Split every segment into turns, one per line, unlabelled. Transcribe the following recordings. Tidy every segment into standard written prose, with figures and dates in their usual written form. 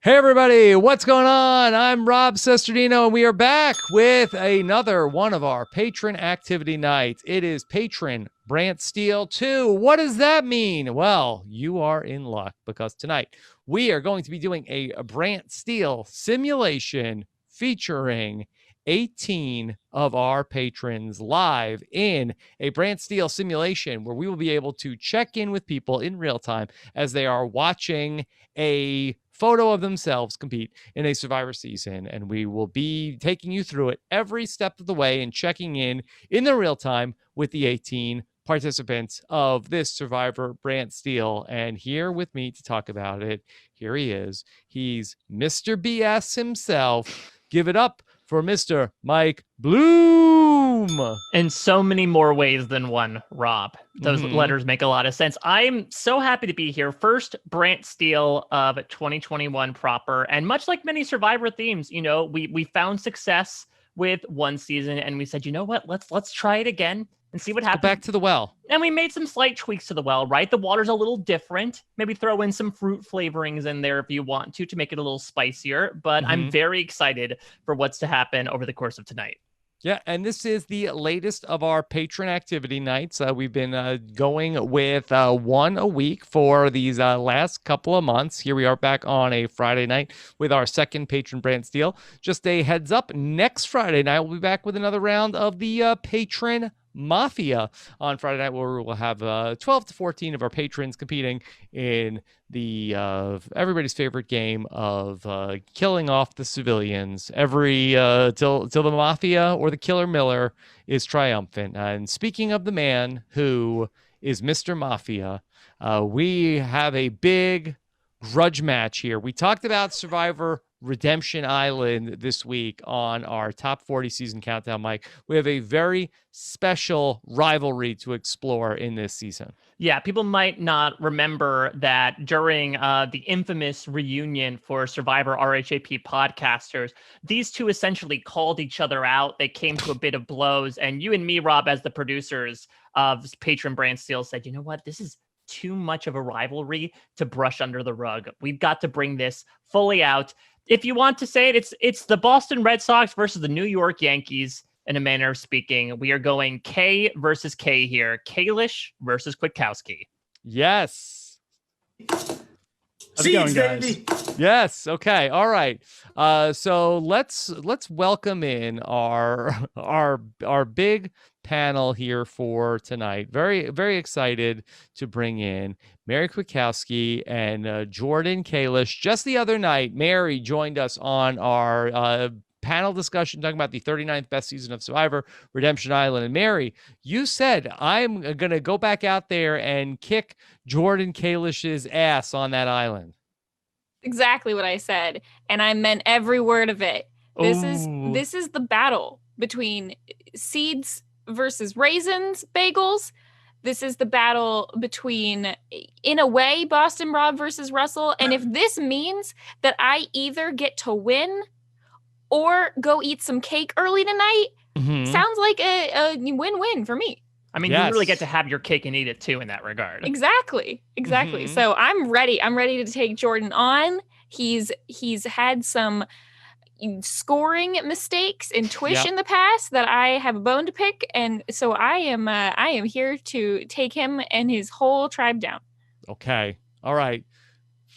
Hey everybody, what's going on? I'm Rob Cesternino, and we are back with another one of our patron activity nights. It is Patron Brant Steele 2. What does that mean? Well, you are in luck because tonight we are going to be doing a Brant Steele simulation featuring 18 of our patrons live in a Brant Steele simulation where we will be able to check in with people in real time as they are watching a photo of themselves compete in a Survivor season, and we will be taking you through it every step of the way and checking in the real time with the 18 participants of this Survivor Brant Steele. And here with me to talk about it, here he is. He's Mr. BS himself. Give it up for Mr. Mike Bloom.
In so many more ways than one, Rob. Those letters make a lot of sense. I'm so happy to be here. First, Brant Steele of 2021 proper. And much like many Survivor themes, you know, we found success with one season and we said, you know what, let's try it again and see what happens.
Go back to the well.
And we made some slight tweaks to the well, right? The water's a little different. Maybe throw in some fruit flavorings in there if you want to make it a little spicier. But I'm very excited for what's to happen over the course of tonight.
Yeah, and this is the latest of our patron activity nights. We've been going with one a week for these last couple of months. Here we are back on a Friday night with our second patron, Brant Steele. Just a heads up, next Friday night, we'll be back with another round of the patron Mafia on Friday night, where we'll have 12 to 14 of our patrons competing in the everybody's favorite game of killing off the civilians every till the Mafia or the Killer Miller is triumphant. And speaking of the man who is Mr. Mafia, we have a big grudge match here. We talked about Survivor Redemption Island this week on our top 40 season countdown, Mike. We have a very special rivalry to explore in this season.
Yeah, people might not remember that during the infamous reunion for Survivor RHAP podcasters, these two essentially called each other out. They came to a bit of blows, and you and me, Rob, as the producers of Patron Brant Steele, said, you know what, this is too much of a rivalry to brush under the rug. We've got to bring this fully out. If you want to say it, it's the Boston Red Sox versus the New York Yankees, in a manner of speaking. We are going K versus K here. Kalish versus Kwiatkowski.
Yes.
How's it going, guys?
Yes. Okay. All right. So let's welcome in our big panel here for tonight. Very, very excited to bring in Mary Kwiatkowski and Jordan Kalish. Just the other night, Mary joined us on our panel discussion talking about the 39th best season of Survivor, Redemption Island. And Mary, you said, I'm going to go back out there and kick Jordan Kalish's ass on that island.
Exactly what I said, and I meant every word of it. This is the battle between seeds versus raisins bagels. This is the battle between, in a way, Boston Rob versus Russell. And if this means that I either get to win or go eat some cake early tonight, sounds like a win-win for me.
I mean, you really get to have your cake and eat it too in that regard.
Exactly. So I'm ready. I'm ready to take Jordan on. He's had some scoring mistakes in TWISH in the past that I have a bone to pick, and so I am here to take him and his whole tribe down.
Okay. All right.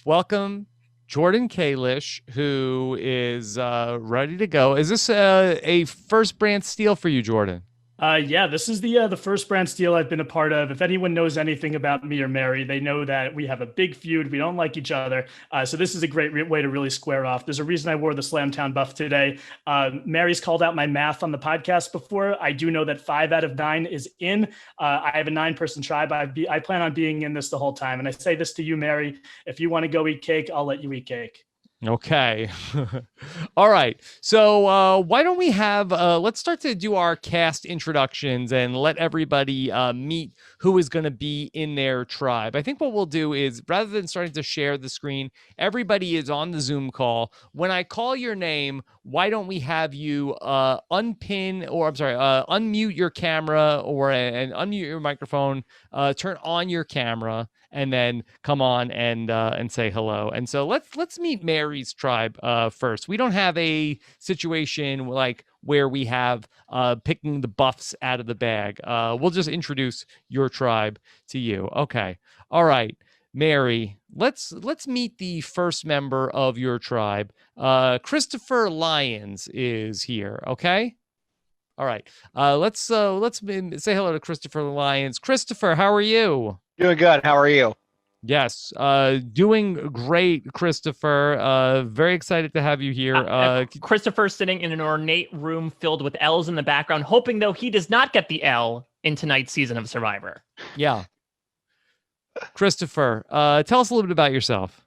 Welcome, Jordan Kalish, who is ready to go. Is this a first Brant Steele for you, Jordan?
Yeah, this is the first Brant Steele I've been a part of. If anyone knows anything about me or Mary, they know that we have a big feud. We don't like each other. So this is a great way to really square off. There's a reason I wore the Slamtown buff today. Mary's called out my math on the podcast before. I do know that 5 out of 9 is in. I have a 9-person tribe. I plan on being in this the whole time. And I say this to you, Mary. If you want to go eat cake, I'll let you eat cake.
Okay. All right. So why don't we have, let's start to do our cast introductions and let everybody meet who is going to be in their tribe. I think what we'll do is, rather than starting to share the screen, everybody is on the Zoom call. When I call your name, why don't we have you unmute your camera and unmute your microphone, turn on your camera, and then come on and say hello. And so let's meet Mary's tribe first. We don't have a situation like where we have picking the buffs out of the bag. We'll just introduce your tribe to you. Okay. All right. Mary, let's meet the first member of your tribe. Christopher Lyons is here. Okay. All right. Let's say hello to Christopher Lyons. Christopher, how are you?
Doing good. How are you?
Yes, doing great, Christopher. Very excited to have you here.
Christopher sitting in an ornate room filled with L's in the background, hoping though he does not get the L in tonight's season of Survivor.
Yeah. Christopher, tell us a little bit about yourself.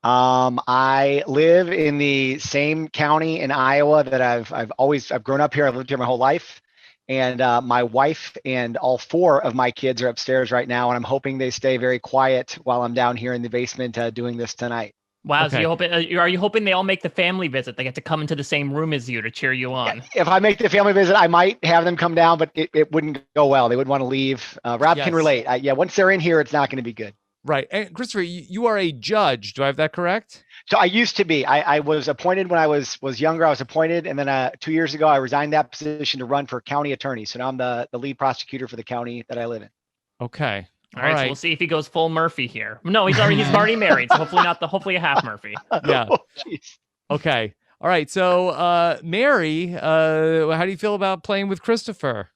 I live in the same county in Iowa that I've grown up here. I've lived here my whole life. And my wife and all 4 of my kids are upstairs right now, and I'm hoping they stay very quiet while I'm down here in the basement doing this tonight.
Wow!
Okay.
So are you hoping they all make the family visit? They get to come into the same room as you to cheer you on.
Yeah, if I make the family visit, I might have them come down, but it wouldn't go well. They wouldn't want to leave. Rob can relate. Once they're in here, it's not going to be good.
Right. And Christopher, you are a judge. Do I have that correct?
So I used to be. I was appointed when I was younger. I was appointed, and then 2 years ago, I resigned that position to run for county attorney. So now I'm the lead prosecutor for the county that I live in.
Okay.
All right. So we'll see if he goes full Murphy here. No, he's already married. So hopefully a half Murphy.
Yeah.
Oh,
okay. All right. So Mary, how do you feel about playing with Christopher?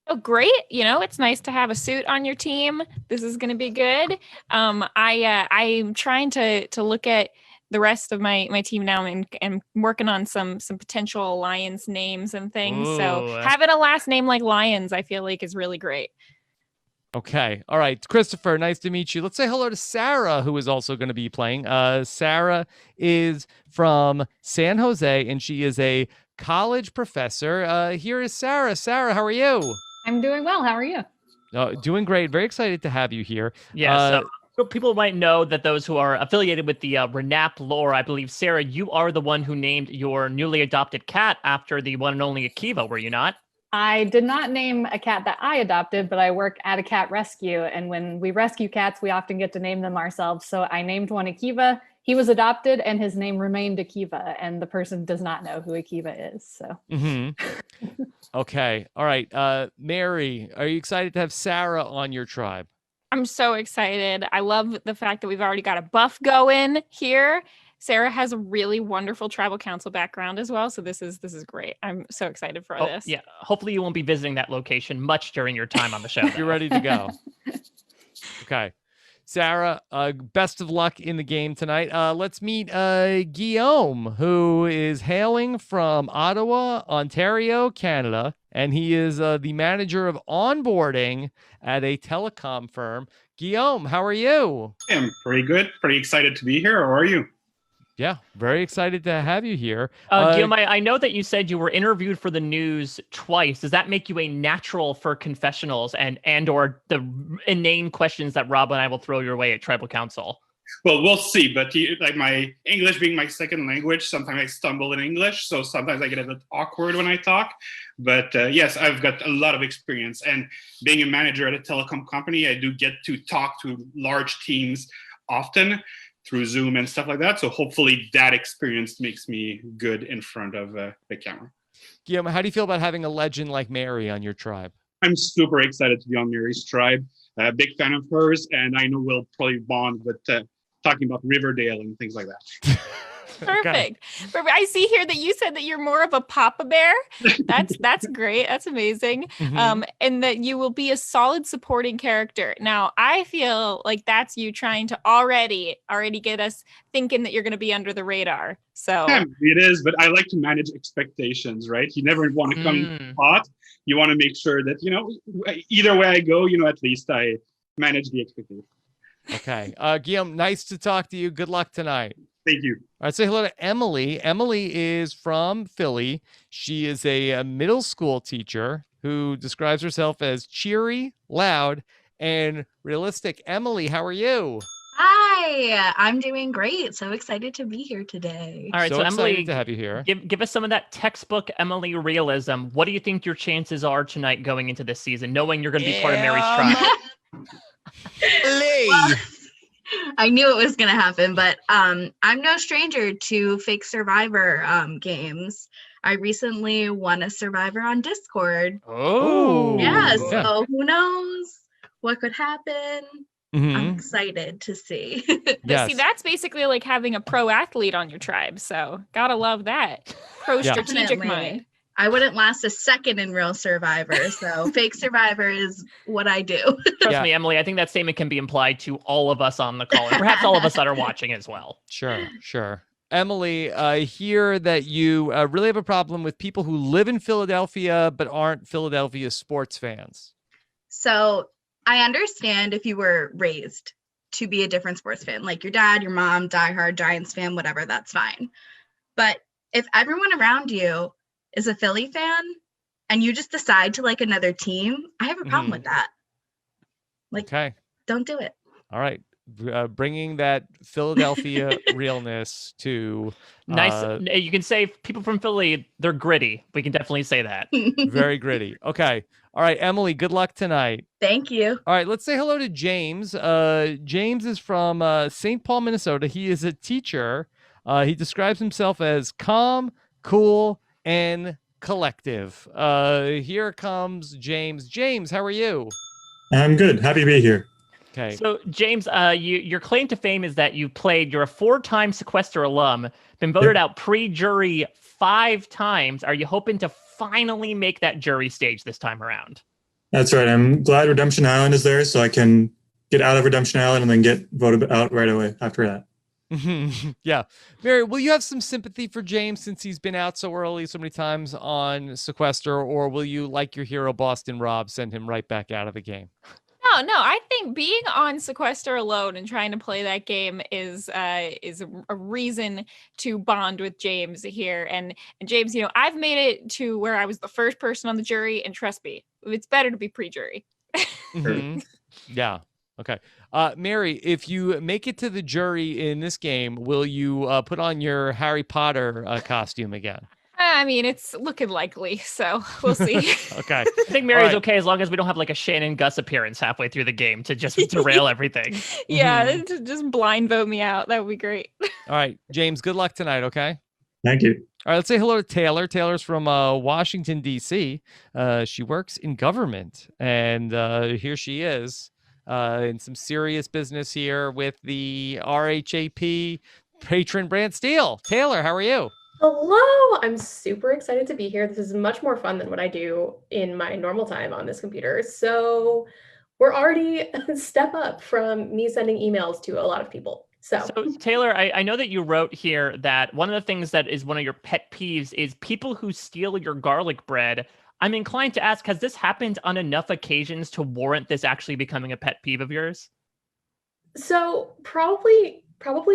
Oh, great. It's nice to have a suit on your team. This is going to be good. I'm trying to look at the rest of my team now and working on some potential Lions names and things.
Ooh.
So having a last name like Lyons, I feel like is really great.
Okay. All right. Christopher, nice to meet you. Let's say hello to Sarah, who is also going to be playing. Sarah is from San Jose, and she is a college professor. Here is Sarah. Sarah, how are you?
I'm doing well. How are you?
Doing great. Very excited to have you here.
Yeah. So people might know that those who are affiliated with the RHAP lore, I believe, Sarah, you are the one who named your newly adopted cat after the one and only Akiva, were you not?
I did not name a cat that I adopted, but I work at a cat rescue. And when we rescue cats, we often get to name them ourselves. So I named one Akiva. He was adopted and his name remained Akiva. And the person does not know who Akiva is. So.
Mm-hmm. Okay. All right. Mary, are you excited to have Sarah on your tribe?
I'm so excited. I love the fact that we've already got a buff going here. Sarah has a really wonderful tribal council background as well. So this is great. I'm so excited for this.
Yeah. Hopefully you won't be visiting that location much during your time on the show.
You're ready to go. Okay. Sarah, best of luck in the game tonight. Let's meet Guillaume, who is hailing from Ottawa, Ontario, Canada, and he is the manager of onboarding at a telecom firm. Guillaume, how are you?
I'm pretty good. Pretty excited to be here. How are you?
Yeah, very excited to have you here.
Guillaume, I know that you said you were interviewed for the news twice. Does that make you a natural for confessionals and or the inane questions that Rob and I will throw your way at Tribal Council?
Well, we'll see. But like my English being my second language, sometimes I stumble in English. So sometimes I get a bit awkward when I talk. But yes, I've got a lot of experience. And being a manager at a telecom company, I do get to talk to large teams often through Zoom and stuff like that. So hopefully that experience makes me good in front of the camera.
Guillaume, how do you feel about having a legend like Mary on your tribe?
I'm super excited to be on Mary's tribe. Big fan of hers, and I know we'll probably bond with talking about Riverdale and things like that.
Perfect.
Okay.
Perfect. I see here that you said that you're more of a Papa Bear. That's great. That's amazing.
Mm-hmm.
And that you will be a solid supporting character. Now, I feel like that's you trying to already get us thinking that you're going to be under the radar. So
Yeah, it is, but I like to manage expectations, right? You never want to come in hot. You want to make sure that, either way I go, at least I manage the expectation.
Okay. Guillaume, nice to talk to you. Good luck tonight.
Thank you.
All right, say hello to Emily. Emily is from Philly. She is a middle school teacher who describes herself as cheery, loud, and realistic. Emily, how are you?
Hi, I'm doing great. So excited to be here today.
All right, so
excited
Emily,
to have you here.
Give us some of that textbook Emily realism. What do you think your chances are tonight going into this season, knowing you're going to be part of Mary's tribe?
Well, I knew it was going to happen, but I'm no stranger to fake Survivor games. I recently won a Survivor on Discord.
Oh,
Yeah, so who knows what could happen?
Mm-hmm.
I'm excited to see.
Yes.
See, that's basically like having a pro athlete on your tribe. So gotta love that. Pro strategic
Definitely.
mind.
I wouldn't last a second in real Survivor, so fake Survivor is what I do.
Trust me, Emily, I think that statement can be implied to all of us on the call, and perhaps all of us that are watching as well.
Sure. Emily, I hear that you really have a problem with people who live in Philadelphia but aren't Philadelphia sports fans.
So I understand if you were raised to be a different sports fan, like your dad, your mom, diehard Giants fan, whatever, that's fine. But if everyone around you is a Philly fan and you just decide to like another team, I have a problem with that. Like, don't do it.
All right. Bringing that Philadelphia realness to
nice. You can say people from Philly, they're gritty. We can definitely say that.
Very gritty. Okay. All right, Emily, good luck tonight.
Thank you.
All right, let's say hello to James. James is from St. Paul, Minnesota. He is a teacher. He describes himself as calm, cool, and collective. Here comes James. James, how are you?
I'm good. Happy to be here.
Okay.
So, James, your claim to fame is that you're a 4-time Sequester alum, been voted out pre-jury 5 times. Are you hoping to finally make that jury stage this time around?
That's right. I'm glad Redemption Island is there so I can get out of Redemption Island and then get voted out right away after that.
Yeah. Mary, will you have some sympathy for James since he's been out so early so many times on Sequester, or will you, like your hero Boston Rob, send him right back out of the game?
No, I think being on Sequester alone and trying to play that game is a reason to bond with James here. And James, I've made it to where I was the first person on the jury, and trust me, it's better to be pre-jury.
Mm-hmm. Yeah. Okay. Mary, if you make it to the jury in this game, will you put on your Harry Potter costume again?
I mean, it's looking likely, so we'll see.
Okay.
I think Mary's okay as long as we don't have like a Shannon Gus appearance halfway through the game to just derail everything.
Yeah, to just blind vote me out. That would be great.
All right, James, good luck tonight, okay?
Thank you.
All right, let's say hello to Taylor. Taylor's from Washington, D.C. She works in government, and here she is in some serious business here with the RHAP patron Brant Steele. Taylor, how are you?
Hello, I'm super excited to be here. This is much more fun than what I do in my normal time on this computer. So we're already a step up from me sending emails to a lot of people. So
Taylor, I know that you wrote here that one of the things that is one of your pet peeves is people who steal your garlic bread. I'm inclined to ask, has this happened on enough occasions to warrant this actually becoming a pet peeve of yours?
So probably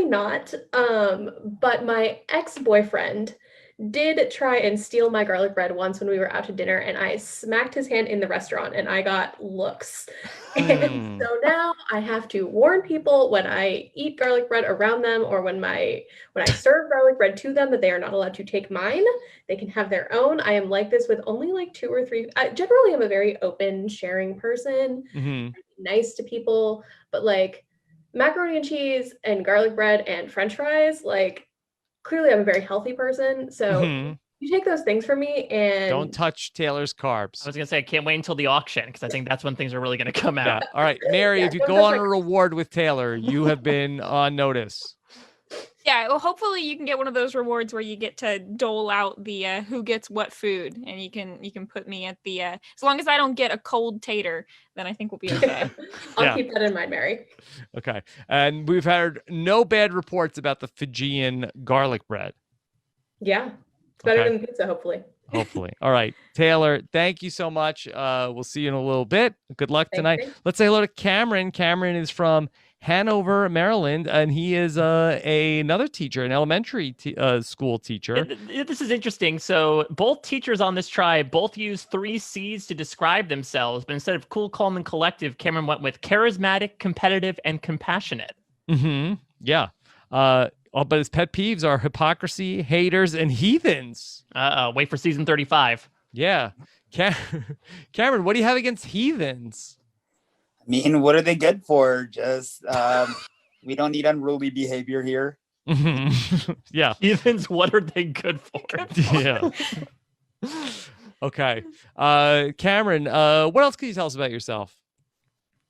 not. But my ex-boyfriend did try and steal my garlic bread once when we were out to dinner, and I smacked his hand in the restaurant and I got looks. And so now I have to warn people when I eat garlic bread around them, or when I serve garlic bread to them, that they are not allowed to take mine. They can have their own. I am like this with only like 2 or 3. I generally am a very open, sharing person.
Mm-hmm.
Nice to people, but like macaroni and cheese and garlic bread and French fries, like clearly I'm a very healthy person. So you take those things from me and
don't touch Taylor's carbs.
I was gonna say I can't wait until the auction because I think that's when things are really gonna come out.
All right, Mary, if you go on a reward with Taylor, you have been on notice.
Yeah, well, hopefully you can get one of those rewards where you get to dole out the who gets what food, and you can put me at the as long as I don't get a cold tater, then I think we'll be okay.
I'll keep that in mind, Mary.
Okay, and we've heard no bad reports about the Fijian garlic bread.
Yeah, it's better than pizza, hopefully.
Hopefully. All right, Taylor, thank you so much. We'll see you in a little bit. Good luck tonight. Let's say hello to Cameron. Cameron is from Hanover, Maryland, and he is another teacher, an elementary school teacher.
This is interesting. So both teachers on this tribe both use 3 C's to describe themselves, but instead of cool, calm, and collective, Cameron went with charismatic, competitive, and compassionate.
Mm-hmm. Yeah. But his pet peeves are hypocrisy, haters, and heathens.
Wait for season 35.
Yeah. Cameron, what do you have against heathens?
I mean, what are they good for? Just We don't need unruly behavior here.
Yeah.
Heathens, what are they good for?
Yeah. Okay. Cameron, what else can you tell us about yourself?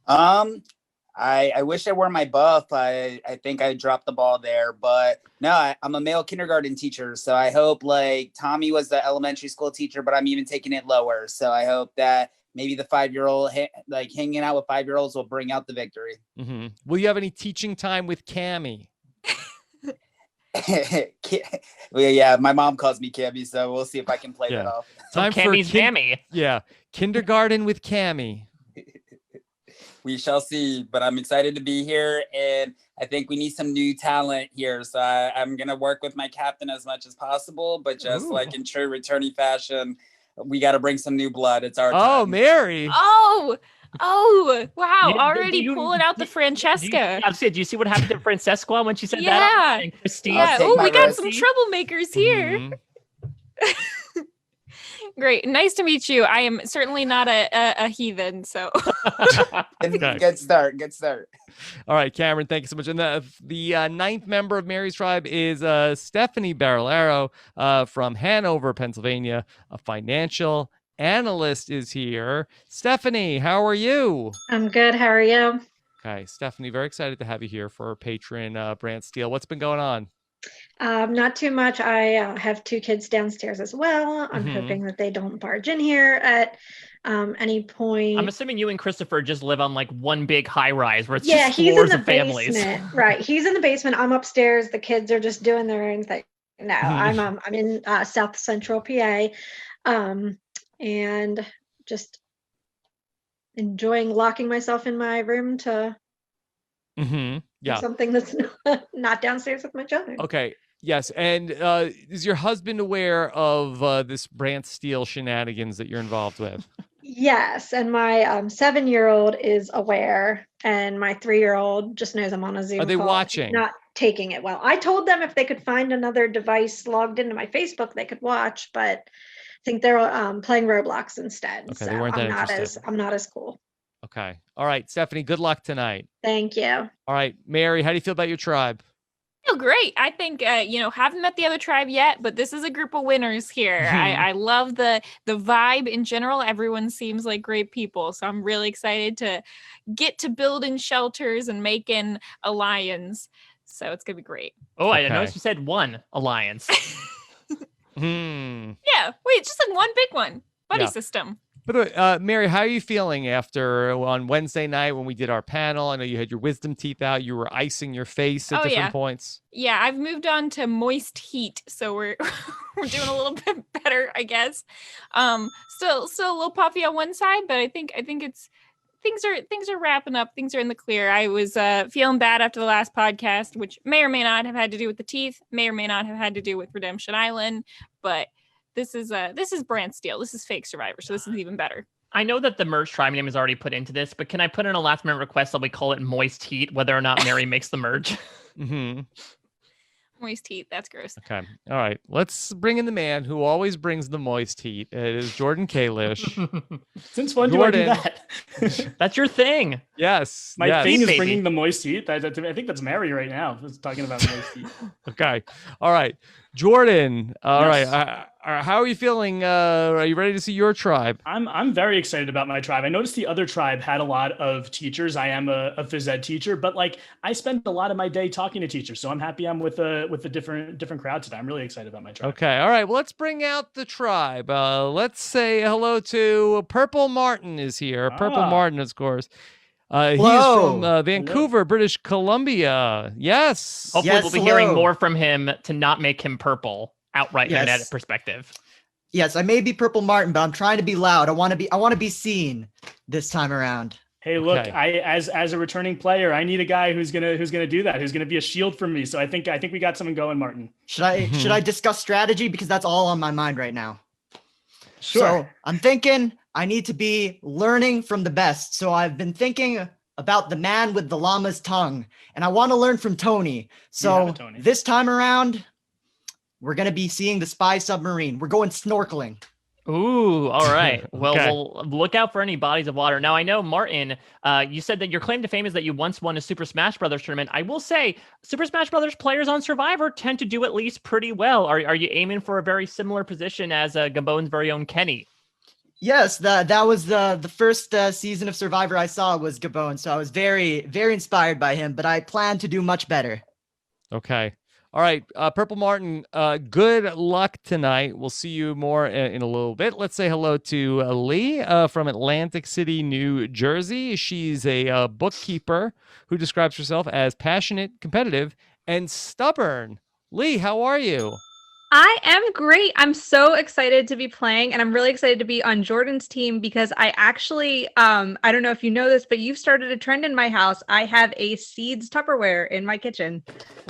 I wish I wore my buff. I think I dropped the ball there, but no, I'm a male kindergarten teacher. So I hope like Tommy was the elementary school teacher, but I'm even taking it lower. So I hope that maybe the 5-year-old, like hanging out with 5-year-olds will bring out the victory.
Mm-hmm. Will you have any teaching time with Cammy?
Well, yeah, my mom calls me Cammy, so we'll see if I can play that off.
Time for
Cammy's Cammy.
Yeah, kindergarten with Cammy.
We shall see, but I'm excited to be here, and I think we need some new talent here. So I'm going to work with my captain as much as possible, but just like in true returning fashion, we got to bring some new blood. It's our time.
Oh, Mary.
Oh, wow.
You-
Already
you-
pulling out the Francesca.
Do you see what happened to Francesca when she said
Yeah.
that? And Christine.
Yeah.
take
Oh,
my
we got
risk.
some troublemakers here.
Mhm.
Great. Nice to meet you. I am certainly not a heathen, so.
Okay.
Good start.
All right, Cameron, thank you so much. And the ninth member of Mary's tribe is Stephanie Barillero from Hanover, Pennsylvania. A financial analyst is here. Stephanie, how are you?
I'm good. How are you?
Okay, Stephanie, very excited to have you here for our patron, Brant Steele. What's been going on?
Not too much. I have 2 kids downstairs as well. I'm hoping that they don't barge in here at any point.
I'm assuming you and Christopher just live on like one big high rise where it's
Yeah,
just
he's in
floors
the
of families.
basement. Right. He's in the basement. I'm upstairs. The kids are just doing their own thing. No, I'm in South Central PA, and just enjoying locking myself in my room to do
Yeah.
something that's not downstairs with my children.
Okay. Yes. And is your husband aware of this Brant Steele shenanigans that you're involved with?
Yes, and my 7-year-old is aware, and my 3-year-old just knows I'm on a Zoom
Are they
call.
watching?
Not taking it well. I told them if they could find another device logged into my Facebook, they could watch, but I think they're playing Roblox instead.
Okay,
so
they weren't that interested.
I'm not as cool.
Okay. All right, Stephanie, good luck tonight.
Thank you.
All right, Mary, how do you feel about your tribe?
Oh, great. I think, haven't met the other tribe yet, but this is a group of winners here. I love the vibe in general. Everyone seems like great people. So I'm really excited to get to building shelters and making a Lyons. So it's going to be great.
Oh, I
Okay.
noticed you said one alliance.
Yeah. Wait, just like one big one. Buddy
Yeah.
system.
But Mary, how are you feeling after on Wednesday night when we did our panel? I know you had your wisdom teeth out. You were icing your face at different points.
Yeah, I've moved on to moist heat, so we're we're doing a little bit better, I guess. Still a little puffy on one side, but I think it's things are wrapping up. Things are in the clear. I was feeling bad after the last podcast, which may or may not have had to do with the teeth, may or may not have had to do with Redemption Island, but this is Brant Steele. This is fake Survivor, so this is even better.
I know that the merge tribe name is already put into this, but can I put in a last minute request that we call it Moist Heat, whether or not Mary makes the merge?
Moist heat. That's gross.
Okay. All right. Let's bring in the man who always brings the moist heat. It is Jordan Kalish.
Since when do I do
Jordan.
that?
That's your thing.
Yes.
My
yes.
thing is
baby.
bringing the moist heat. I think that's Mary right now. Is talking about moist heat.
Okay. All right. Jordan. All
Yes.
right. How are you feeling? Are you ready to see your tribe?
I'm very excited about my tribe. I noticed the other tribe had a lot of teachers. I am a phys ed teacher, but like I spend a lot of my day talking to teachers, so I'm happy I'm with a different crowd today. I'm really excited about my tribe.
Okay. All right. Well, let's bring out the tribe. Let's say hello to Purple Martin is here. Purple Martin, of course. He is from Vancouver, British Columbia. Yes.
Hopefully we'll be hearing more from him to not make him purple outright from
Yes.
that perspective.
Yes, I may be Purple Martin, but I'm trying to be loud. I want to be seen this time around.
Hey, look,
Okay.
I as a returning player, I need a guy who's gonna do that, who's gonna be a shield for me. So I think we got something going, Martin.
Should I discuss strategy, because that's all on my mind right now?
Sure.
So I'm thinking I need to be learning from the best. So I've been thinking about the man with the llama's tongue, and I want to learn from Tony. So this time around, we're going to be seeing the spy submarine. We're going snorkeling.
Ooh, all right. Well,
Okay.
we'll look out for any bodies of water. Now, I know, Martin, you said that your claim to fame is that you once won a Super Smash Brothers tournament. I will say, Super Smash Brothers players on Survivor tend to do at least pretty well. Are you aiming for a very similar position as Gambone's very own Kenny?
Yes, that was the first season of Survivor I saw was Gabon, so I was very, very inspired by him, but I plan to do much better.
Okay. All right, Purple Martin, good luck tonight. We'll see you more in a little bit. Let's say hello to Lee from Atlantic City, New Jersey. She's a bookkeeper who describes herself as passionate, competitive, and stubborn. Lee, how are you?
I am great. I'm so excited to be playing, and I'm really excited to be on Jordan's team because I actually, I don't know if you know this, but you've started a trend in my house. I have a Seeds Tupperware in my kitchen.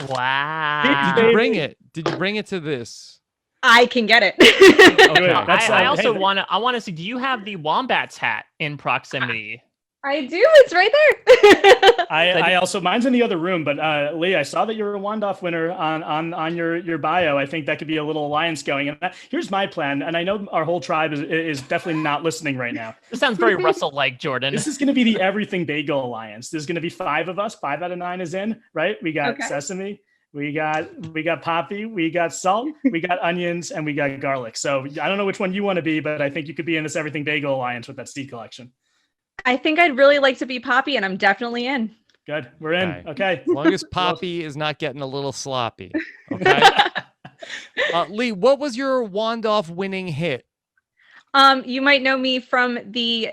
Wow.
Did you bring it? Did you bring it to this?
I can get it.
Okay.
I also want to see, do you have the Wombats hat in proximity?
I do. It's right there.
I also, mine's in the other room, but Lee, I saw that you're a Wandoff winner on your bio. I think that could be a little alliance going. And here's my plan. And I know our whole tribe is definitely not listening right now.
This sounds very Russell-like, Jordan.
This is going to be the Everything Bagel Alliance. There's going to be 5 of us. 5 out of 9 is in, right? We got sesame, we got poppy, we got salt, we got onions, and we got garlic. So I don't know which one you want to be, but I think you could be in this Everything Bagel Alliance with that seed collection.
I think I'd really like to be Poppy, and I'm definitely in.
Good. We're in. Okay.
As long as Poppy is not getting a little sloppy. Okay. Lee, what was your Wandoff winning hit?
You might know me from the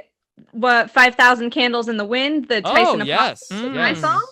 5,000 Candles in the Wind, the Tyson
yes.
song.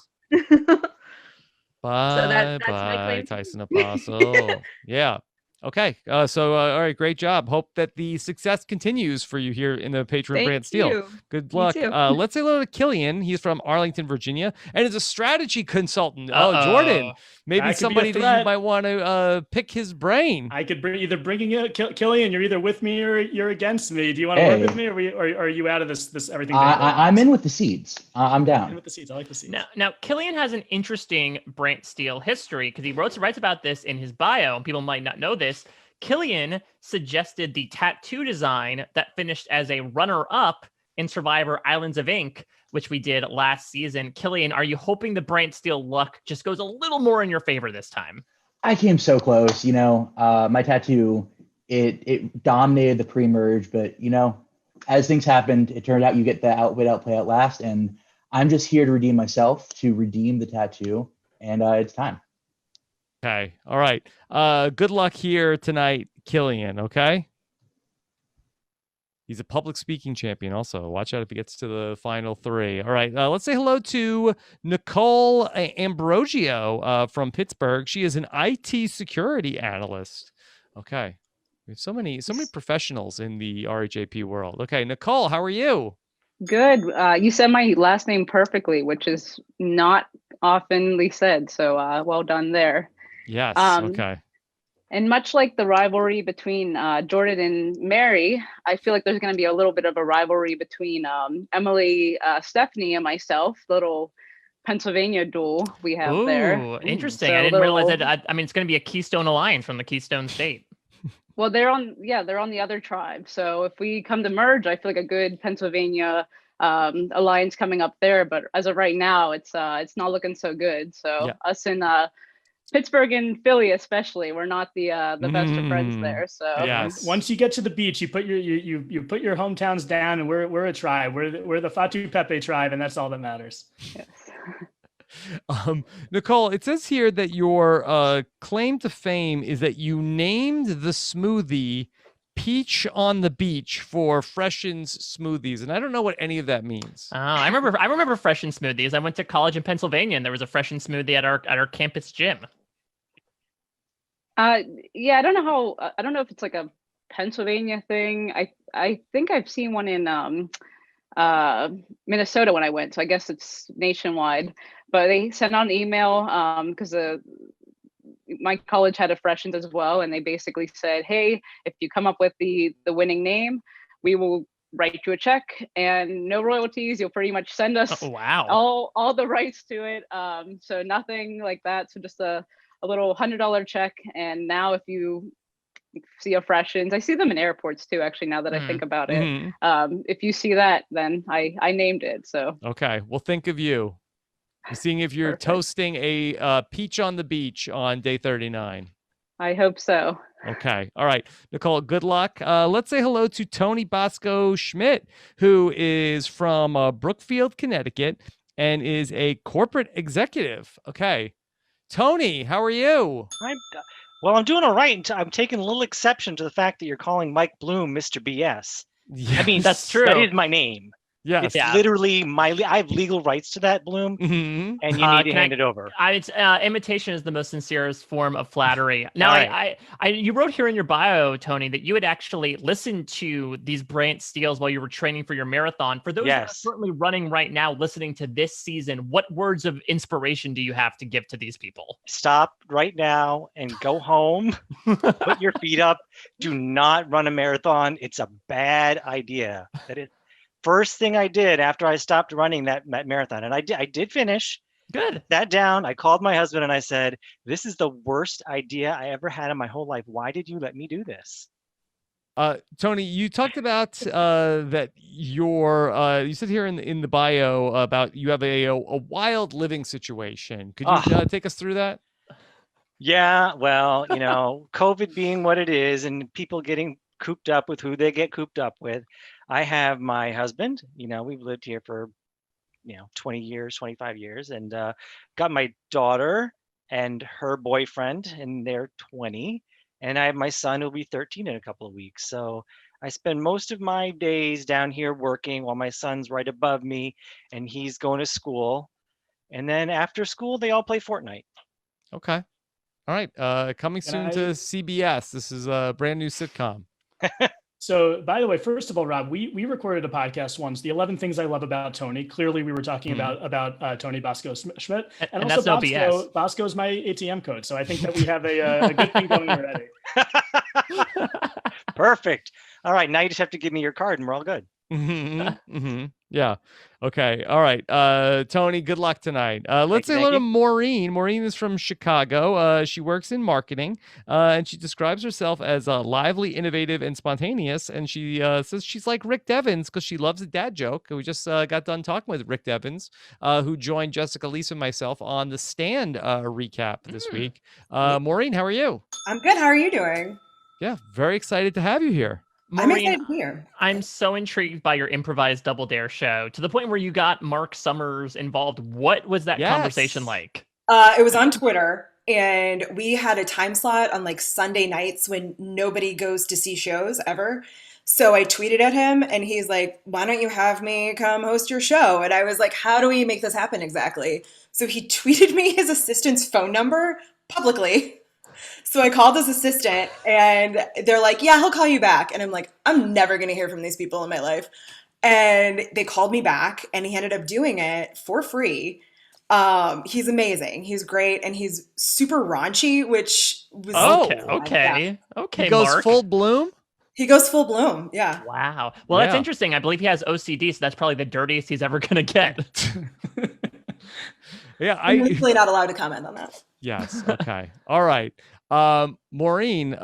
Bye,
that's my
bye,
claim.
Tyson Apostle. Yeah. Okay. All right. Great job. Hope that the success continues for you here in the Patron Brant Steele.
you.
Good
You
luck.
too.
Let's say hello to Killian. He's from Arlington, Virginia, and is a strategy consultant.
Uh-oh.
Oh, Jordan. Maybe
That could be a
somebody that
threat.
you might want to pick his brain.
I could bringing it, Killian. You're either with me or you're against me. Do you want to work with me, or are you out of this Everything?
I'm in with the seeds. I'm down.
In with the seeds. I like the seeds.
Now, Killian has an interesting Brant Steele history because he writes about this in his bio, and people might not know this. Killian suggested the tattoo design that finished as a runner-up in Survivor Islands of Ink, which we did last season. Killian, are you hoping the Brant Steele luck just goes a little more in your favor this time?
I came so close, my tattoo, it dominated the pre-merge, but as things happened, it turned out you get the outplay out last, and I'm just here to redeem myself, to redeem the tattoo, and it's time.
Okay. All right. Good luck here tonight, Killian. Okay. He's a public speaking champion also. Watch out if he gets to the final 3. All right. Let's say hello to Nicole Ambrogio from Pittsburgh. She is an IT security analyst. Okay. We have so many professionals in the RHAP world. Okay. Nicole, how are you?
Good. You said my last name perfectly, which is not oftenly said. So well done there.
Yes. Okay.
And much like the rivalry between Jordan and Mary, I feel like there's going to be a little bit of a rivalry between Emily, Stephanie, and myself. Little Pennsylvania duel we have there.
Ooh, interesting.
So
I didn't realize that. I mean, it's going to be a Keystone Alliance from the Keystone State.
Well, they're on the other tribe. So if we come to merge, I feel like a good Pennsylvania alliance coming up there. But as of right now, it's not looking so good. So us in Pittsburgh and Philly, especially, we're not the best of friends there. So
once you get to the beach, you put your hometowns down, and we're a tribe. We're the Fatu Pepe tribe, and that's all that matters.
Yes.
Nicole, it says here that your claim to fame is that you named the smoothie Peach on the Beach for Freshen's Smoothies, and I don't know what any of that means.
Oh, I remember Freshen Smoothies. I went to college in Pennsylvania, and there was a Freshen Smoothie at our campus gym.
I don't know if it's like a Pennsylvania thing. I think I've seen one in Minnesota when I went, so I guess it's nationwide. But they sent out an email because my college had a Freshens as well, and they basically said, hey, if you come up with the winning name, we will write you a check and no royalties. You'll pretty much send us all the rights to it. So nothing like that. So just a little $100 check. And now if you see a freshens. I see them in airports too, actually, now that I think about it. If you see that, then I named it. So
Okay, we'll think of you. We're seeing if you're toasting a peach on the beach on day 39.
I hope so.
Okay. All right. Nicole, good luck. Let's say hello to Tony Bosco Schmidt, who is from Brookfield, Connecticut, and is a corporate executive. Okay. Tony, how are you?
I'm doing all right. I'm taking a little exception to the fact that you're calling Mike Bloom Mr. BS.
Yes.
I mean,
That's true.
That is my name.
Yes.
It's literally I have legal rights to that, Bloom, and you need to hand it over.
Imitation is the most sincerest form of flattery. Now,
Right.
you wrote here in your bio, Tony, that you had actually listened to these Brant Steeles while you were training for your marathon. For those that are currently running right now, listening to this season, what words of inspiration do you have to give to these people?
Stop right now and go home. Put your feet up. Do not run a marathon. It's a bad idea. First thing I did after I stopped running that marathon, and I did finish.
Good.
Sat down, I called my husband and I said, "This is the worst idea I ever had in my whole life. Why did you let me do this?"
Tony, you talked about that you said here in the bio about you have a wild living situation. Could you take us through that?
Yeah, well, COVID being what it is, and people getting cooped up with who they get cooped up with. I have my husband, we've lived here for, 20 years, 25 years, and got my daughter and her boyfriend, and they're 20. And I have my son who'll be 13 in a couple of weeks. So I spend most of my days down here working while my son's right above me and he's going to school. And then after school, they all play Fortnite.
Okay. All right. Coming soon to CBS. This is a brand new sitcom.
So, by the way, first of all, Rob, we recorded a podcast once, The 11 Things I Love About Tony. Clearly, we were talking about Tony Bosco Schmidt.
And also
that's Bosco, Bosco's my ATM code. So I think that we have a good thing going already.
Perfect. All right. Now you just have to give me your card and we're all good.
Yeah. Okay. All right. Tony, good luck tonight. Let's say hello to Maureen. Maureen is from Chicago. She works in marketing, and she describes herself as lively, innovative, and spontaneous. And she says she's like Rick Devens because she loves a dad joke. We just got done talking with Rick Devens, who joined Jessica, Lisa, and myself on the Stand recap this week. Maureen, how are you?
I'm good. How are you doing?
Yeah, very excited to have you here.
I'm excited to hear.
I'm so intrigued by your improvised Double Dare show to the point where you got Mark Summers involved. What was that conversation like?
It was on Twitter, and we had a time slot on like Sunday nights when nobody goes to see shows ever. So I tweeted at him, and he's like, "Why don't you have me come host your show?" And I was like, "How do we make this happen exactly?" So he tweeted me his assistant's phone number publicly. So I called his assistant and they're like, "Yeah, he'll call you back." And I'm like, I'm never going to hear from these people in my life. And they called me back and he ended up doing it for free. He's amazing. He's great. And he's super raunchy, which was
okay.
He goes
Mark.
full bloom?
He goes full bloom. Yeah.
Wow. Well, that's interesting. I believe he has OCD, so that's probably the dirtiest he's ever going to get.
Yeah,
I'm usually not allowed to comment on that.
Yes. Okay. All right. Maureen,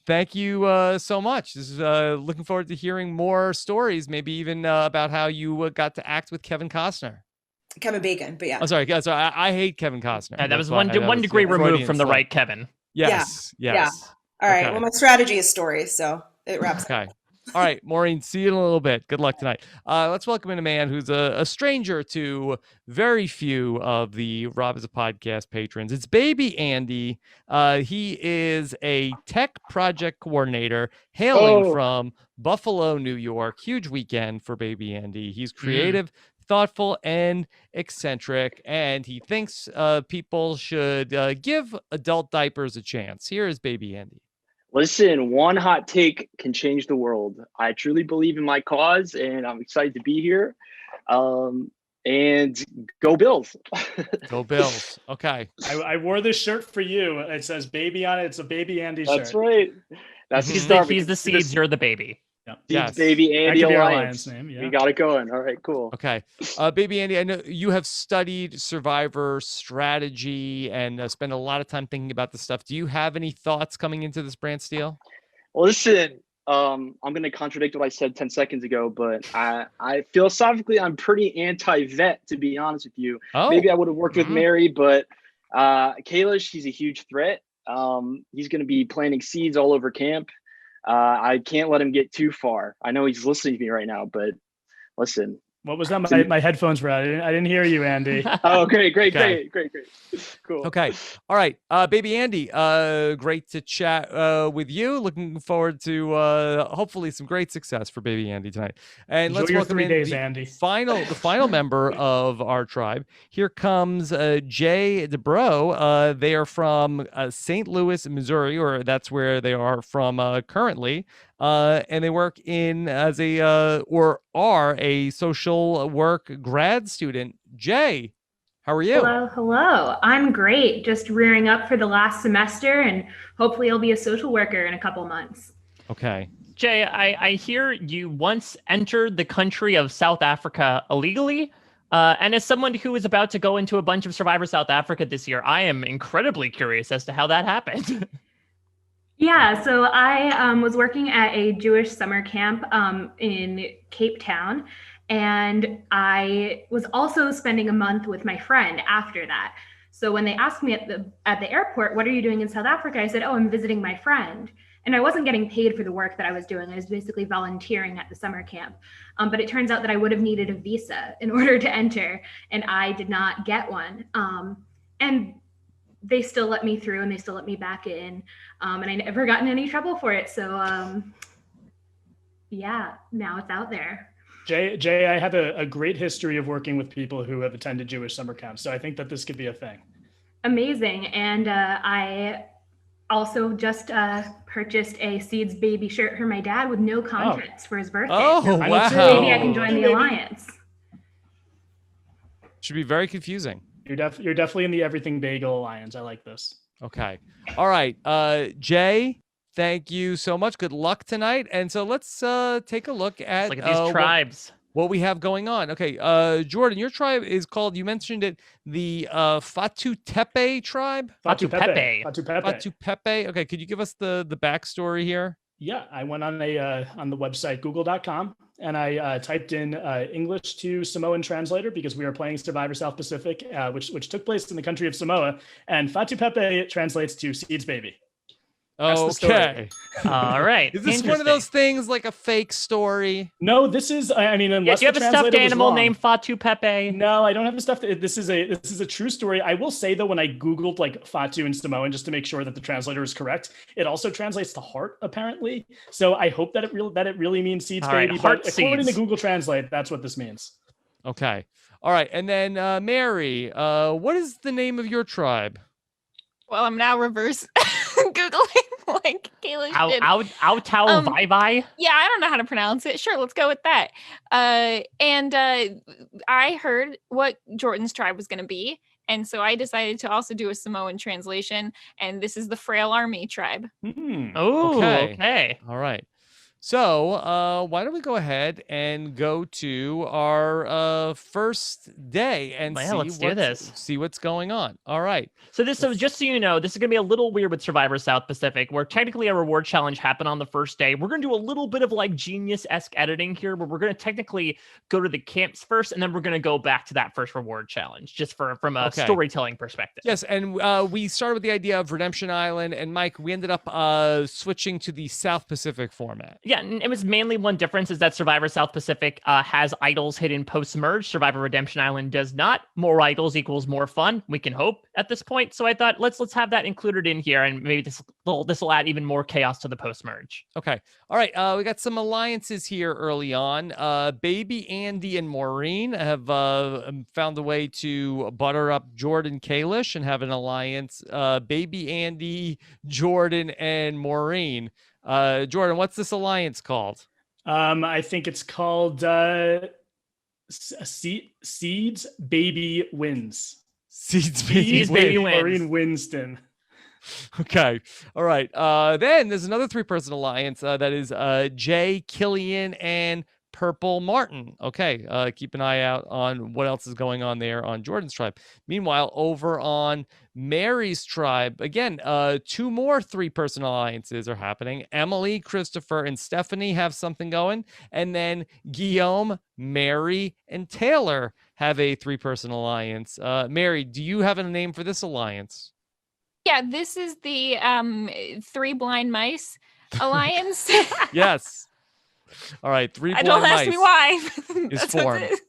thank you so much. This is looking forward to hearing more stories, maybe even about how you got to act with Kevin Costner.
Kevin Bacon, but yeah.
I'm sorry. I hate Kevin Costner.
That was one degree removed from the right Kevin.
Yes.
Yeah.
Yes.
All right.
Okay.
Well, my strategy is stories, so it wraps up.
Okay. All right, Maureen, see you in a little bit. Good luck tonight. Let's welcome in a man who's a stranger to very few of the Rob is a Podcast patrons. It's Baby Andy. He is a tech project coordinator hailing from Buffalo, New York. Huge weekend for Baby Andy. He's creative, thoughtful, and eccentric, and he thinks people should give adult diapers a chance. Here is Baby Andy.
Listen, one hot take can change the world. I truly believe in my cause, and I'm excited to be here. And go Bills.
Go Bills. Okay.
I wore this shirt for you. It says baby on it. It's a Baby Andy shirt.
That's right. That's
he's the seeds, you're the baby.
Yeah.
Yes.
Baby Andy
Alliance.
Name,
yeah.
We got it going. All right, cool.
Okay. Baby Andy, I know you have studied Survivor strategy and spent a lot of time thinking about this stuff. Do you have any thoughts coming into this, Brant Steele?
Well, listen, I'm going to contradict what I said 10 seconds ago, but I philosophically, I'm pretty anti-vet, to be honest with you.
Oh.
Maybe I would have worked with Mary, but Kalish, he's a huge threat. He's going to be planting seeds all over camp. I can't let him get too far. I know he's listening to me right now, but listen.
What was that? My headphones were out. I didn't hear you, Andy.
Oh, great.
Okay.
Cool.
Okay. All right. Baby Andy, great to chat with you. Looking forward to hopefully some great success for Baby Andy tonight. And
Enjoy
let's
your
welcome
3
in
days,
the
Andy.
final member of our tribe. Here comes Jay DeBro. They are from St. Louis, Missouri, or that's where they are from currently. And they work in as are a social work grad student. Jay, how are you?
Hello. I'm great. Just rearing up for the last semester, and hopefully I'll be a social worker in a couple months.
Okay.
Jay, I hear you once entered the country of South Africa illegally. And as someone who is about to go into a bunch of Survivor South Africa this year, I am incredibly curious as to how that happened.
Yeah, so I was working at a Jewish summer camp in Cape Town, and I was also spending a month with my friend after that. So when they asked me at the airport, what are you doing in South Africa? I said, oh, I'm visiting my friend. And I wasn't getting paid for the work that I was doing. I was basically volunteering at the summer camp. But it turns out that I would have needed a visa in order to enter, and I did not get one. And they still let me through, and they still let me back in. And I never got in any trouble for it. So yeah, now it's out there.
Jay, I have a great history of working with people who have attended Jewish summer camps. So I think that this could be a thing.
Amazing. And I also just purchased a Seeds baby shirt for my dad with no contents for his birthday.
Oh,
so
wow.
maybe I can join the alliance.
Should be very confusing.
You're definitely in the Everything Bagel Alliance. I like this.
Okay. All right. Jay, thank you so much. Good luck tonight. And so let's take a look at,
Look at these tribes.
What we have going on. Okay. Jordan, your tribe is called, you mentioned it, the Fatu Tepe tribe?
Fatu Pepe.
Fatu Pepe. Okay. Could you give us the backstory here?
Yeah, I went on the website google.com and I typed in English to Samoan translator because we are playing Survivor South Pacific, which took place in the country of Samoa, and Fatu Pepe translates to Seeds baby.
Okay.
All right.
Is this one of those things like a fake story?
No, this is. I mean, unless
do you have
the
a stuffed
translator was
animal
wrong.
named Fatu Pepe?
No, I don't have the stuff. This is a true story. I will say though, when I googled like Fatu in Samoan just to make sure that the translator is correct, it also translates to heart apparently. So I hope that it really means seeds
All right,
baby.
heart
But according to
seeds.
Google Translate, that's what this means.
Okay. All right. And then Mary, what is the name of your tribe?
Well, I'm now reverse Googling like Kalish did.
Autau Vai.
Yeah, I don't know how to pronounce it. Sure, let's go with that. And I heard what Jordan's tribe was going to be. And so I decided to also do a Samoan translation. And this is the Frail Army tribe.
Oh, okay.
All right. So why don't we go ahead and go to our first day and see what's going on. All right.
So just so you know, this is going to be a little weird with Survivor South Pacific, where technically a reward challenge happened on the first day. We're going to do a little bit of like genius-esque editing here, where we're going to technically go to the camps first, and then we're going to go back to that first reward challenge, just from a storytelling perspective.
Yes, and we started with the idea of Redemption Island, and Mike, we ended up switching to the South Pacific format.
Yeah, and it was mainly one difference is that Survivor South Pacific has idols hidden post-merge. Survivor Redemption Island does not. More idols equals more fun. We can hope at this point. So I thought let's have that included in here, and maybe this will add even more chaos to the post-merge.
Okay. All right. We got some alliances here early on. Baby Andy and Maureen have found a way to butter up Jordan Kalish and have an alliance. Baby Andy, Jordan, and Maureen. Jordan, what's this alliance called?
I think it's called Seeds Baby Wins.
Seeds
Baby Wins.
Maureen Winston.
Okay. All right. Then there's another 3-person alliance that is Jay, Killian, and Purple Martin. Okay, keep an eye out on what else is going on there on Jordan's tribe. Meanwhile, over on Mary's tribe, again, 2 more 3-person alliances are happening. Emily, Christopher, and Stephanie have something going. And then Guillaume, Mary, and Taylor have a 3-person alliance. Mary, do you have a name for this alliance?
Yeah, this is the 3 Blind Mice Alliance.
Yes. All right, 3 blind
Don't
mice
ask me why.
is
That's what
formed.
it is.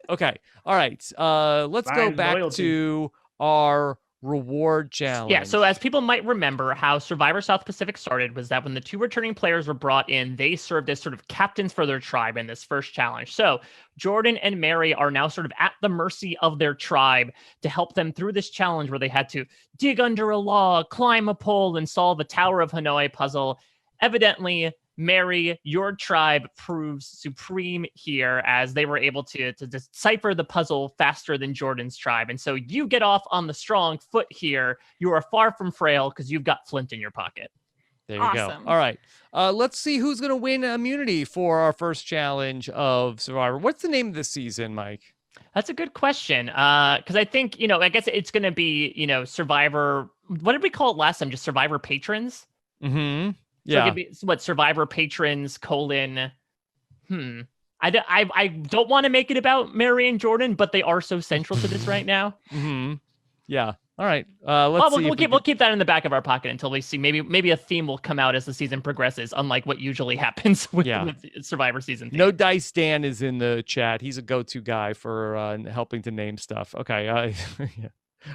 Okay. All right. Let's go
Blind
back
loyalty.
to our reward challenge.
Yeah, so as people might remember, how Survivor South Pacific started was that when the 2 returning players were brought in, they served as sort of captains for their tribe in this first challenge. So Jordan and Mary are now sort of at the mercy of their tribe to help them through this challenge where they had to dig under a log, climb a pole, and solve a Tower of Hanoi puzzle. Evidently, Mary, your tribe proves supreme here as they were able to decipher the puzzle faster than Jordan's tribe. And so you get off on the strong foot here. You are far from frail because you've got Flint in your pocket.
There you go. All right. Let's see who's going to win immunity for our first challenge of Survivor. What's the name of this season, Mike?
That's a good question. Because I think, I guess it's going to be, Survivor. What did we call it last time? Just Survivor patrons?
Mm-hmm.
So it could be what Survivor patrons : I don't want to make it about Mary and Jordan, but they are so central to this right now.
Mm-hmm. Yeah. All right.
We'll keep that in the back of our pocket until we see maybe a theme will come out as the season progresses, unlike what usually happens with Survivor season.
No Dice Dan is in the chat. He's a go-to guy for helping to name stuff. Okay. Yeah.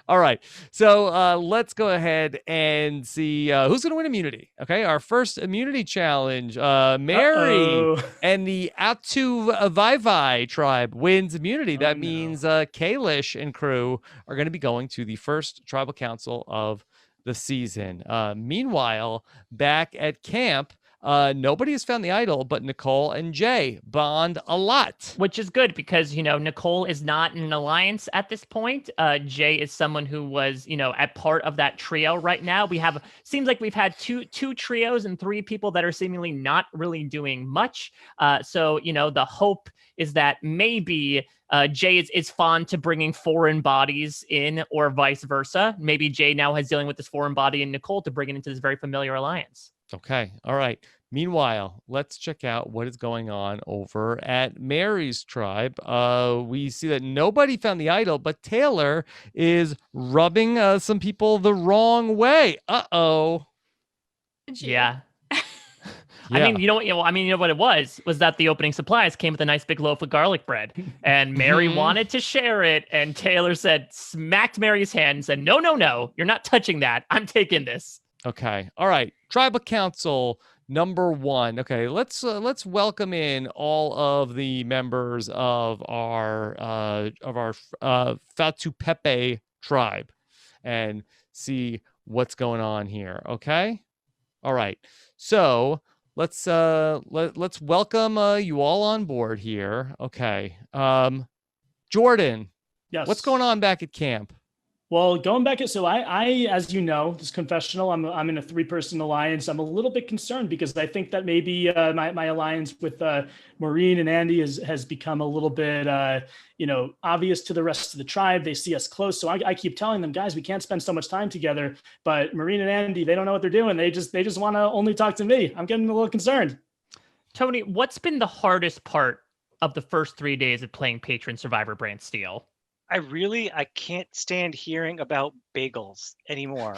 All right. So let's go ahead and see who's going to win immunity. Okay. Our first immunity challenge, Mary and the Atu Vaivai tribe wins immunity. That means Kalish and crew are going to be going to the first tribal council of the season. Meanwhile, back at camp, nobody has found the idol, but Nicole and Jay bond a lot.
Which is good because, Nicole is not in an alliance at this point. Jay is someone who was, at part of that trio right now. Seems like we've had two trios and 3 people that are seemingly not really doing much. So, the hope is that maybe Jay is fond to bringing foreign bodies in or vice versa. Maybe Jay now has dealing with this foreign body in Nicole to bring it into this very familiar alliance.
Okay. All right. Meanwhile, let's check out what is going on over at Mary's tribe. We see that nobody found the idol, but Taylor is rubbing some people the wrong way. Uh-oh.
Yeah. I mean, you know what it was that the opening supplies came with a nice big loaf of garlic bread, and Mary wanted to share it, and Taylor smacked Mary's hand and said, no, you're not touching that. I'm taking this.
Okay. All right. Tribal Council number 1. Okay. Let's welcome in all of the members of our Fatu Pepe tribe and see what's going on here. Okay. All right. So let's welcome you all on board here. Okay. Jordan.
Yes.
What's going on back at camp?
Well, going back, so I, as you know, just confessional, I'm in a 3-person alliance. I'm a little bit concerned because I think that maybe my alliance with Maureen and Andy has become a little bit, obvious to the rest of the tribe. They see us close, so I keep telling them, guys, we can't spend so much time together. But Maureen and Andy, they don't know what they're doing. They just want to only talk to me. I'm getting a little concerned.
Tony, what's been the hardest part of the first 3 days of playing Patron Survivor Brant Steele?
I can't stand hearing about bagels anymore.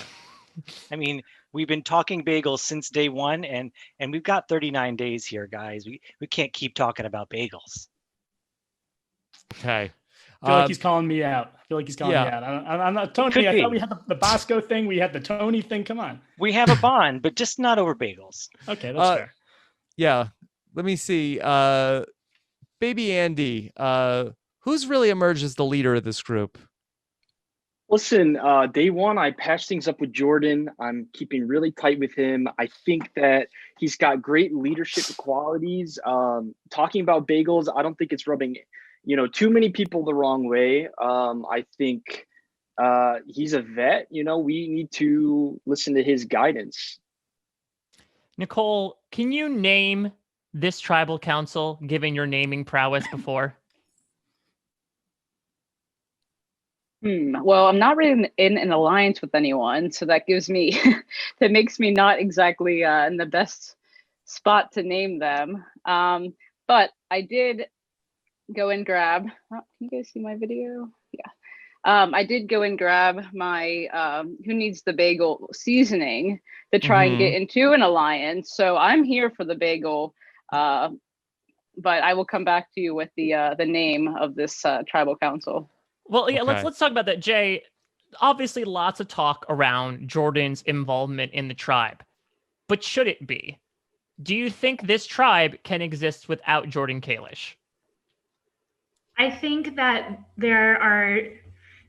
I mean, we've been talking bagels since day 1, and we've got 39 days here, guys. We can't keep talking about bagels.
Okay.
I feel like he's calling me out. I'm not Tony. I thought we had the Bosco thing. We had the Tony thing. Come on.
We have a bond, but just not over bagels.
Okay, that's fair.
Yeah. Let me see. Baby Andy, who's really emerged as the leader of this group?
Listen, day 1, I patched things up with Jordan. I'm keeping really tight with him. I think that he's got great leadership qualities. Talking about bagels, I don't think it's rubbing, too many people the wrong way. I think he's a vet. We need to listen to his guidance.
Nicole, can you name this tribal council, given your naming prowess before?
Well, I'm not really in an alliance with anyone, so that gives me that makes me not exactly in the best spot to name them. But I did go and grab. Oh, can you guys see my video? Yeah. I did go and grab my Who Needs the Bagel seasoning to try and get into an alliance. So I'm here for the bagel, but I will come back to you with the name of this tribal council.
Well, yeah, let's talk about that, Jay. Obviously, lots of talk around Jordan's involvement in the tribe, but should it be? Do you think this tribe can exist without Jordan Kalish?
I think that there are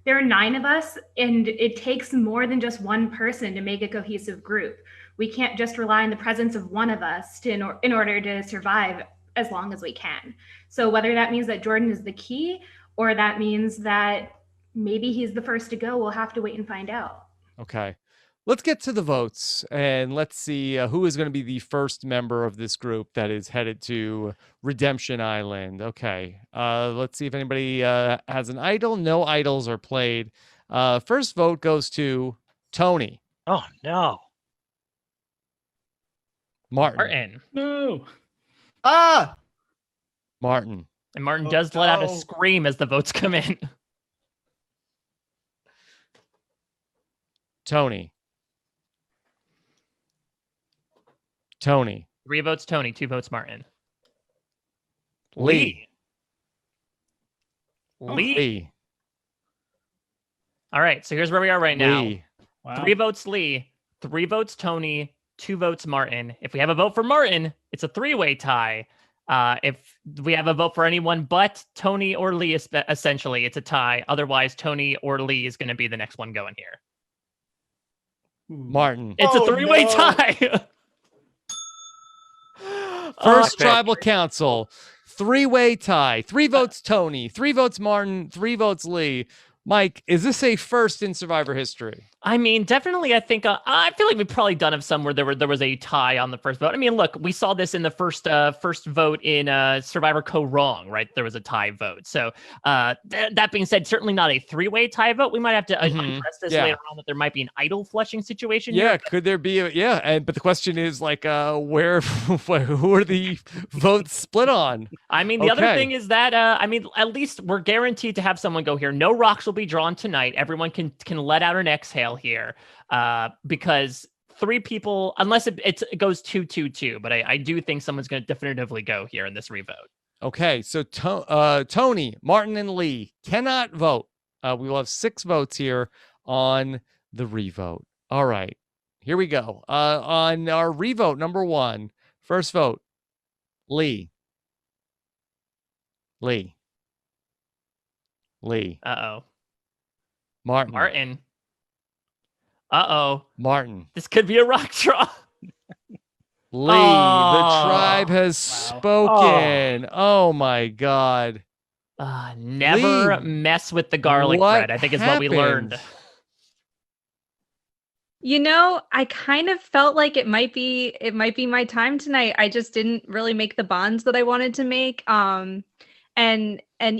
9 of us, and it takes more than just one person to make a cohesive group. We can't just rely on the presence of one of us in order to survive as long as we can. So whether that means that Jordan is the key, or that means that maybe he's the first to go, we'll have to wait and find out.
Okay. Let's get to the votes, and let's see who is going to be the first member of this group that is headed to Redemption Island. Okay. Let's see if anybody has an idol. No idols are played. First vote goes to Tony.
Oh, no.
Martin.
No.
Martin.
And Martin does let out a scream as the votes come in.
Tony.
3 votes Tony, 2 votes Martin.
Lee.
All right, so here's where we are right now.
Wow.
3 votes Lee, 3 votes Tony, 2 votes Martin. If we have a vote for Martin, it's a 3-way tie. If we have a vote for anyone but Tony or Lee, essentially, it's a tie. Otherwise, Tony or Lee is going to be the next one going here.
Martin.
It's a 3-way tie.
First tribal council, 3-way tie. 3 votes Tony, 3 votes Martin, 3 votes Lee. Mike, is this a first in Survivor history?
I mean, definitely. I think I feel like we've probably done it somewhere there was a tie on the first vote. I mean, look, we saw this in the first vote in Survivor Wrong, right? There was a tie vote. So that being said, certainly not a 3-way tie vote. We might have to address this later on, that there might be an idol flushing situation.
Yeah,
here.
could there be? But the question is like, who are the votes split on?
I mean, the other thing is that I mean, at least we're guaranteed to have someone go here. No rocks will be drawn tonight. Everyone can let out an exhale here, because 3 people, unless it goes 2-2-2, but I do think someone's going to definitively go here in this revote.
Okay, so Tony, Martin, and Lee cannot vote. We will have 6 votes here on the revote. All right, here we go. On our revote number 1, first vote, Lee.
Uh-oh.
Martin.
Uh-oh.
Martin.
This could be a rock draw.
Lee, the tribe has spoken. Oh my God.
Never mess with the garlic bread, I think is what we learned.
You know, I kind of felt like it might be my time tonight. I just didn't really make the bonds that I wanted to make. And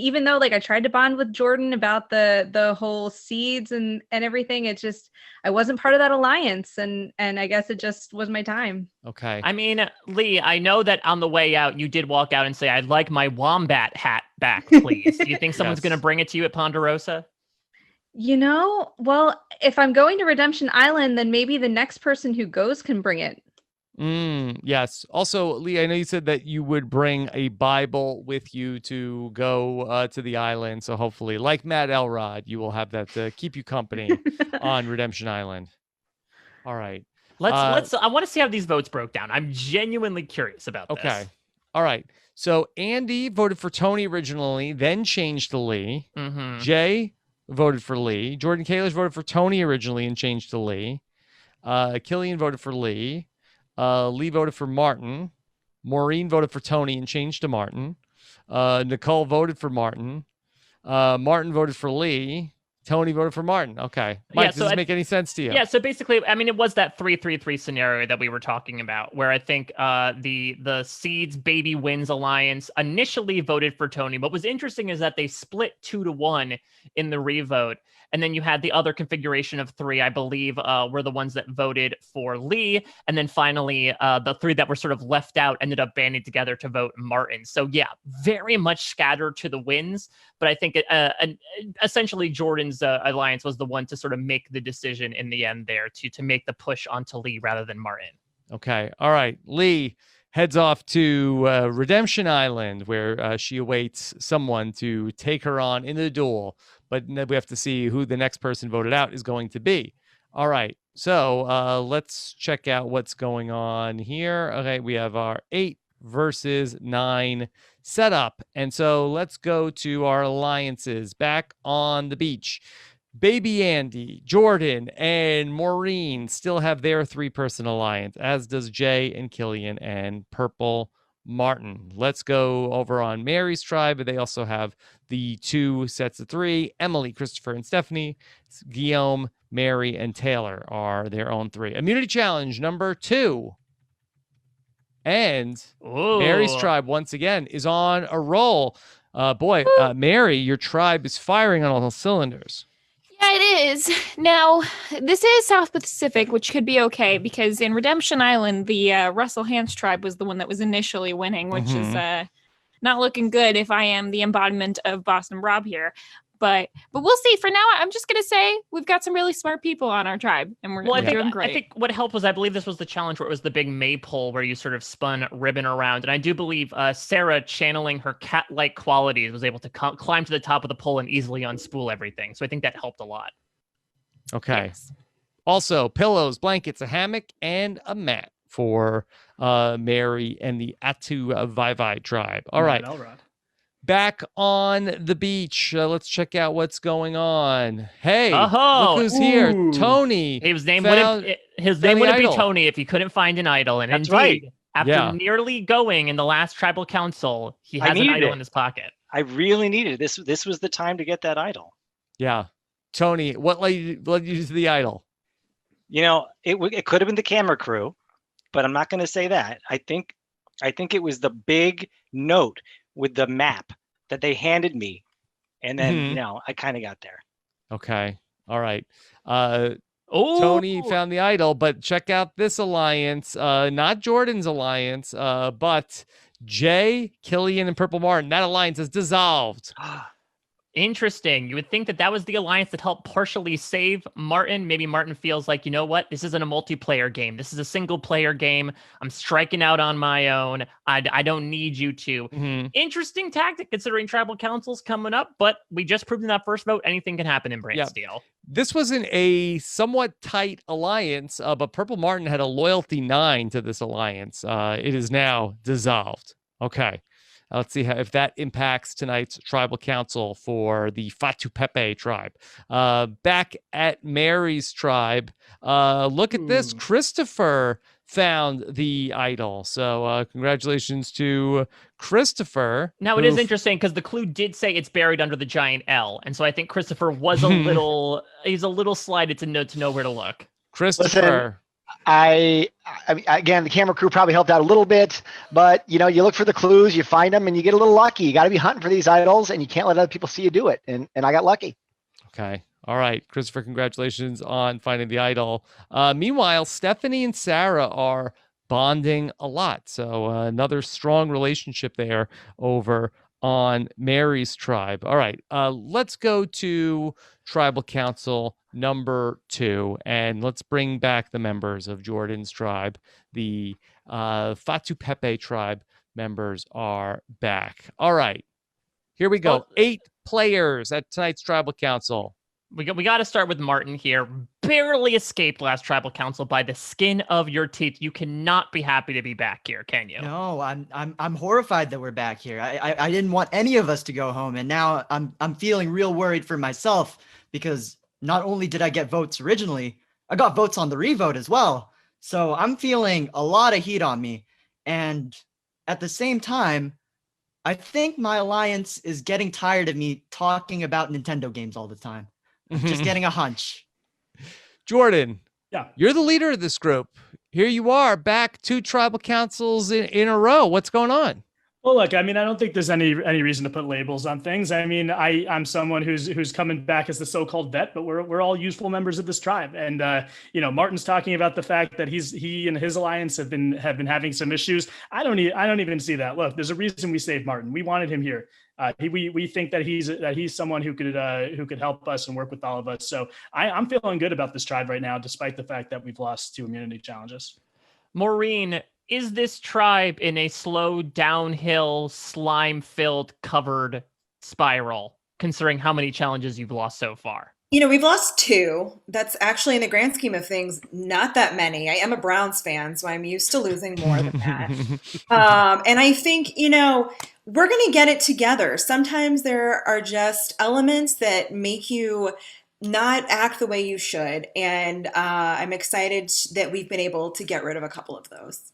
even though like I tried to bond with Jordan about the whole seeds and everything, it just, I wasn't part of that alliance, and I guess it just was my time.
Okay.
I mean, Lee, I know that on the way out you did walk out and say, "I'd like my wombat hat back, please." Do you think someone's going to bring it to you at Ponderosa?
You know, well, if I'm going to Redemption Island, then maybe the next person who goes can bring it.
Yes. Also, Lee, I know you said that you would bring a Bible with you to go to the island. So hopefully, like Matt Elrod, you will have that to keep you company on Redemption Island. All right.
Let's. I want to see how these votes broke down. I'm genuinely curious about this.
Okay. All right. So Andy voted for Tony originally, then changed to Lee. Jay voted for Lee. Jordan Kalish voted for Tony originally and changed to Lee. Killian voted for Lee. Lee voted for Martin. Maureen voted for Tony and changed to Martin. Nicole voted for Martin. Martin voted for Lee. Tony voted for Martin. Okay. Mike, does this make any sense to you?
Yeah, so basically, I mean, it was that 3-3-3 scenario that we were talking about, where I think the Seeds Baby Wins Alliance initially voted for Tony. What was interesting is that they split 2-1 in the revote. And then you had the other configuration of 3, I believe, were the ones that voted for Lee. And then finally, the 3 that were sort of left out ended up banding together to vote Martin. So yeah, very much scattered to the wins. But I think essentially Jordan's alliance was the one to sort of make the decision in the end there to make the push onto Lee rather than Martin.
Okay. All right. Lee heads off to Redemption Island, where she awaits someone to take her on in the duel. But then we have to see who the next person voted out is going to be. All right. So let's check out what's going on here. Okay. We have our 8 versus 9 setup. And so let's go to our alliances back on the beach. Baby Andy, Jordan, and Maureen still have their 3-person alliance, as does Jay and Killian and Purple Martin. Let's go over on Mary's tribe. They also have the 2 sets of 3. Emily, Christopher, and Stephanie. Guillaume, Mary, and Taylor are their own 3. Immunity challenge number 2. And Mary's tribe, once again, is on a roll. Mary, your tribe is firing on all cylinders.
Yeah, it is. Now, this is South Pacific, which could be okay because in Redemption Island, the Russell Hans tribe was the one that was initially winning, which is not looking good if I am the embodiment of Boston Rob here. But we'll see. For now, I'm just going to say we've got some really smart people on our tribe, and we're doing great.
I think what helped was I believe this was the challenge where it was the big maypole where you sort of spun ribbon around. And I do believe Sarah, channeling her cat-like qualities, was able to climb to the top of the pole and easily unspool everything. So I think that helped a lot.
Okay. Yes. Also, pillows, blankets, a hammock, and a mat for Mary and the Atu Vai tribe. All right. Back on the beach. Let's check out what's going on. Hey, look who's here. Tony.
His name wouldn't be Tony if he couldn't find an idol. And
that's
indeed,
right.
After nearly going in the last tribal council, he has an idol in his pocket.
I really needed it. This was the time to get that idol.
Yeah. Tony, what led you to the idol?
You know, it could have been the camera crew, but I'm not going to say that. I think it was the big note with the map that they handed me. And then, I kind of got there.
Okay. All right. Tony found the idol, but check out this alliance. Not Jordan's alliance, but Jay, Killian, and Purple Martin. That alliance is dissolved.
Interesting. You would think that was the alliance that helped partially save Martin. Maybe Martin feels like, you know what? This isn't a multiplayer game. This is a single player game. I'm striking out on my own. I don't need you to. Interesting tactic considering tribal council's coming up, but we just proved in that first vote, anything can happen in Brant Steele.
This was a somewhat tight alliance, but Purple Martin had a loyalty 9 to this alliance. It is now dissolved. Okay. Let's see if that impacts tonight's tribal council for the Fatu Pepe tribe. Back at Mary's tribe, look at this. Christopher found the idol. So congratulations to Christopher.
Now, it is interesting because the clue did say it's buried under the giant L. And so I think Christopher was he's a little slighted to know where to look.
Christopher.
Listen, I mean, again, the camera crew probably helped out a little bit, but you look for the clues, you find them, and you get a little lucky. You got to be hunting for these idols, and you can't let other people see you do it. And I got lucky.
Okay. All right, Christopher, congratulations on finding the idol. Meanwhile, Stephanie and Sarah are bonding a lot. So another strong relationship there over on Mary's tribe. All right, let's go to tribal council number 2, and let's bring back the members of Jordan's tribe. The Fatu Pepe tribe members are back. All right, here we go. 8 players at tonight's tribal council.
We got to start with Martin here. Barely escaped last tribal council by the skin of your teeth. You cannot be happy to be back here, can you?
No, I'm horrified that we're back here. I didn't want any of us to go home, and now I'm feeling real worried for myself because not only did I get votes originally, I got votes on the revote as well. So I'm feeling a lot of heat on me, and at the same time, I think my alliance is getting tired of me talking about Nintendo games all the time. Just getting a hunch.
Jordan.
Yeah.
You're the leader of this group. Here you are, back 2 tribal councils in a row. What's going on?
Well, look, I mean, I don't think there's any reason to put labels on things. I mean, I'm someone who's coming back as the so-called vet, but we're all useful members of this tribe. And Martin's talking about the fact that he and his alliance have been having some issues. I don't even see that. Look, there's a reason we saved Martin. We wanted him here. We think that he's someone who could help us and work with all of us. So I'm feeling good about this tribe right now, despite the fact that we've lost 2 immunity challenges.
Maureen, is this tribe in a slow downhill, slime-filled, covered spiral, considering how many challenges you've lost so far?
We've lost 2. That's actually, in the grand scheme of things, not that many. I am a Browns fan, so I'm used to losing more than that. And I think, we're going to get it together. Sometimes there are just elements that make you not act the way you should. And I'm excited that we've been able to get rid of a couple of those.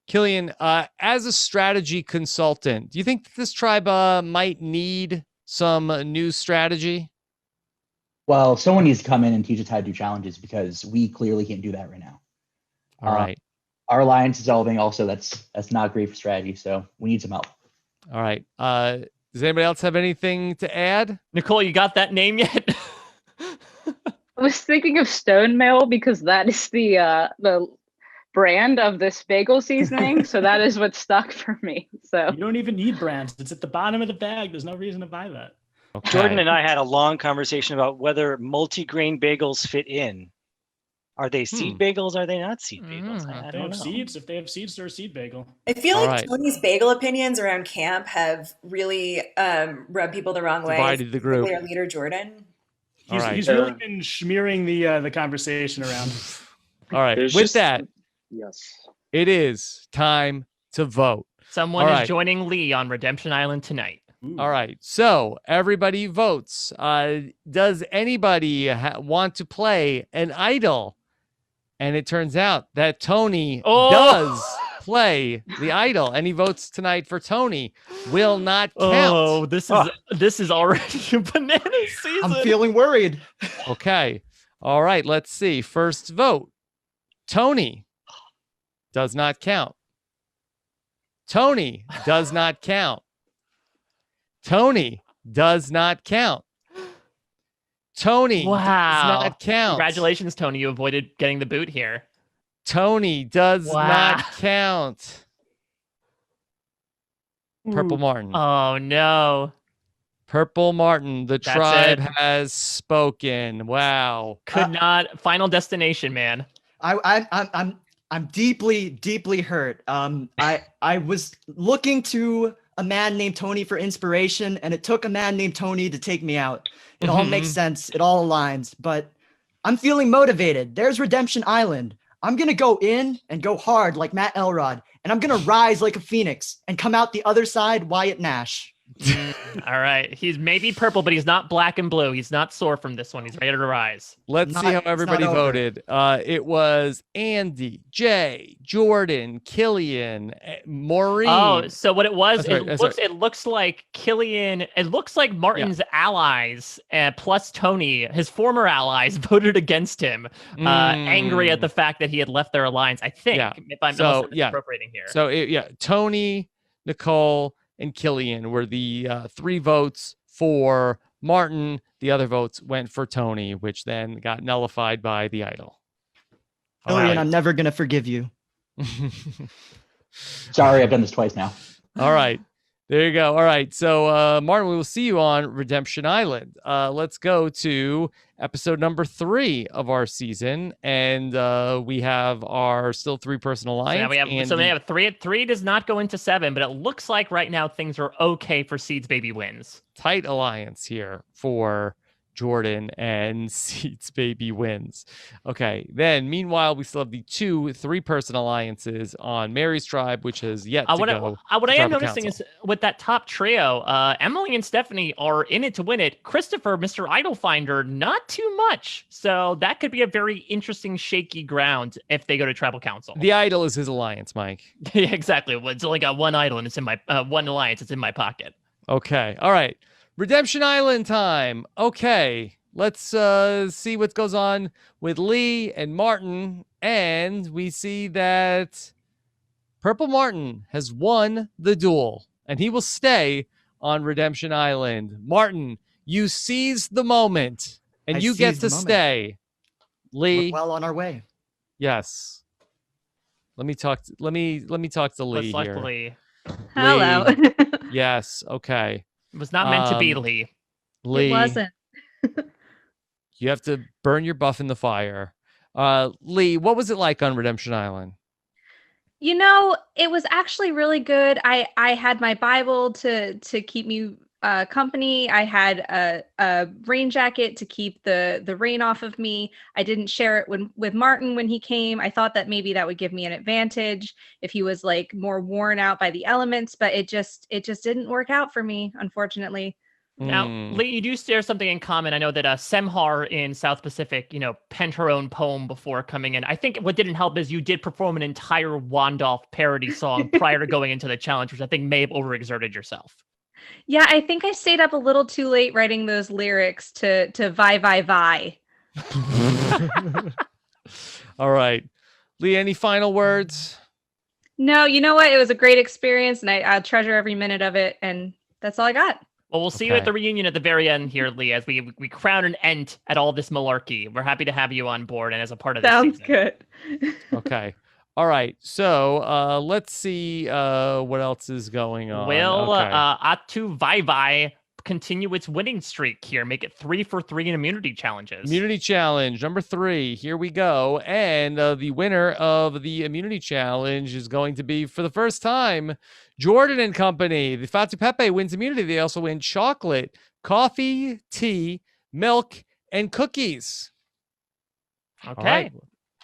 Killian, as a strategy consultant, do you think that this tribe might need some new strategy?
Well, someone needs to come in and teach us how to do challenges because we clearly can't do that right now.
All right.
Our alliance dissolving also, that's not great for strategy, so we need some help.
All right. Does anybody else have anything to add?
Nicole, you got that name yet?
I was thinking of Stone Mail because that is the brand of this bagel seasoning, so that is what stuck for me. So
you don't even need brands. It's at the bottom of the bag. There's no reason to buy that.
Okay. Jordan and I had a long conversation about whether multi-grain bagels fit in. Are they seed bagels? Are they not seed bagels? I don't know.
Seeds. If they have seeds, they're a seed bagel.
I feel like Tony's bagel opinions around camp have really rubbed people the wrong way.
Divided the group.
Their leader, Jordan.
He's really been smearing the conversation around.
All right. With that,
yes,
it is time to vote.
Someone is joining Lee on Redemption Island tonight.
All right. So everybody votes. Does anybody want to play an idol? And it turns out that Tony does play the idol, and he votes tonight for Tony. Will not count.
Oh, this is already a banana season.
I'm feeling worried.
Okay. All right. Let's see. First vote. Tony does not count. Tony does not count. Tony does not count. Tony does not count.
Congratulations, Tony. You avoided getting the boot here.
Tony does not count. Purple Martin.
Oh, no.
Purple Martin. The
That's
tribe
it.
has spoken. Wow.
Could not. Final destination, man.
I'm deeply hurt. I was looking to a man named Tony for inspiration, and it took a man named Tony to take me out. It all makes sense. It all aligns, but I'm feeling motivated. There's Redemption Island. I'm going to go in and go hard like Matt Elrod, and I'm going to rise like a phoenix and come out the other side Wyatt Nash.
All right. He's maybe purple, but he's not black and blue. He's not sore from this one. He's ready to rise.
Let's see how everybody voted. It was Andy, Jay, Jordan, Killian, Maureen.
Oh, so what it was,
Sorry.
it looks like Killian, it looks like Martin's allies, plus Tony, his former allies, voted against him, angry at the fact that he had left their alliance, I think, if I'm appropriating here.
So, Tony, Nicole, and Killian were the 3 votes for Martin. The other votes went for Tony, which then got nullified by the idol.
Killian, I'm never going to forgive you.
Sorry, I've done this twice now.
All right. There you go. All right. So, Martin, we will see you on Redemption Island. Let's go to episode number 3 of our season. And we have our still 3-person alliance.
So we have 3. 3 does not go into 7, but it looks like right now things are okay for Seeds Baby Wins.
Tight alliance here for Jordan and Seeds Baby Wins. Okay. Then, meanwhile, we still have the 2 3-person alliances on Mary's tribe, which has yet to go.
What I am noticing is with that top trio, Emily and Stephanie are in it to win it. Christopher, Mr. Idol Finder, not too much. So that could be a very interesting, shaky ground if they go to tribal council.
The idol is his alliance, Mike.
Yeah, exactly. It's only got one idol and it's in my one alliance. It's in my pocket.
Okay. All right. Redemption Island time. Okay. let's see what goes on with Lee and Martin. And we see that Purple Martin has won the duel, and he will stay on Redemption Island. Martin, you seize the moment, and
I
you get
seized the
to
moment.
stay. Lee,
We're well on our way.
yes. Let me talk to Lee
Let's select
here.
Lee.
Hello.
Lee. Yes, okay.
It was not meant to be Lee.
Lee,
It wasn't.
you have to burn your buff in the fire. Lee, what was it like on Redemption Island?
You know, it was actually really good. I had my Bible to keep me company. I had a rain jacket to keep the rain off of me. I didn't share it with Martin when he came. I thought that maybe that would give me an advantage if he was like more worn out by the elements, but it just didn't work out for me, unfortunately.
Now, Lee, you do share something in common. I know that Semhar in South Pacific, penned her own poem before coming in. I think what didn't help is you did perform an entire Wandolph parody song prior to going into the challenge, which I think may have overexerted yourself.
Yeah, I think I stayed up a little too late writing those lyrics to Vi Vi Vi.
All right. Lee, any final words?
No, you know what? It was a great experience, and I'll treasure every minute of it, and that's all I got.
Well, we'll see you at the reunion at the very end here, Lee, as we crown an end at all this malarkey. We're happy to have you on board and as a part of this
Sounds
season.
good.
Okay. All right. So let's see what else is going on.
Will
Okay.
Atu Vai Vai continue its winning streak here, make it 3 for 3 in immunity challenges?
Immunity challenge number 3. Here we go. And the winner of the immunity challenge is going to be, for the first time, Jordan and Company. The Fatu Pepe wins immunity. They also win chocolate, coffee, tea, milk, and cookies.
Okay.
All right.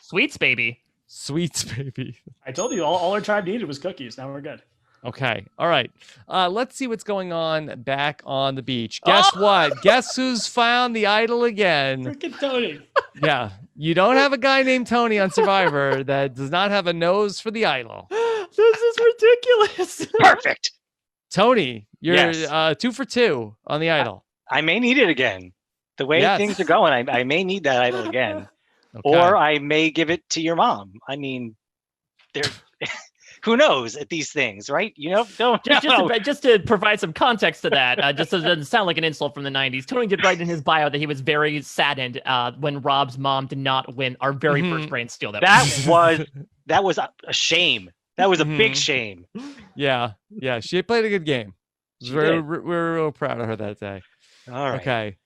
Sweets, baby.
Sweets, baby.
I told you all our tribe needed was cookies. Now we're good.
Okay. All right. Let's see what's going on back on the beach. Guess what? Guess who's found the idol again?
Freaking Tony.
Yeah. You don't have a guy named Tony on Survivor that does not have a nose for the idol.
This is ridiculous.
Perfect.
Tony, you're
Yes.
2 for 2 on the idol.
I may need it again. The way
Yes.
things are going, I may need that idol again.
Okay.
Or I may give it to your mom. I mean, there. Who knows at these things, right? Don't
Just to provide some context to that, just so it doesn't sound like an insult from the 90s, Tony did write in his bio that he was very saddened when Rob's mom did not win our very first Brant Steele.
That was a shame. That was a big shame.
Yeah. She played a good game. We're real proud of her that day.
All right.
Okay.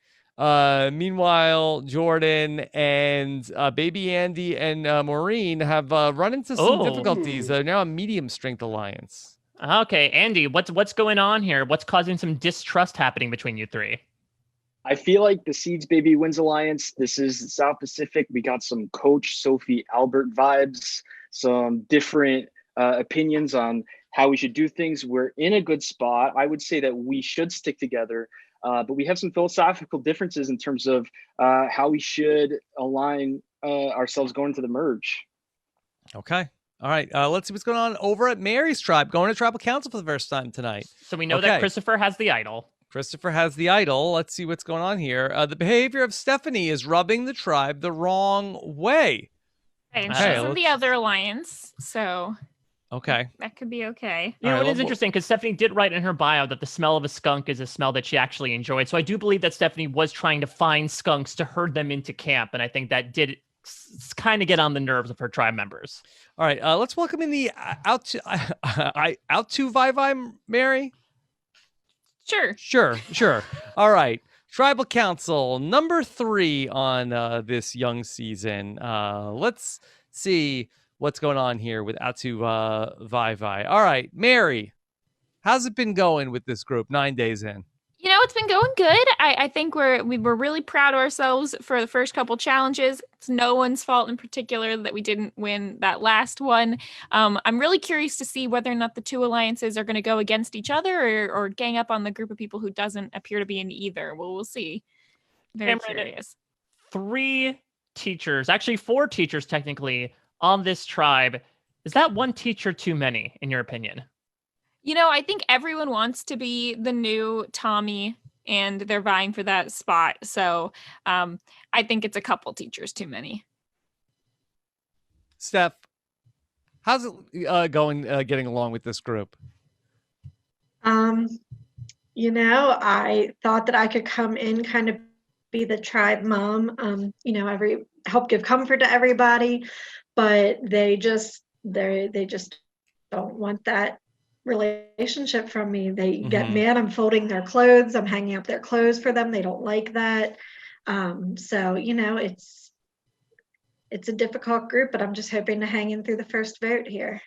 Meanwhile, Jordan and baby Andy and Maureen have run into some difficulties. They're now a medium strength alliance.
Okay, Andy, what's going on here? What's causing some distrust happening between you three?
I feel like the Seeds Baby Wins Alliance, this is South Pacific. We got some Coach Sophie Albert vibes, some different opinions on how we should do things. We're in a good spot. I would say that we should stick together, but we have some philosophical differences in terms of how we should align ourselves going to the merge.
Okay. All right. Let's see what's going on over at Mary's tribe, going to tribal council for the first time tonight.
So we know that Christopher has the idol.
Christopher has the idol. Let's see what's going on here. The behavior of Stephanie is rubbing the tribe the wrong way.
And she's in the other alliance, so
okay,
that could be okay.
You know, it is interesting because Stephanie did write in her bio that the smell of a skunk is a smell that she actually enjoyed. So I do believe that Stephanie was trying to find skunks to herd them into camp, and I think that did kind of get on the nerves of her tribe members.
All right, let's welcome in the out to Vai Vai, Mary. Sure. All right. Tribal Council number 3 on this young season. Let's see what's going on here with Atu Vai Vai. All right, Mary, how's it been going with this group 9 days in?
You know, it's been going good. I think we were really proud of ourselves for the first couple challenges. It's no one's fault in particular that we didn't win that last one. I'm really curious to see whether or not the two alliances are going to go against each other or gang up on the group of people who doesn't appear to be in either. Well, we'll see. Very curious.
3 teachers, actually 4 teachers technically, on this tribe. Is that one teacher too many, in your opinion?
You know, I think everyone wants to be the new Tommy and they're vying for that spot. So I think it's a couple teachers too many.
Steph, how's it going getting along with this group?
I thought that I could come in, kind of be the tribe mom, help give comfort to everybody, but they just don't want that relationship from me. They get mad. I'm folding their clothes. I'm hanging up their clothes for them. They don't like that. So it's a difficult group, but I'm just hoping to hang in through the first vote here.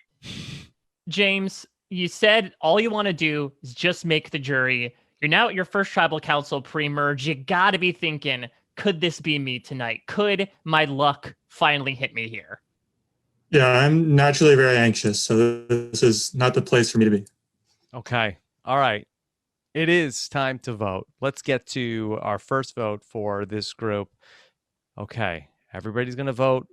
James, you said all you want to do is just make the jury. You're now at your first tribal council pre-merge. You got to be thinking, could this be me tonight? Could my luck finally hit me here?
Yeah, I'm naturally very anxious, so this is not the place for me to be.
Okay. All right. It is time to vote. Let's get to our first vote for this group. Okay. Everybody's going to vote.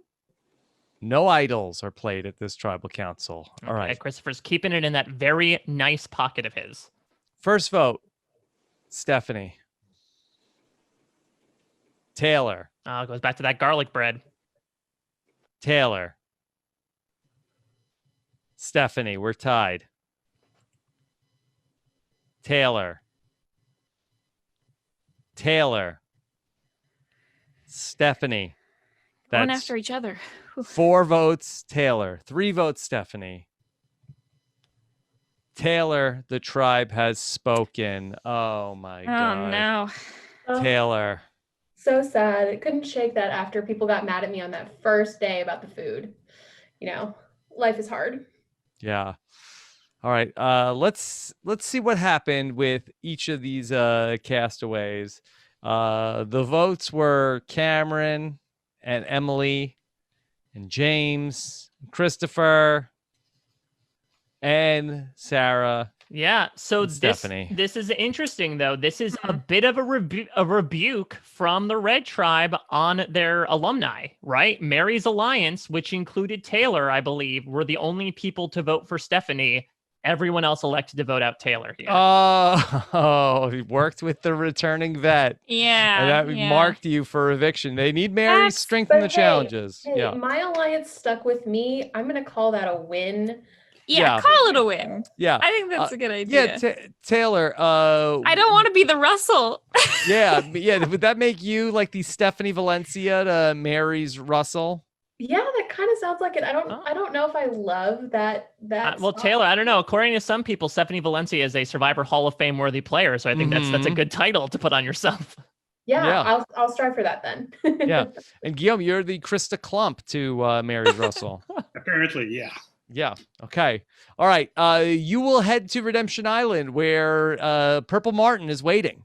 No idols are played at this tribal council. All right.
Christopher's keeping it in that very nice pocket of his.
First vote, Stephanie. Taylor.
Goes back to that garlic bread.
Taylor. Stephanie, we're tied. Taylor. Taylor. Stephanie.
Going
That's
after each other.
4 votes, Taylor. 3 votes, Stephanie. Taylor, the tribe has spoken. Oh my God.
Oh no.
Taylor.
So sad. I couldn't shake that after people got mad at me on that first day about the food. Life is hard.
Yeah. All right. Let's see what happened with each of these castaways. The votes were Cameron and Emily and James, and Christopher, and Sarah.
Yeah, so
and Stephanie.
This is interesting, though. This is a bit of a rebuke from the Red Tribe on their alumni, right? Mary's Alliance, which included Taylor, I believe, were the only people to vote for Stephanie. Everyone else elected to vote out Taylor here.
Oh, he worked with the returning vet.
Yeah.
And that marked you for eviction. They need Mary's strength in the challenges.
Hey,
yeah.
My alliance stuck with me. I'm going to call that a win.
Yeah, call it a win.
Yeah.
I think that's a good idea.
Yeah, Taylor.
I don't want to be the Russell.
yeah. Would that make you like the Stephanie Valencia to Mary's Russell?
Yeah, that kind of sounds like it. I don't know if I love that.
Well, Taylor, I don't know. According to some people, Stephanie Valencia is a Survivor Hall of Fame worthy player, so I think that's a good title to put on yourself.
Yeah. I'll strive for that then.
Yeah, and Guillaume, you're the Krista Klump to Mary's Russell.
Apparently, yeah.
Yeah. Okay. All right. You will head to Redemption Island where Purple Martin is waiting.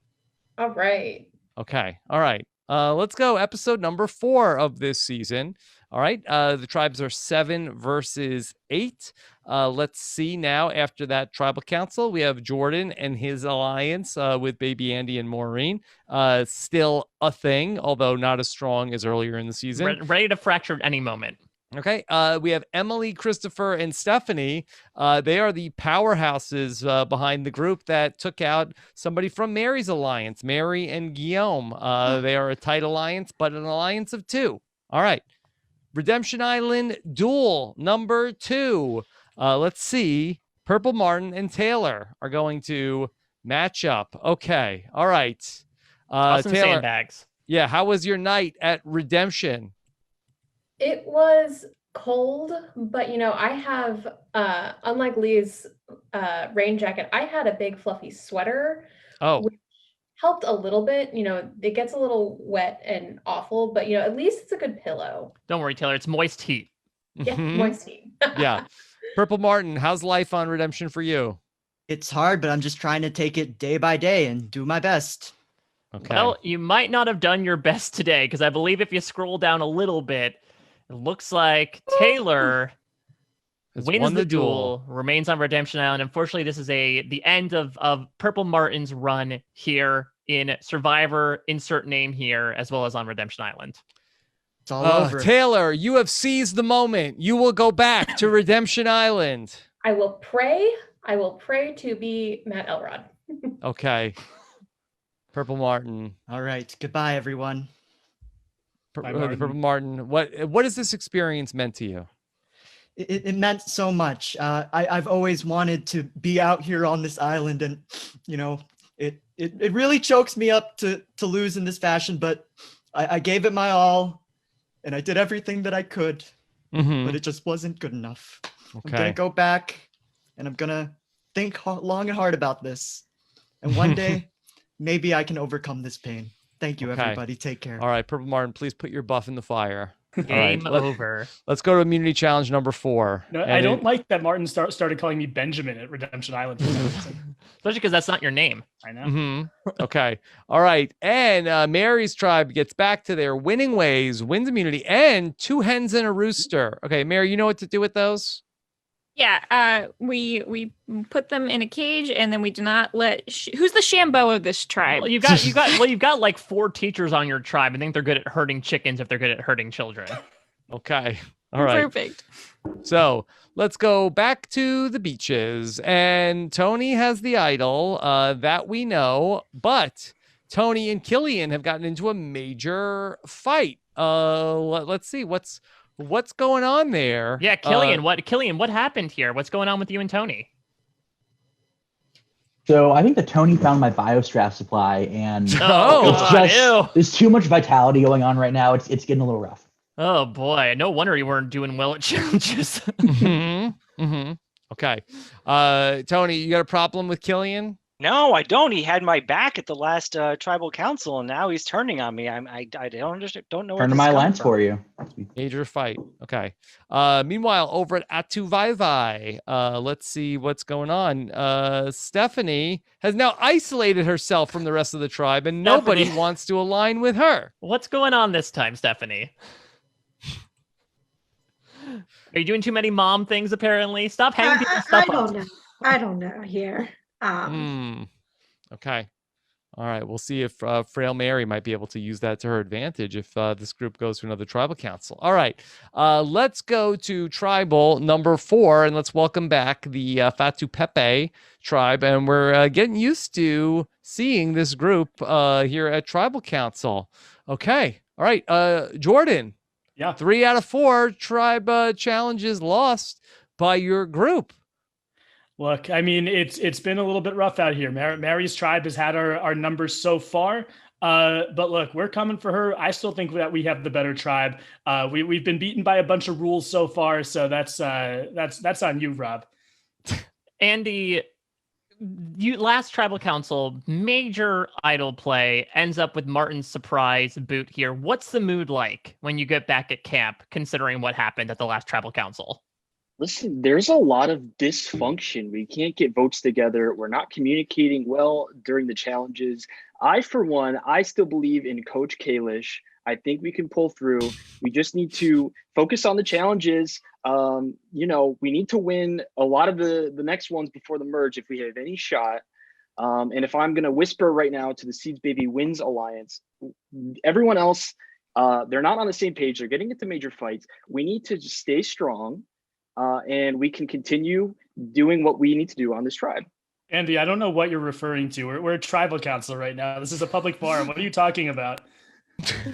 All right.
Okay. All right. Let's go. Episode number 4 of this season. All right. The tribes are 7 versus 8. Let's see now after that tribal council, we have Jordan and his alliance with Baby Andy and Maureen. Still a thing, although not as strong as earlier in the season.
Ready to fracture at any moment.
Okay. We have Emily, Christopher, and Stephanie. They are the powerhouses behind the group that took out somebody from Mary's alliance, Mary and Guillaume. They are a tight alliance, but an alliance of 2. All right. Redemption Island Duel number 2. Let's see. Purple Martin and Taylor are going to match up. Okay. All right.
Awesome
Taylor,
sandbags.
Yeah. How was your night at Redemption?
It was cold, but I have, unlike Lee's rain jacket, I had a big fluffy sweater.
Oh.
Which helped a little bit. It gets a little wet and awful, but at least it's a good pillow.
Don't worry, Taylor. It's moist heat.
Yeah, moist heat.
Yeah. Purple Martin, how's life on Redemption for you?
It's hard, but I'm just trying to take it day by day and do my best.
Okay.
Well, you might not have done your best today, because I believe if you scroll down a little bit, it looks like Taylor wins the duel, remains on Redemption Island. Unfortunately, this is the end of Purple Martin's run here in Survivor, insert name here, as well as on Redemption Island.
It's all over.
Taylor, you have seized the moment. You will go back to Redemption Island.
I will pray to be Matt Elrod.
Okay. Purple Martin.
All right. Goodbye, everyone.
Purple Martin. What has this experience meant to you?
It meant so much. I've always wanted to be out here on this island, and it really chokes me up to lose in this fashion. But I gave it my all, and I did everything that I could, but it just wasn't good enough. I'm gonna go back, and I'm gonna think long and hard about this, and one day, maybe I can overcome this pain. Thank you, everybody. Take care.
All right, Purple Martin, please put your buff in the fire.
Game over.
Let's go to immunity challenge number 4.
No, I don't like that Martin started calling me Benjamin at Redemption Island.
Especially because that's not your name.
I know.
Okay. All right. And Mary's tribe gets back to their winning ways, wins immunity, and 2 hens and a rooster. Okay, Mary, you know what to do with those?
Yeah, we put them in a cage, and then we do not let. Who's the Shambo of this tribe?
Well, you've got like 4 teachers on your tribe. I think they're good at herding chickens if they're good at herding children.
Okay. All right.
Perfect.
So let's go back to the beaches, and Tony has the idol that we know, but Tony and Killian have gotten into a major fight. Let's see what's going on there.
Yeah, Killian, what happened here? What's going on with you and Tony?
So I think that Tony found my biostrap supply, and
ew.
there's too much vitality going on right now. It's getting a little rough.
Oh boy, no wonder you weren't doing well at challenges.
Okay. Tony, you got a problem with Killian?
No, I don't. He had my back at the last tribal council, and now he's turning on me. I don't know.
Turn to my lines for you.
Major fight. Okay. Meanwhile, over at Atu Vai Vai, let's see what's going on. Stephanie has now isolated herself from the rest of the tribe, and nobody wants to align with her.
What's going on this time, Stephanie? Are you doing too many mom things, apparently? Stop hanging people's stuff up.
I don't know here.
Okay. All right. We'll see if Frail Mary might be able to use that to her advantage if this group goes to another tribal council. All right. Let's go to tribal number 4, and let's welcome back the Fatu Pepe tribe. And we're getting used to seeing this group here at tribal council. Okay. All right. Jordan.
Yeah.
3 out of 4 tribe challenges lost by your group.
Look, I mean, it's been a little bit rough out here. Mary's tribe has had our numbers so far. But look, we're coming for her. I still think that we have the better tribe. We've been beaten by a bunch of rules so far, so that's on you, Rob.
Andy, last tribal council, major idol play ends up with Martin's surprise boot here. What's the mood like when you get back at camp, considering what happened at the last tribal council?
Listen, there's a lot of dysfunction. We can't get votes together. We're not communicating well during the challenges. For one, I still believe in Coach Kalish. I think we can pull through. We just need to focus on the challenges. We need to win a lot of the next ones before the merge if we have any shot. And if I'm going to whisper right now to the Seeds Baby Wins Alliance, everyone else, they're not on the same page. They're getting into major fights. We need to just stay strong. And we can continue doing what we need to do on this tribe.
Andy, I don't know what you're referring to. We're a tribal council right now. This is a public forum. What are you talking about?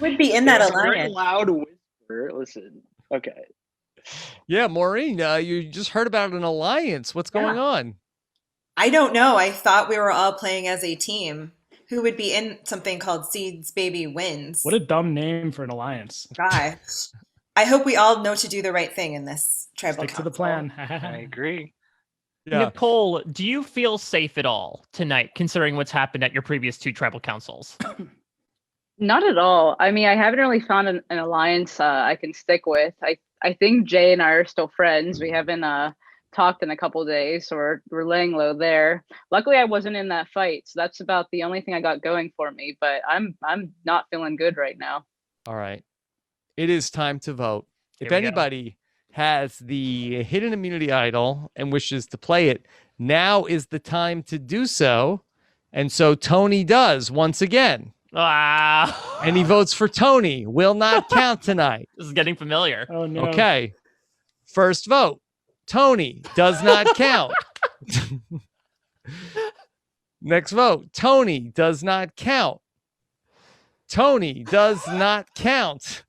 Would be in that alliance.
Very loud whisper. Listen. Okay.
Yeah, Maureen, you just heard about an alliance. What's going on?
I don't know. I thought we were all playing as a team. Who would be in something called Seeds Baby Wins?
What a dumb name for an alliance.
Guy. I hope we all know to do the right thing in this tribal
Stick
council.
to the plan.
I agree.
Yeah.
Nicole, do you feel safe at all tonight, considering what's happened at your previous 2 tribal councils?
Not at all. I mean, I haven't really found an alliance I can stick with. I think Jay and I are still friends. We haven't talked in a couple of days, so we're laying low there. Luckily, I wasn't in that fight, so that's about the only thing I got going for me. But I'm not feeling good right now.
All right. It is time to vote.
Here
If
we
anybody has the hidden immunity idol and wishes to play it, now is the time to do so. And so Tony does once again.
Wow.
And he votes for Tony. Will not count tonight.
This is getting familiar.
Oh, no.
Okay. First vote. Tony does not count. Next vote. Tony does not count. Tony does not count.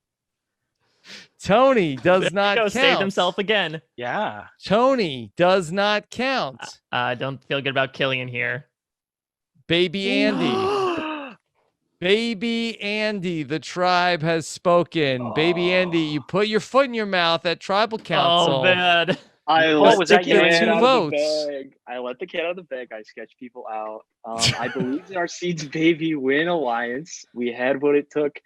Tony does not count.
Saved himself again.
Yeah.
Tony does not count.
Don't feel good about Killian here.
Baby Andy. Baby Andy, the tribe has spoken. Baby Andy, you put your foot in your mouth at tribal council.
Oh, man.
I
What
let
was
the
that? You had
cat
2
out of the
votes.
bag. I let the cat out of the bag. I sketched people out. I believed in our Seeds Baby Win Alliance. We had what it took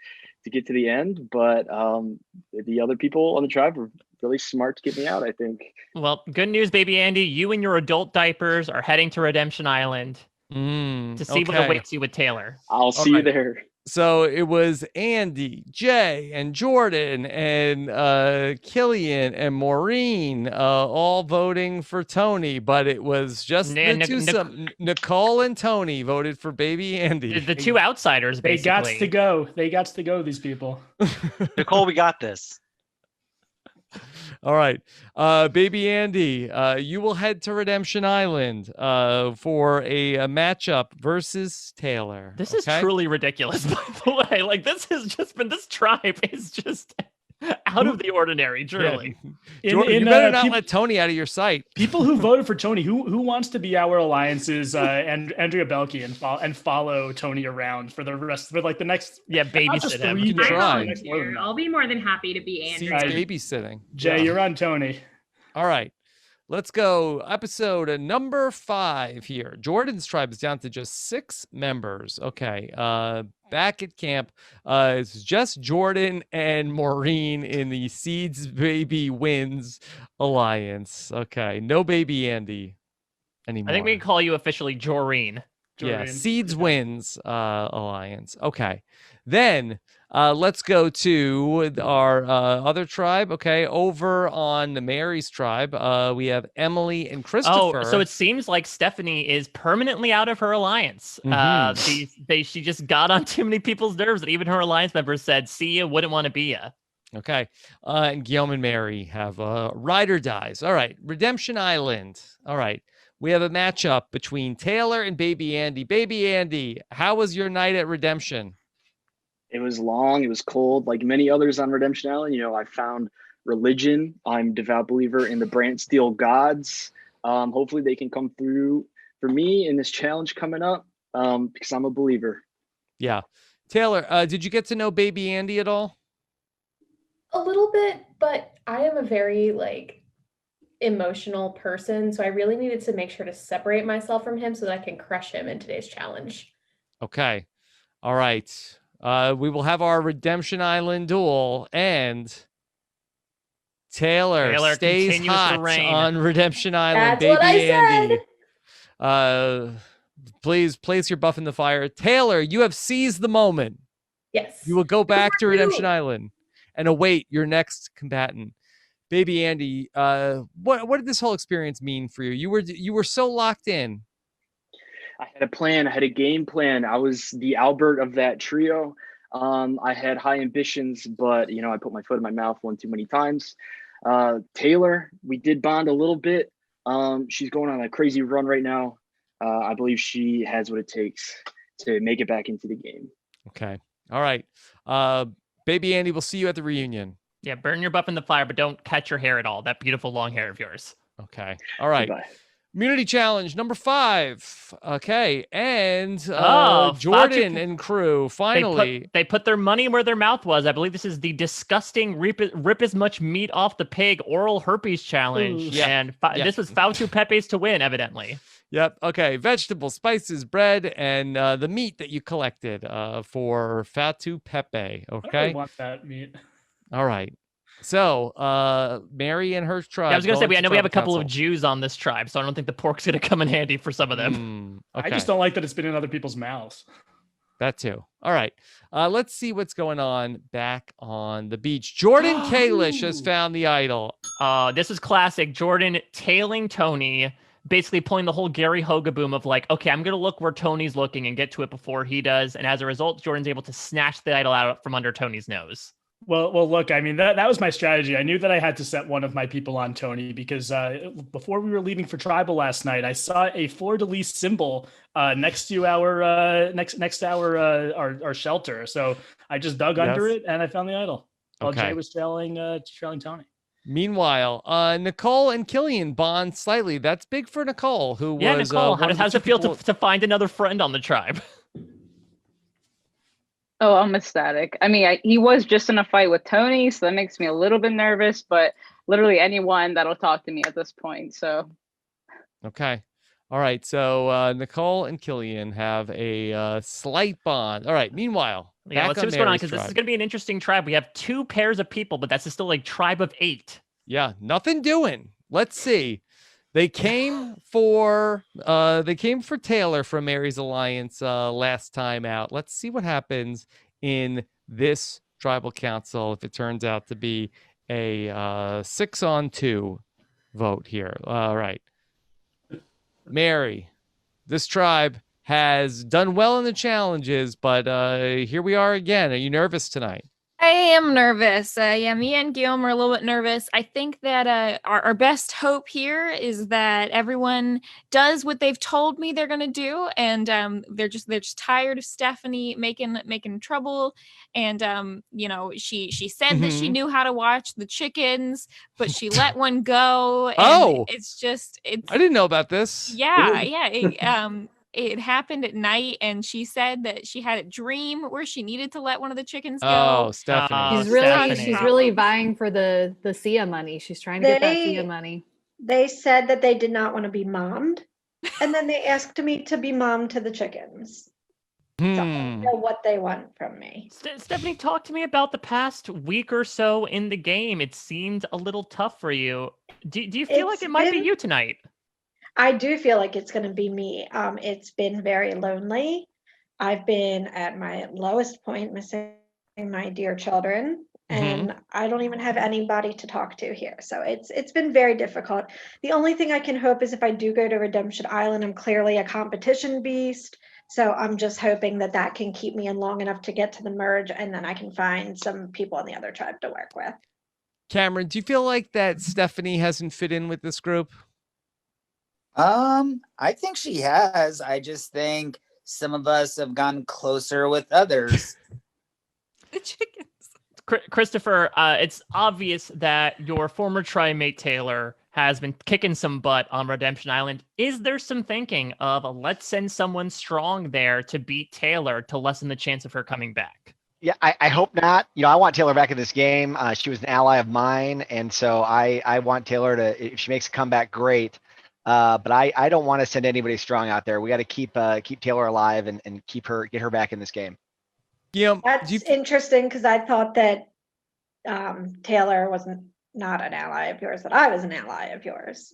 to get to the end, but the other people on the tribe were really smart to get me out, I think.
Well, good news, baby Andy. You and your adult diapers are heading to Redemption Island to see what awaits you with Taylor.
I'll see you there.
So it was Andy, Jay, and Jordan, and Killian, and Maureen all voting for Tony, but it was just Nicole and Tony voted for baby Andy.
The 2 outsiders, basically.
They got to go. They got to go, these people.
Nicole, we got this.
All right. Baby Andy, you will head to Redemption Island for a matchup versus Taylor.
This is truly ridiculous, by the way. Like, this tribe is just out of the ordinary, truly.
Yeah. Jordan, you better not let Tony out of your sight.
People who voted for Tony, who wants to be our alliance's and Andrea Belke and follow Tony around for the rest for like the next
babysit him.
You
I volunteer. I'll be more than happy to be Andrew.
Babysitting.
Jay, you're on Tony.
All right. Let's go. Episode number 5 here. Jordan's tribe is down to just 6 members. Okay. Back at camp, it's just Jordan and Maureen in the Seeds Baby Wins Alliance. Okay. No baby Andy anymore.
I think we can call you officially Joreen.
Yeah. Seeds Wins Alliance. Okay. Then let's go to our other tribe. Okay, over on the Mary's tribe, we have Emily and Christopher.
Oh, so it seems like Stephanie is permanently out of her alliance. She just got on too many people's nerves that even her alliance members said, "See ya, wouldn't want to be ya."
Okay, and Guillaume and Mary have ride or dies. All right, Redemption Island. All right. We have a matchup between Taylor and Baby Andy. Baby Andy, how was your night at Redemption?
It was long. It was cold. Like many others on Redemption Island, I found religion. I'm a devout believer in the Brant Steele gods. Hopefully they can come through for me in this challenge coming up because I'm a believer.
Yeah. Taylor, did you get to know Baby Andy at all?
A little bit, but I am a very emotional person, so I really needed to make sure to separate myself from him so that I can crush him in today's challenge.
Okay. All right. We will have our Redemption Island duel, and Taylor stays hot on Redemption Island.
That's Baby
what I
Andy. Please place your buff in the fire. Taylor, you have seized the moment.
Yes.
You will go back to Redemption Island and await your next combatant. Baby Andy, what did this whole experience mean for you? You were so locked in.
I had a plan. I had a game plan. I was the Albert of that trio. I had high ambitions, but I put my foot in my mouth one too many times. Taylor, we did bond a little bit. She's going on a crazy run right now. I believe she has what it takes to make it back into the game.
Okay. All right. Baby Andy, we'll see you at the reunion.
Yeah, burn your buff in the fire, but don't catch your hair at all. That beautiful long hair of yours.
Okay. All right.
Bye.
Immunity challenge number 5. Okay. And
Oh,
Jordan
Fatu-
and crew finally.
They put their money where their mouth was. I believe this is the disgusting rip as much meat off the pig oral herpes challenge.
Ooh. Yeah.
And
Yeah.
this was Fatu Pepe's to win, evidently.
Yep. Okay. Vegetables, spices, bread, and the meat that you collected for Fatu Pepe.
I
Okay.
really want that meat.
All right. So, Mary and her tribe.
Yeah, I was going to say, I know we have a couple
tribal
of Jews on this tribe, so I don't think the pork's going to come in handy for some of them.
Okay.
I just don't like that it's been in other people's mouths.
That too. All right. Let's see what's going on back on the beach. Jordan Kalish has found the idol.
This is classic. Jordan tailing Tony, basically pulling the whole Gary Hogaboom of okay, I'm going to look where Tony's looking and get to it before he does. And as a result, Jordan's able to snatch the idol out from under Tony's nose.
Well, look, I mean, that was my strategy. I knew that I had to set one of my people on Tony because before we were leaving for tribal last night, I saw a fleur-de-lis symbol next to our next to our shelter. So I just dug under it and I found the idol while
Okay.
Jay was trailing Tony.
Meanwhile, Nicole and Killian bond slightly. That's big for Nicole, who was
Nicole,
one of the
how's
two
it feel
people-
to find another friend on the tribe?
Oh, I'm ecstatic. I mean, he was just in a fight with Tony, so that makes me a little bit nervous, but literally anyone that'll talk to me at this point. So,
Okay. All right. So Nicole and Killian have a slight bond. All right. Meanwhile,
Yeah, let's see what's going on
Mary's
because this is
tribe.
going to be an interesting tribe. We have 2 pairs of people, but that's still like tribe of 8.
Yeah, nothing doing. Let's see. They came for Taylor from Mary's Alliance last time out. Let's see what happens in this tribal council if it turns out to be a 6-on-2 vote here. All right. Mary, this tribe has done well in the challenges, but here we are again. Are you nervous tonight?
I am nervous. Yeah, me and Guillaume are a little bit nervous. I think that our best hope here is that everyone does what they've told me they're going to do, and they're just tired of Stephanie making trouble. And she said that she knew how to watch the chickens, but she let one go. And it's
I didn't know about this.
Yeah. It happened at night, and she said that she had a dream where she needed to let one of the chickens go.
Oh, Stephanie.
She's really vying for the Sia money. She's trying to get that Sia money.
They said that they did not want to be mommed, and then they asked me to be mom to the chickens. So I don't know what they want from me.
Stephanie, talk to me about the past week or so in the game. It seemed a little tough for you. Do you feel like it might be you tonight?
I do feel like it's going to be me. It's been very lonely. I've been at my lowest point missing my dear children, and I don't even have anybody to talk to here. So it's been very difficult. The only thing I can hope is if I do go to Redemption Island, I'm clearly a competition beast. So I'm just hoping that can keep me in long enough to get to the merge, and then I can find some people on the other tribe to work with.
Cameron, do you feel like that Stephanie hasn't fit in with this group?
I think she has. I just think some of us have gotten closer with others.
The chickens.
Christopher, it's obvious that your former tri-mate Taylor has been kicking some butt on Redemption Island. Is there some thinking of let's send someone strong there to beat Taylor to lessen the chance of her coming back?
Yeah, I hope not. I want Taylor back in this game. She was an ally of mine, and so I want Taylor to, if she makes a comeback, great. But I don't want to send anybody strong out there. We got to keep Taylor alive and get her back in this game.
Yeah,
that's interesting because I thought that Taylor wasn't not an ally of yours, that I was an ally of yours.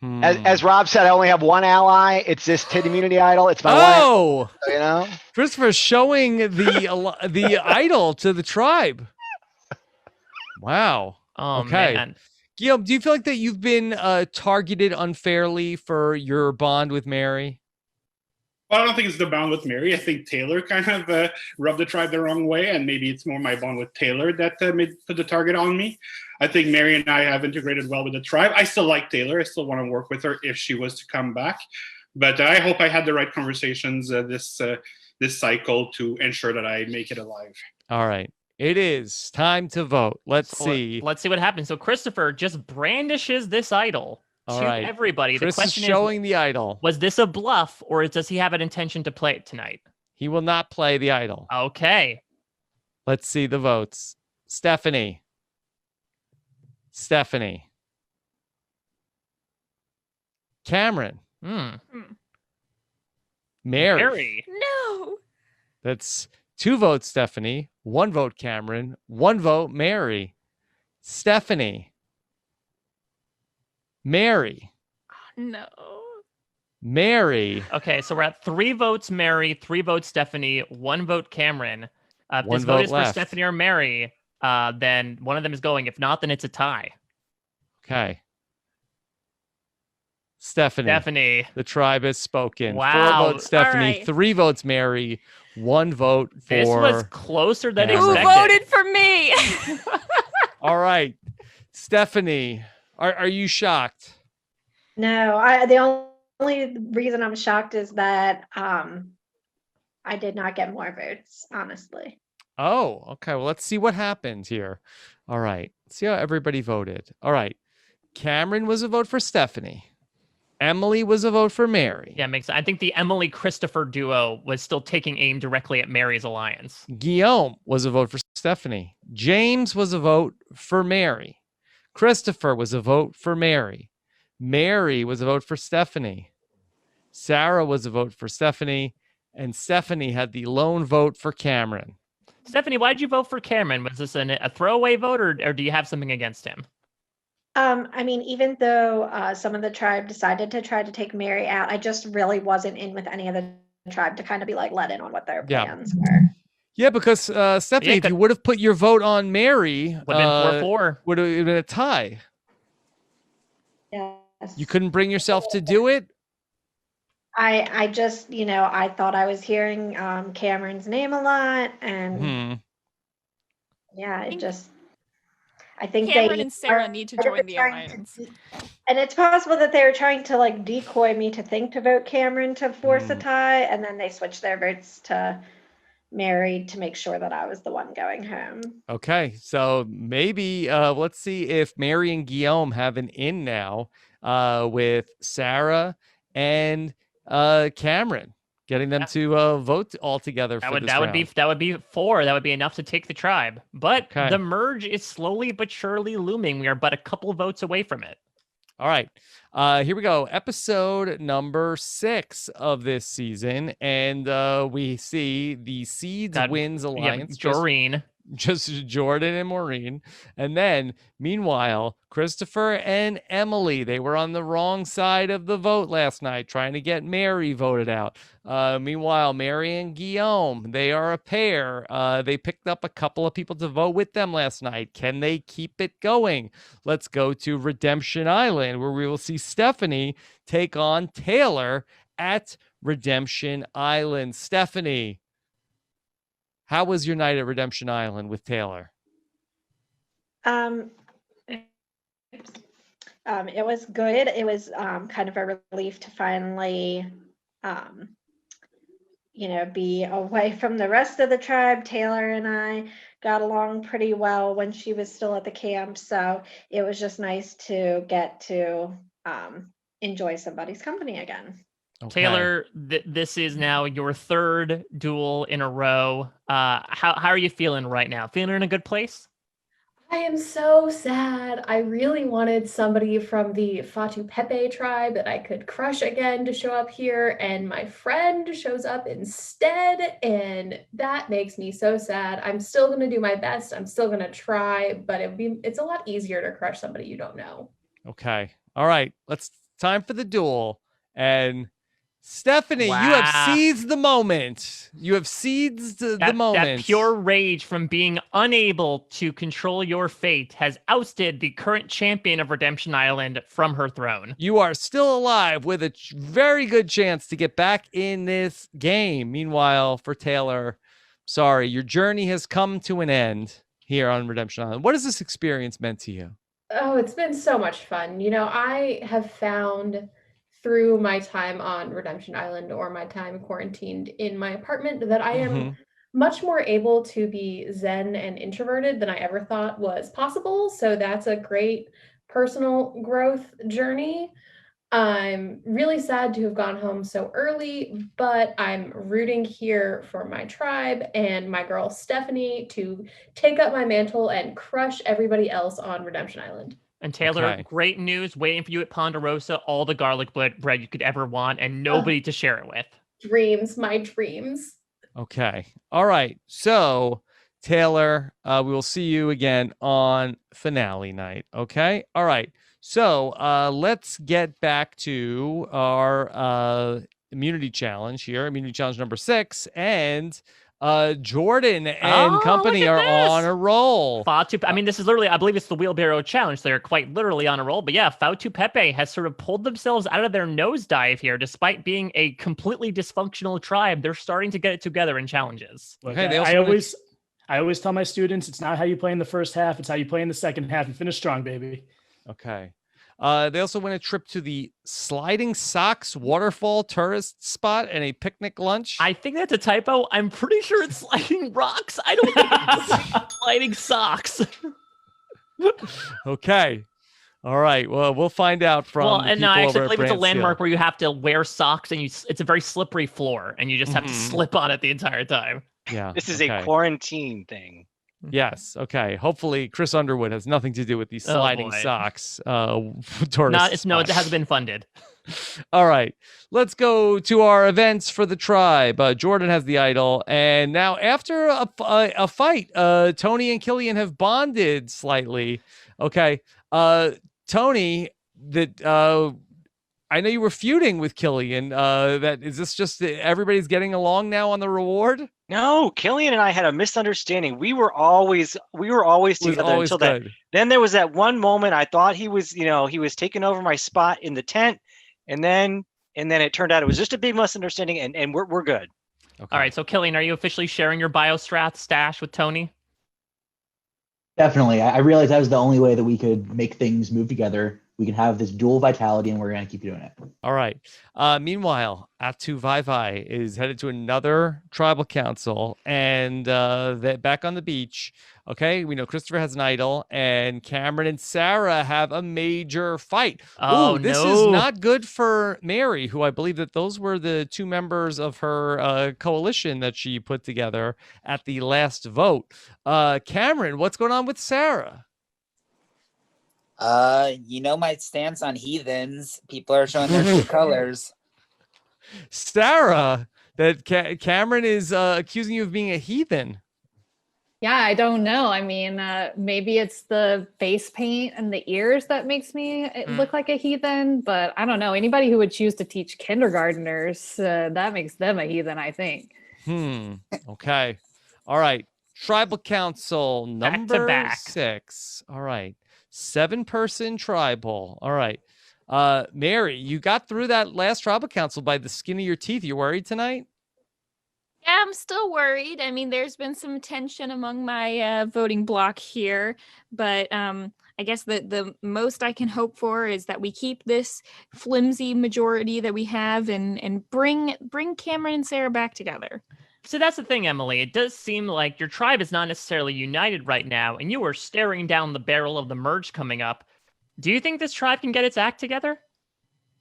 As Rob said, I only have one ally. It's this Tid Immunity idol. It's my wife.
Christopher showing the idol to the tribe. Wow. Okay.
Man.
Guillaume, do you feel like that you've been targeted unfairly for your bond with Mary?
Well, I don't think it's the bond with Mary. I think Taylor kind of rubbed the tribe the wrong way, and maybe it's more my bond with Taylor that put the target on me. I think Mary and I have integrated well with the tribe. I still like Taylor. I still want to work with her if she was to come back. But I hope I had the right conversations this cycle to ensure that I make it alive.
All right. It is time to vote. Let's see.
Let's see what happens. So Christopher just brandishes this idol to everybody.
Chris
the question
is showing the idol.
Was this a bluff, or does he have an intention to play it tonight?
He will not play the idol.
Okay.
Let's see the votes. Stephanie. Cameron. Mary.
No.
That's 2 votes, Stephanie. 1 vote, Cameron. 1 vote, Mary. Stephanie. Mary.
No.
Mary.
Okay, so we're at 3 votes, Mary, 3 votes, Stephanie, 1 vote, Cameron. If
One
this vote
vote
is
left.
for Stephanie or Mary, then one of them is going. If not, then it's a tie.
Okay. Stephanie.
Stephanie.
The tribe has spoken.
Wow.
4 votes, Stephanie.
All right.
3 votes, Mary. 1 vote for.
This was closer than
Cameron.
expected.
Who voted for me?
All right, Stephanie, are you shocked?
No, the only reason I'm shocked is that I did not get more votes, honestly.
Oh, okay. Well, let's see what happened here. All right. See how everybody voted. All right. Cameron was a vote for Stephanie. Emily was a vote for Mary.
Yeah, makes sense. I think the Emily Christopher duo was still taking aim directly at Mary's alliance.
Guillaume was a vote for Stephanie. James was a vote for Mary. Christopher was a vote for Mary. Mary was a vote for Stephanie. Sarah was a vote for Stephanie. And Stephanie had the lone vote for Cameron.
Stephanie, why did you vote for Cameron? Was this a throwaway vote, or do you have something against him?
I mean, even though some of the tribe decided to try to take Mary out, I just really wasn't in with any of the tribe to kind of be like let in on what their plans were.
Yeah, because Stephanie, if you would have put your vote on Mary,
would have been 4-4.
Would have been a tie.
Yes.
You couldn't bring yourself to do it?
I just, I thought I was hearing Cameron's name a lot, and yeah, I think
Cameron and Sarah need to join the alliance.
And it's possible that they were trying to like decoy me to think to vote Cameron to force a tie, and then they switched their votes to Mary to make sure that I was the one going home.
Okay, so maybe let's see if Mary and Guillaume have an in now with Sarah and Cameron, getting them to vote all together for this round.
That would be 4. That would be enough to take the tribe. But the merge is slowly but surely looming. We are but a couple votes away from it.
All right. Here we go. Episode number 6 of this season. And we see the Seeds wins alliance.
Joreen.
Just Jordan and Maureen. And then, meanwhile, Christopher and Emily, they were on the wrong side of the vote last night, trying to get Mary voted out. Meanwhile, Mary and Guillaume, they are a pair. They picked up a couple of people to vote with them last night. Can they keep it going? Let's go to Redemption Island, where we will see Stephanie take on Taylor at Redemption Island. Stephanie, how was your night at Redemption Island with Taylor?
It was good. It was kind of a relief to finally, be away from the rest of the tribe. Taylor and I got along pretty well when she was still at the camp, so it was just nice to get to enjoy somebody's company again.
Okay.
Taylor, this is now your 3rd duel in a row. How are you feeling right now? Feeling in a good place?
I am so sad. I really wanted somebody from the Fatu Pepe tribe that I could crush again to show up here, and my friend shows up instead, and that makes me so sad. I'm still going to do my best. I'm still going to try, but it's a lot easier to crush somebody you don't know.
Okay. All right. Time for the duel. And Stephanie, you have seized the moment. You have seized the moment.
That pure rage from being unable to control your fate has ousted the current champion of Redemption Island from her throne.
You are still alive with a very good chance to get back in this game. Meanwhile, for Taylor, sorry, your journey has come to an end here on Redemption Island. What has this experience meant to you?
Oh, it's been so much fun. I have found through my time on Redemption Island or my time quarantined in my apartment that I am much more able to be zen and introverted than I ever thought was possible. So that's a great personal growth journey. I'm really sad to have gone home so early, but I'm rooting here for my tribe and my girl Stephanie to take up my mantle and crush everybody else on Redemption Island.
And Taylor, great news waiting for you at Ponderosa, all the garlic bread you could ever want and nobody to share it with.
Dreams, my dreams.
Okay. All right. So, Taylor, we will see you again on finale night. Okay. All right. So, let's get back to our immunity challenge here, immunity challenge number 6. And Jordan and company are on a roll.
I mean, this is literally, I believe it's the wheelbarrow challenge. They're quite literally on a roll. But yeah, Fautu Pepe has sort of pulled themselves out of their nosedive here. Despite being a completely dysfunctional tribe, they're starting to get it together in challenges.
Okay, I always tell my students, it's not how you play in the first half, it's how you play in the second half. You finish strong, baby.
Okay. They also win a trip to the Sliding Socks waterfall tourist spot and a picnic lunch.
I think that's a typo. I'm pretty sure it's Sliding Rocks. I don't think it's Sliding Socks.
Okay. All right. Well, we'll find out from the people
I actually
over at
believe it's a
Brant
landmark
Steele.
where you have to wear socks and it's a very slippery floor and you just have to slip on it the entire time.
Yeah.
This is a quarantine thing.
Yes. Okay. Hopefully, Chris Underwood has nothing to do with these sliding
boy.
socks. Tourist
No, it hasn't been funded.
All right, let's go to our events for the tribe. Jordan has the idol, and now after a fight, Tony and Killian have bonded slightly. Okay, Tony, that I know you were feuding with Killian. That is this just everybody's getting along now on the reward?
No, Killian and I had a misunderstanding. We were always together until that. Then there was that one moment I thought he was taking over my spot in the tent, and then it turned out it was just a big misunderstanding, and we're good.
Okay. All right, so Killian, are you officially sharing your BioStrath stash with Tony?
Definitely. I realized that was the only way that we could make things move together. We can have this dual vitality, and we're going to keep doing it.
All right. Meanwhile, Atu Vaivai is headed to another tribal council, and back on the beach. Okay, we know Christopher has an idol, and Cameron and Sarah have a major fight.
Oh,
this is not good for Mary, who I believe that those were the two members of her coalition that she put together at the last vote. Cameron, what's going on with Sarah?
My stance on heathens. People are showing their true colors.
Sarah, that Cameron is accusing you of being a heathen.
Yeah, I don't know. I mean, maybe it's the face paint and the ears that makes me look like a heathen, but I don't know. Anybody who would choose to teach kindergartners, that makes them a heathen, I think.
Okay. All right. Tribal Council number
back.
6. All right. 7-person tribal. All right. Mary, you got through that last tribal council by the skin of your teeth. You worried tonight?
Yeah, I'm still worried. I mean, there's been some tension among my voting block here, but I guess the most I can hope for is that we keep this flimsy majority that we have and bring Cameron and Sarah back together.
So that's the thing, Emily. It does seem like your tribe is not necessarily united right now, and you are staring down the barrel of the merge coming up. Do you think this tribe can get its act together?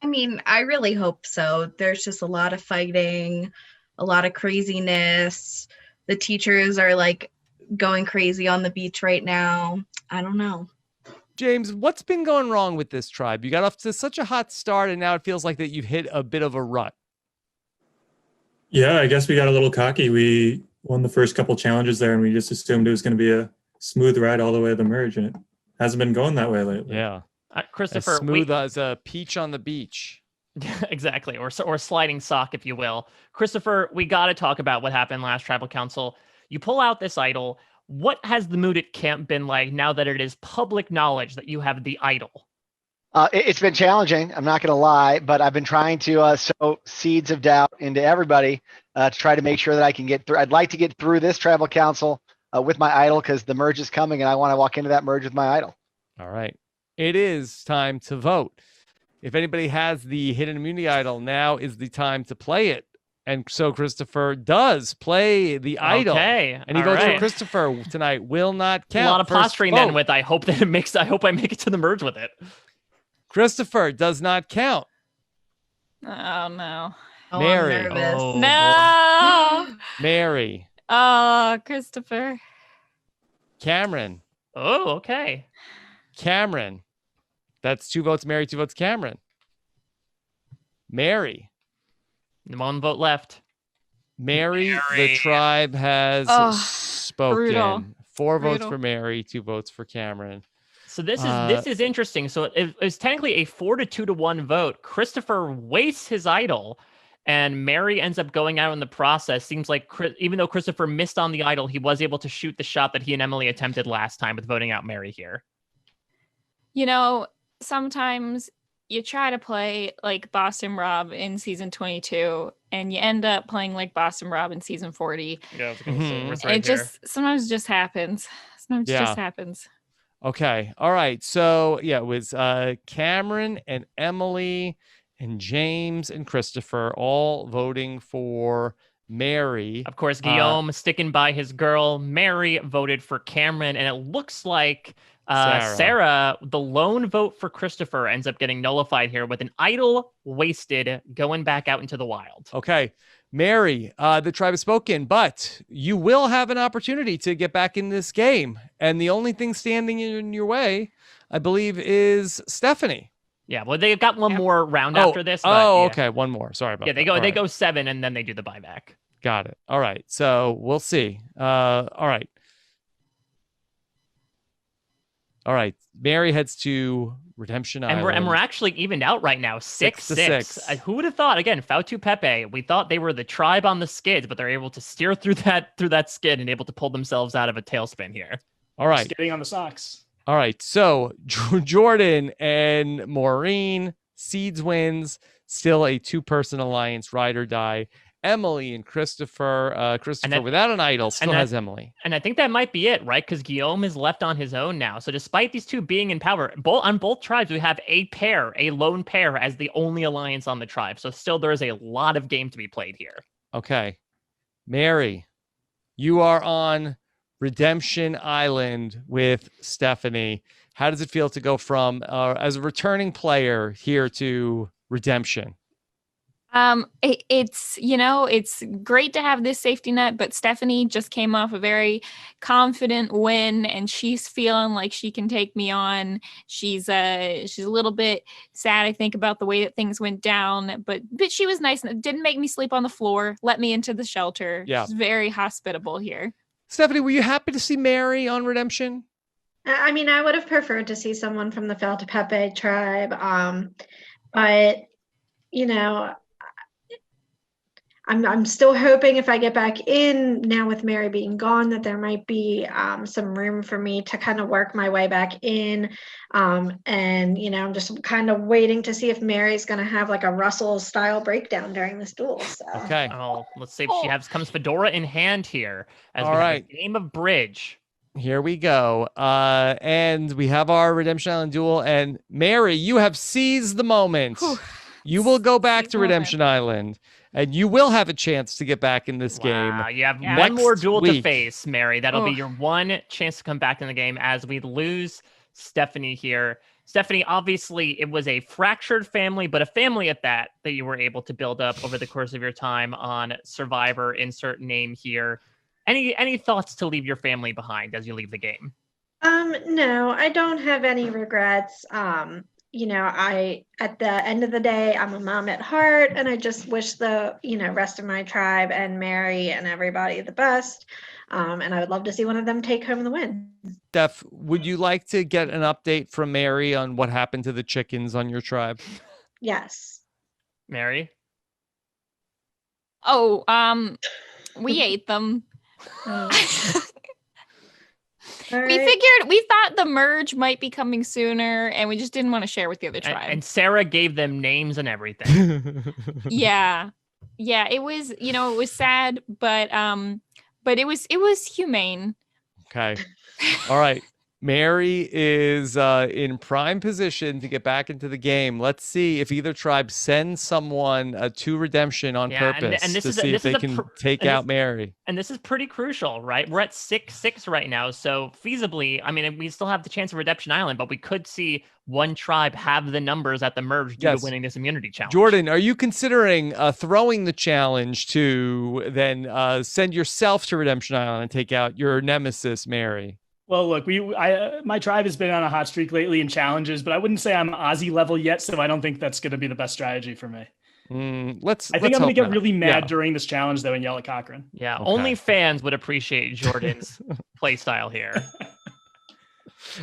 I mean, I really hope so. There's just a lot of fighting, a lot of craziness. The teachers are like going crazy on the beach right now. I don't know.
James, what's been going wrong with this tribe? You got off to such a hot start, and now it feels like that you've hit a bit of a rut.
Yeah, I guess we got a little cocky. We won the first couple challenges there, and we just assumed it was going to be a smooth ride all the way to the merge, and it hasn't been going that way lately.
Yeah.
Christopher,
as smooth as a peach on the beach.
Exactly, or a sliding sock, if you will. Christopher, we got to talk about what happened last tribal council. You pull out this idol. What has the mood at camp been like now that it is public knowledge that you have the idol?
It's been challenging. I'm not going to lie, but I've been trying to sow seeds of doubt into everybody to try to make sure that I can get through. I'd like to get through this tribal council with my idol because the merge is coming and I want to walk into that merge with my idol.
All right. It is time to vote. If anybody has the hidden immunity idol, now is the time to play it. And so Christopher does play the idol.
Okay.
And he votes for Christopher tonight. Will not count.
A lot of
First
posturing
vote.
then with I hope I make it to the merge with it.
Christopher does not count.
Oh no.
Mary.
I'm nervous.
Oh,
no.
Mary.
Oh, Christopher.
Cameron.
Oh, okay.
Cameron. That's 2 votes Mary, 2 votes Cameron. Mary.
One vote left.
Mary. The tribe has spoken.
Brutal.
4 votes
Brutal.
for Mary, 2 votes for Cameron.
So this is interesting. So it's technically a 4-2-1 vote. Christopher wastes his idol, and Mary ends up going out in the process. Seems like even though Christopher missed on the idol, he was able to shoot the shot that he and Emily attempted last time with voting out Mary here.
You know, sometimes you try to play like Boston Rob in season 22 and you end up playing like Boston Rob in season 40.
Yeah, I was gonna say,
And
it's right
it just sometimes just happens. Sometimes it
Yeah.
just happens.
Okay. All right. So yeah, it was Cameron and Emily and James and Christopher all voting for Mary.
Of course, Guillaume sticking by his girl. Mary voted for Cameron, and it looks like Sarah, the lone vote for Christopher, ends up getting nullified here with an idol wasted, going back out into the wild.
Okay. Mary, the tribe has spoken, but you will have an opportunity to get back in this game. And the only thing standing in your way, I believe, is Stephanie.
Yeah, well, they've got one more round after this. But yeah.
Okay. One more. Sorry about
Yeah,
that.
they go.
All
They
right.
go 7, and then they do the buyback.
Got it. All right. So we'll see. All right. All right. Mary heads to Redemption
And
Island.
we're actually evened out right now, 6-6.
6-6.
Who would have thought? Again, Fautu Pepe. We thought they were the tribe on the skids, but they're able to steer through that skid and able to pull themselves out of a tailspin here.
All right.
Skating on the socks.
All right. So Jordan and Maureen, Seeds wins. Still a 2-person alliance, ride or die. Emily and Christopher. Christopher without an idol still has Emily.
And I think that might be it, right? Because Guillaume is left on his own now. So despite these two being in power, on both tribes, we have a lone pair as the only alliance on the tribe. So still there is a lot of game to be played here.
Okay. Mary, you are on Redemption Island with Stephanie. How does it feel to go from as a returning player here to Redemption?
It's great to have this safety net, but Stephanie just came off a very confident win and she's feeling like she can take me on. She's a little bit sad, I think, about the way that things went down, but she was nice and didn't make me sleep on the floor, let me into the shelter.
Yeah.
She's very hospitable here.
Stephanie, were you happy to see Mary on Redemption?
I mean, I would have preferred to see someone from the Fautu Pepe tribe, but you know, I'm still hoping if I get back in now with Mary being gone that there might be some room for me to kind of work my way back in. And, you know, I'm just kind of waiting to see if Mary's going to have like a Russell style breakdown during this duel. So.
Okay.
Oh, let's see if she comes Fedora in hand here. As
All
we have
right.
a game of bridge.
Here we go. And we have our Redemption Island duel. And Mary, you have seized the moment. You will go back to Redemption Island. And you will have a chance to get back in this game.
You have one
next
more duel to
week.
face, Mary. That'll be your one chance to come back in the game as we lose Stephanie here. Stephanie, obviously, it was a fractured family, but a family at that you were able to build up over the course of your time on Survivor. Insert name here. Any thoughts to leave your family behind as you leave the game?
No, I don't have any regrets. You know, at the end of the day, I'm a mom at heart, and I just wish the, rest of my tribe and Mary and everybody the best. And I would love to see one of them take home the win.
Steph, would you like to get an update from Mary on what happened to the chickens on your tribe?
Yes.
Mary?
Oh, we ate them. We thought the merge might be coming sooner, and we just didn't want to share with the other tribe.
And Sarah gave them names and everything.
Yeah, it was, it was sad, but it was humane.
Okay. All right. Mary is in prime position to get back into the game. Let's see if either tribe sends someone to Redemption on purpose to see if they can take out Mary.
And this is pretty crucial, right? We're at 6-6 right now. So feasibly, I mean, we still have the chance of Redemption Island, but we could see one tribe have the numbers at the merge due to winning this immunity challenge.
Jordan, are you considering throwing the challenge to then send yourself to Redemption Island and take out your nemesis, Mary?
Well, look, my tribe has been on a hot streak lately in challenges, but I wouldn't say I'm Ozzy level yet, so I don't think that's going to be the best strategy for me.
I think
I'm going to get really mad during this challenge, though, and yell at Cochran.
Yeah, only fans would appreciate Jordan's play style here.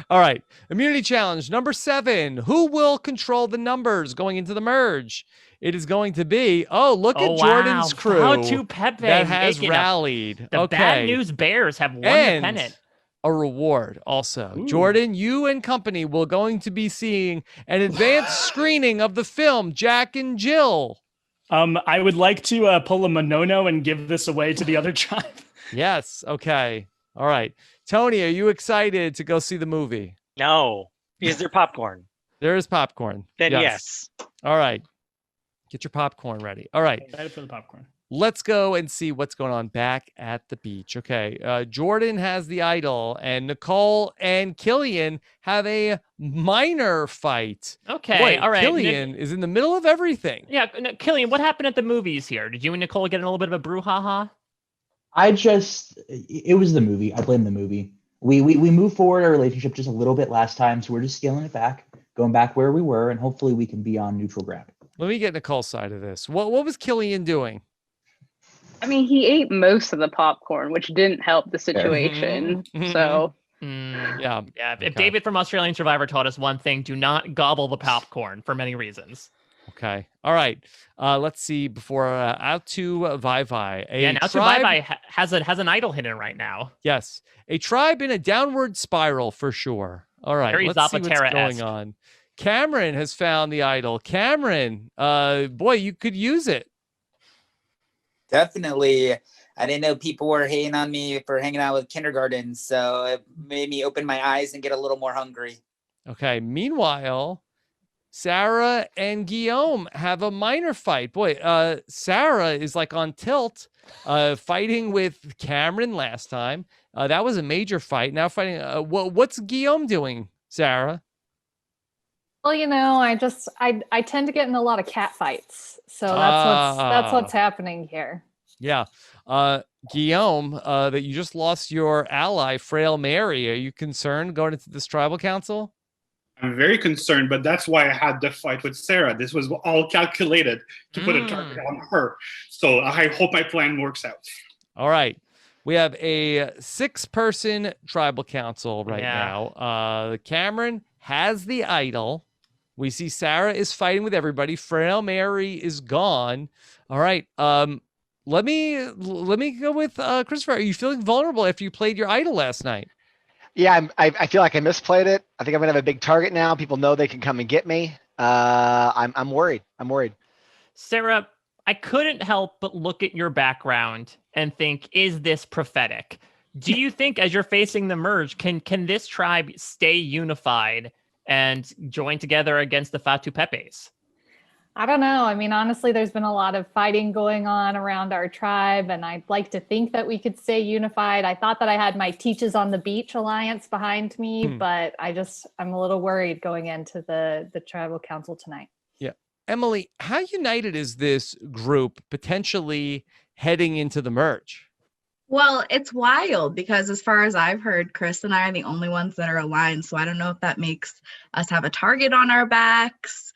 All right. Immunity challenge number 7. Who will control the numbers going into the merge? It is going to be, look at Jordan's crew
Fatu Pepe
that has
making
rallied.
The Bad News Bears have won the
And
pennant.
a reward also. Jordan, you and company will going to be seeing an advanced screening of the film Jack and Jill.
I would like to pull a Monono and give this away to the other tribe.
Yes. Okay. All right. Tony, are you excited to go see the movie?
No. Is there popcorn?
There is popcorn.
Then yes.
All right. Get your popcorn ready. All right.
Excited for the popcorn.
Let's go and see what's going on back at the beach. Okay. Jordan has the idol, and Nicole and Killian have a minor fight.
Okay.
Boy,
all right.
Killian is in the middle of everything.
Yeah. Killian, what happened at the movies here? Did you and Nicole get in a little bit of a brouhaha?
It was the movie. I blame the movie. We moved forward our relationship just a little bit last time, so we're just scaling it back, going back where we were, and hopefully we can be on neutral ground.
Let me get Nicole's side of this. What was Killian doing?
I mean, he ate most of the popcorn, which didn't help the situation. So,
yeah.
If David from Australian Survivor taught us one thing, do not gobble the popcorn for many reasons.
Okay. All right. Let's see. Before out to Vai.
Now to Vai has an idol hidden right now.
Yes, a tribe in a downward spiral for sure. All right.
Very
Let's see what's going on. Cameron has found the idol. Cameron, boy, you could use it.
Definitely. I didn't know people were hating on me for hanging out with kindergarten, so it made me open my eyes and get a little more hungry.
Okay. Meanwhile, Sarah and Guillaume have a minor fight. Boy, Sarah is like on tilt, fighting with Cameron last time. That was a major fight. Now fighting. What's Guillaume doing, Sarah?
Well, I tend to get in a lot of cat fights, so that's what's happening here.
Yeah, Guillaume, that you just lost your ally, Frail Mary. Are you concerned going into this tribal council?
I'm very concerned, but that's why I had the fight with Sarah. This was all calculated to put a target on her. So I hope my plan works out.
All right. We have a 6-person tribal council right now. Cameron has the idol. We see Sarah is fighting with everybody. Frail Mary is gone. All right. Let me go with Christopher. Are you feeling vulnerable after you played your idol last night?
Yeah, I feel like I misplayed it. I think I'm gonna have a big target now. People know they can come and get me. I'm worried.
Sarah, I couldn't help but look at your background and think, is this prophetic? Do you think as you're facing the merge, can this tribe stay unified and join together against the Fatu Pepes?
I don't know. I mean, honestly, there's been a lot of fighting going on around our tribe, and I'd like to think that we could stay unified. I thought that I had my Teaches on the Beach alliance behind me, but I'm a little worried going into the tribal council tonight.
Yeah. Emily, how united is this group potentially heading into the merge?
Well, it's wild because as far as I've heard, Chris and I are the only ones that are aligned. So I don't know if that makes us have a target on our backs.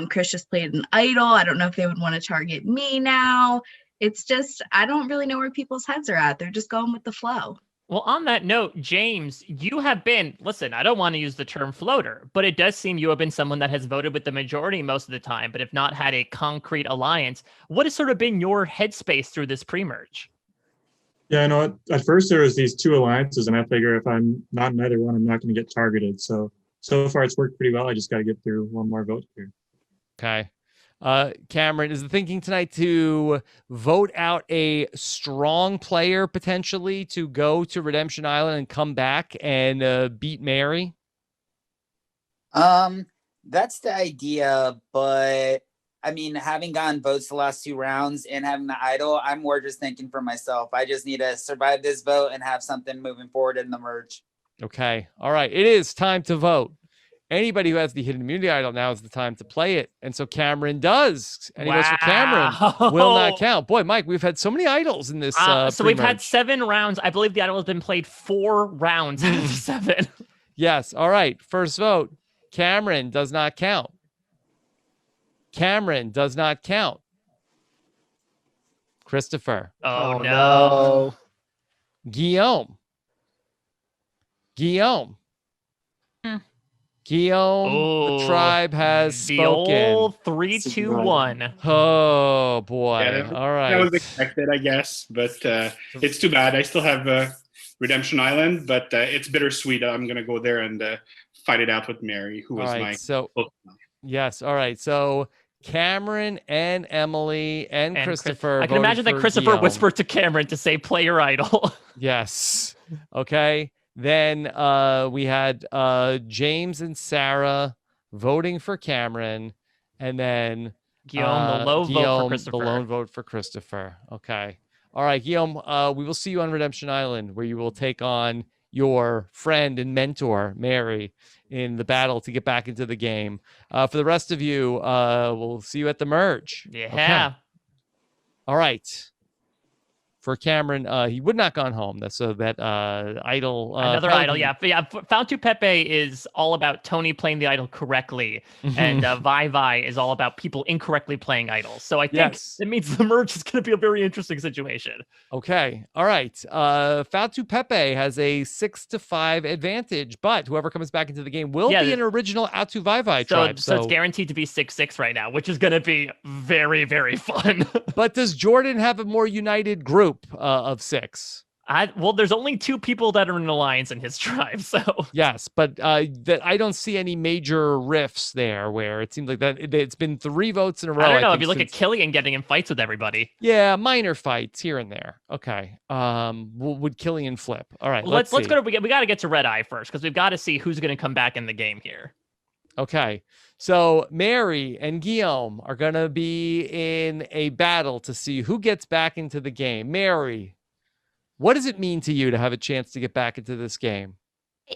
Chris just played an idol. I don't know if they would want to target me now. It's just, I don't really know where people's heads are at. They're just going with the flow.
Well, on that note, James, you have been, listen, I don't want to use the term floater, but it does seem you have been someone that has voted with the majority most of the time, but have not had a concrete alliance. What has sort of been your headspace through this pre-merge?
Yeah, I know. At first, there was these 2 alliances, and I figure if I'm not in either one, I'm not going to get targeted. So far, it's worked pretty well. I just got to get through one more vote here.
Okay. Cameron, is the thinking tonight to vote out a strong player potentially to go to Redemption Island and come back and beat Mary?
That's the idea, but I mean, having gotten votes the last 2 rounds and having the idol, I'm more just thinking for myself. I just need to survive this vote and have something moving forward in the merge.
Okay. All right. It is time to vote. Anybody who has the hidden immunity idol, now is the time to play it. And so Cameron does. And he goes for Cameron. Will not count. Boy, Mike, we've had so many idols in this.
So we've had 7 rounds. I believe the idol has been played 4 rounds out of 7.
Yes. All right. First vote. Cameron does not count. Cameron does not count. Christopher.
Oh no.
Guillaume. Guillaume, the tribe has
The
spoken.
old 3, 2, 1.
Oh boy!
Yeah,
All right.
That was expected, I guess, but it's too bad. I still have Redemption Island, but it's bittersweet. I'm gonna go there and fight it out with Mary, who was my.
Yes. All right. So Cameron and Emily and Christopher.
I can imagine that Christopher
Guillaume.
whispered to Cameron to say, "Play your idol."
Yes. Okay. Then we had James and Sarah voting for Cameron, and then
Guillaume, the low vote for Christopher.
The lone vote for Christopher. Okay. All right, Guillaume, we will see you on Redemption Island, where you will take on your friend and mentor, Mary, in the battle to get back into the game. For the rest of you, we'll see you at the merge.
Yeah.
Okay. All right. For Cameron, he would not gone home. That's so that idol.
Another idol, yeah. Fautu Pepe is all about Tony playing the idol correctly, and Vai Vai is all about people incorrectly playing idols. So I think it means the merge is going to be a very interesting situation.
Okay, all right. Fautu Pepe has a 6-5 advantage, but whoever comes back into the game will be an original Atu Vai Vai tribe.
So it's guaranteed to be 6-6 right now, which is going to be very, very fun.
But does Jordan have a more united group of 6?
Well, there's only 2 people that are in alliance in his tribe, so
yes, but that I don't see any major rifts there. Where it seems like that it's been 3 votes in a row.
I don't know if you look at Killian getting in fights with everybody.
Yeah, minor fights here and there. Okay, would Killian flip? All right,
well, let's go to we got to get to Red Eye first because we've got to see who's going to come back in the game here.
Okay, so Mary and Guillaume are going to be in a battle to see who gets back into the game. Mary, what does it mean to you to have a chance to get back into this game?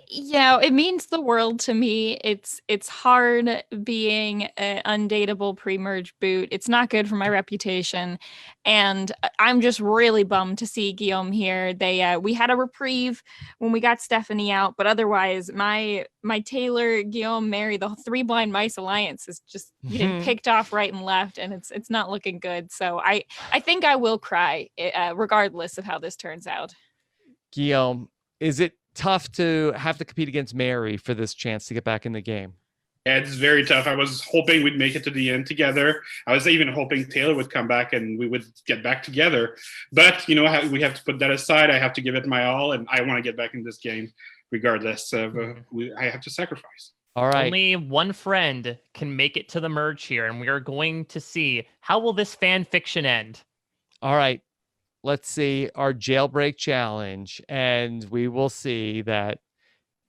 Yeah, it means the world to me. It's hard being an undateable pre-merge boot. It's not good for my reputation, and I'm just really bummed to see Guillaume here. We had a reprieve when we got Stephanie out, but otherwise, my Taylor, Guillaume, Mary, the 3 blind mice alliance is just getting picked off right and left, and it's not looking good. So I think I will cry, regardless of how this turns out.
Guillaume, is it tough to have to compete against Mary for this chance to get back in the game?
Yeah, it's very tough. I was hoping we'd make it to the end together. I was even hoping Taylor would come back and we would get back together. But, we have to put that aside. I have to give it my all, and I want to get back in this game regardless of I have to sacrifice.
All right.
Only one friend can make it to the merge here, and we are going to see how will this fan fiction end.
All right. Let's see our jailbreak challenge, and we will see that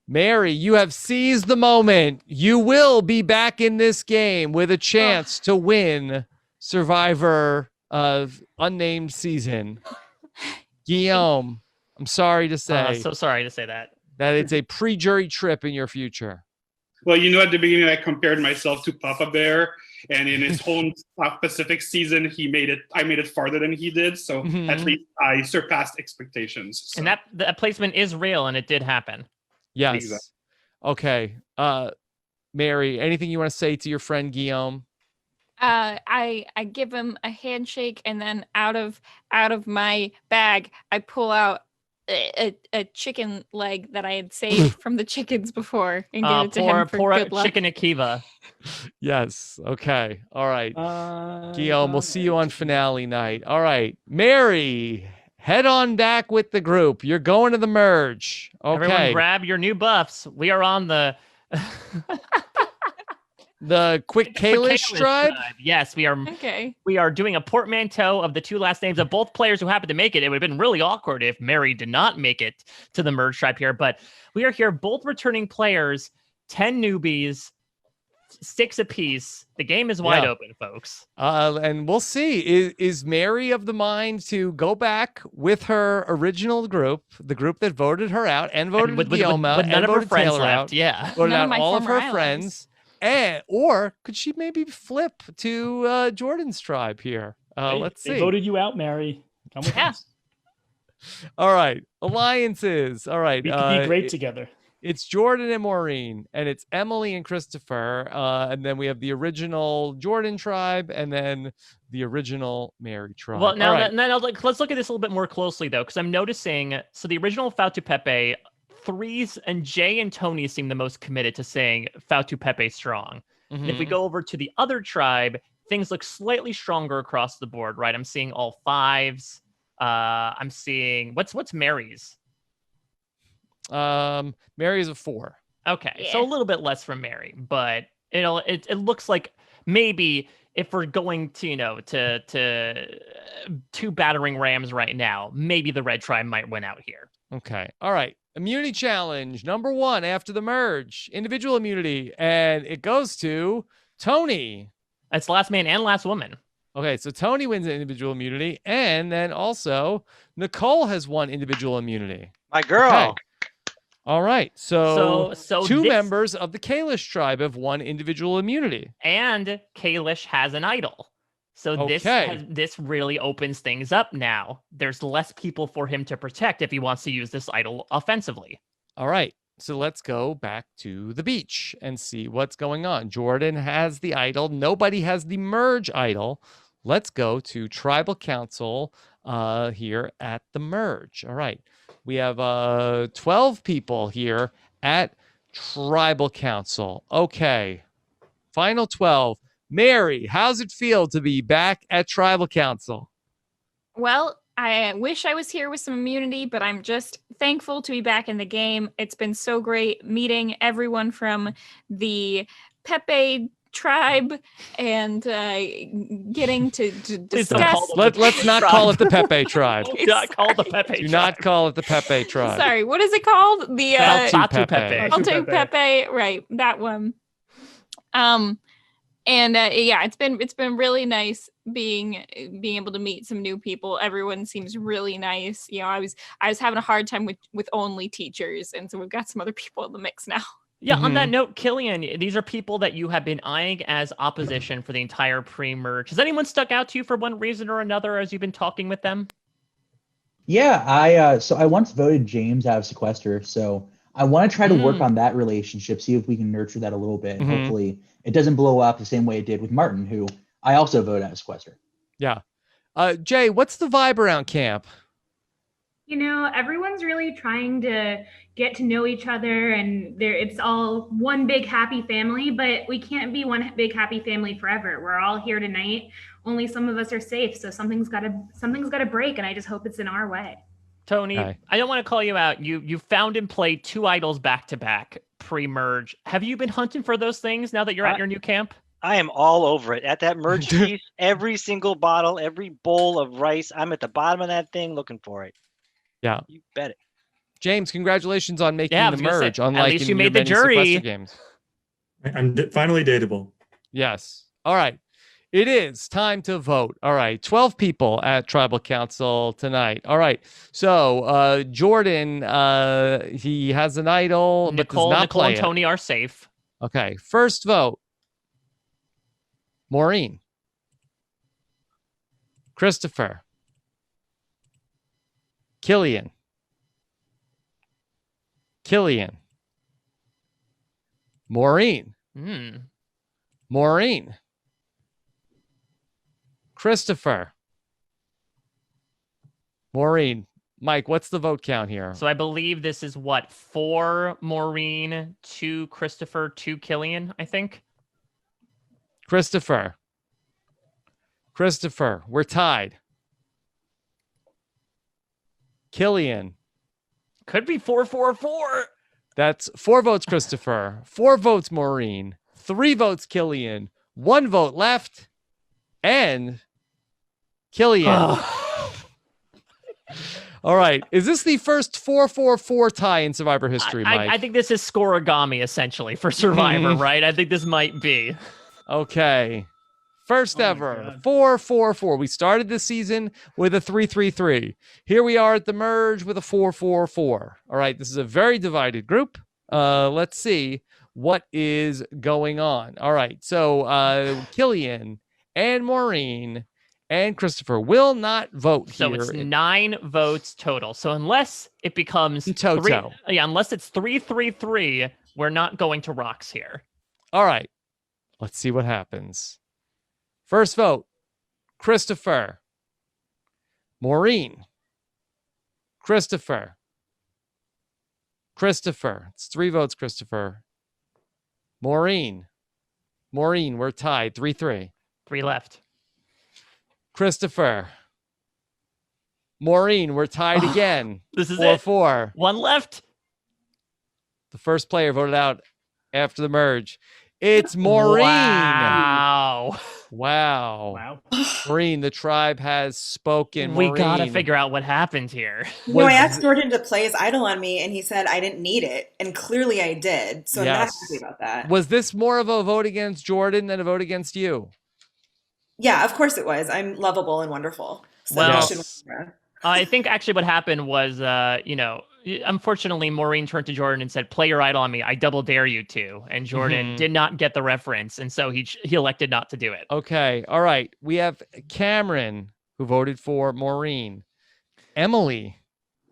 Mary, you have seized the moment. You will be back in this game with a chance to win Survivor of Unnamed Season. Guillaume, I'm sorry to say.
So sorry to say that.
That it's a pre-jury trip in your future.
Well, at the beginning, I compared myself to Papa Bear, and in his home South Pacific season, I made it farther than he did. So at least I surpassed expectations. So.
And that placement is real, and it did happen.
Yes.
Exactly.
Okay. Mary, anything you want to say to your friend Guillaume?
I give him a handshake, and then out of my bag, I pull out a chicken leg that I had saved from the chickens before and give it to him for good luck.
Chicken Akiva.
Yes. Okay. All right. Guillaume, we'll see you on finale night. All right. Mary, head on back with the group. You're going to the merge. Okay.
Everyone grab your new buffs. We are on the...
The quick Kalish tribe?
Yes, we are.
Okay.
We are doing a portmanteau of the 2 last names of both players who happen to make it. It would have been really awkward if Mary did not make it to the merge tribe here, but we are here, both returning players, 10 newbies, 6 apiece. The game is wide open, folks.
And we'll see. Is Mary of the mind to go back with her original group, the group that voted her out and voted Guillaume out,
with none
and
of her
voted
friends
Taylor
left?
out,
Yeah.
voted
None of
out
my
all of her
former allies.
friends? Or could she maybe flip to Jordan's tribe here? Let's see.
They voted you out, Mary. Come with us.
All right. Alliances. All right.
We could be great together.
It's Jordan and Maureen, and it's Emily and Christopher. And then we have the original Jordan tribe, and then the original Mary tribe.
Well, now let's look at this a little bit more closely, though, because I'm noticing, so the original Fautu Pepe threes, and Jay and Tony seem the most committed to saying Fautu Pepe strong. And if we go over to the other tribe, things look slightly stronger across the board, right? I'm seeing all fives. I'm seeing what's Mary's?
Mary is a 4.
Okay, so a little bit less from Mary, but it looks like maybe if we're going to to 2 battering rams right now, maybe the red tribe might win out here.
Okay. All right. Immunity challenge number 1 after the merge, individual immunity, and it goes to Tony.
That's last man and last woman.
Okay, so Tony wins individual immunity, and then also Nicole has won individual immunity.
My girl.
Okay. All right, so 2
this-
members of the Kalish tribe have won individual immunity.
And Kalish has an idol. So
Okay.
this really opens things up now. There's less people for him to protect if he wants to use this idol offensively.
All right, so let's go back to the beach and see what's going on. Jordan has the idol. Nobody has the merge idol. Let's go to Tribal Council here at the merge. All right, we have 12 people here at Tribal Council. Okay, final 12. Mary, how's it feel to be back at Tribal Council?
Well, I wish I was here with some immunity, but I'm just thankful to be back in the game. It's been so great meeting everyone from the Pepe tribe and getting to discuss.
Let's not call it the Pepe tribe.
Do not call the Pepe
Do
tribe.
not call it the Pepe tribe.
Sorry, what is it called? The
Fautu Pepe.
Fautu Pepe, right? That one. And yeah, it's been really nice being able to meet some new people. Everyone seems really nice. You know, I was having a hard time with only teachers, and so we've got some other people in the mix now.
Yeah, on that note, Killian, these are people that you have been eyeing as opposition for the entire pre-merge. Has anyone stuck out to you for one reason or another as you've been talking with them?
Yeah, I once voted James out of Sequester, so I want to try to work on that relationship, see if we can nurture that a little bit.
Mhm.
Hopefully it doesn't blow up the same way it did with Martin, who I also voted out of Sequester.
Yeah. Jay, what's the vibe around camp?
You know, everyone's really trying to get to know each other, and it's all one big happy family, but we can't be one big happy family forever. We're all here tonight. Only some of us are safe, so something's got to break, and I just hope it's in our way.
Tony, I don't want to call you out. You found and played 2 idols back to back pre-merge. Have you been hunting for those things now that you're at your new camp?
I am all over it. At that merge piece, every single bottle, every bowl of rice, I'm at the bottom of that thing looking for it.
Yeah.
You bet it.
James, congratulations on making
Yeah, I
the
was gonna say,
merge.
at
Unlike
least
in
you
your
made the
many
jury.
sequester games.
I'm finally dateable.
Yes. All right. It is time to vote. All right. 12 people at Tribal Council tonight. All right. So Jordan, he has an idol, but does not
Nicole
play
and
it.
Tony are safe.
Okay. First vote. Maureen. Christopher. Killian. Maureen. Maureen. Christopher. Maureen. Mike, what's the vote count here?
So I believe this is what, 4 Maureen, 2 Christopher, 2 Killian, I think.
Christopher, we're tied. Killian.
Could be 4-4-4.
That's 4 votes, Christopher. 4 votes, Maureen. 3 votes, Killian. 1 vote left. And Killian. All right. Is this the first 4-4-4 tie in Survivor history, Mike?
I think this is scoreagami, essentially, for Survivor, right? I think this might be.
Okay. First ever, 4-4-4. We started this season with a 3-3-3. Here we are at the merge with a 4-4-4. All right, this is a very divided group. Let's see what is going on. All right, so Killian and Maureen and Christopher will not vote
So
here.
it's 9 votes total. So unless it becomes
Toto.
unless it's 3-3-3, we're not going to rocks here.
All right, let's see what happens. First vote, Christopher. Maureen. Christopher. Christopher. It's 3 votes, Christopher. Maureen, we're tied 3-3.
3 left.
Christopher. Maureen, we're tied again.
This is
4-4.
1 left.
The first player voted out after the merge. It's Maureen. Wow. Maureen, the tribe has spoken.
We
Maureen.
gotta figure out what happened here.
No, I asked Jordan to play his idol on me, and he said I didn't need it, and clearly I did. So I'm not happy about that.
Was this more of a vote against Jordan than a vote against you?
Yeah, of course it was. I'm lovable and wonderful. So
Well,
you should win.
I think actually what happened was, unfortunately, Maureen turned to Jordan and said, "Play your idol on me. I double dare you to." And Jordan did not get the reference, and so he elected not to do it.
Okay. All right. We have Cameron, who voted for Maureen. Emily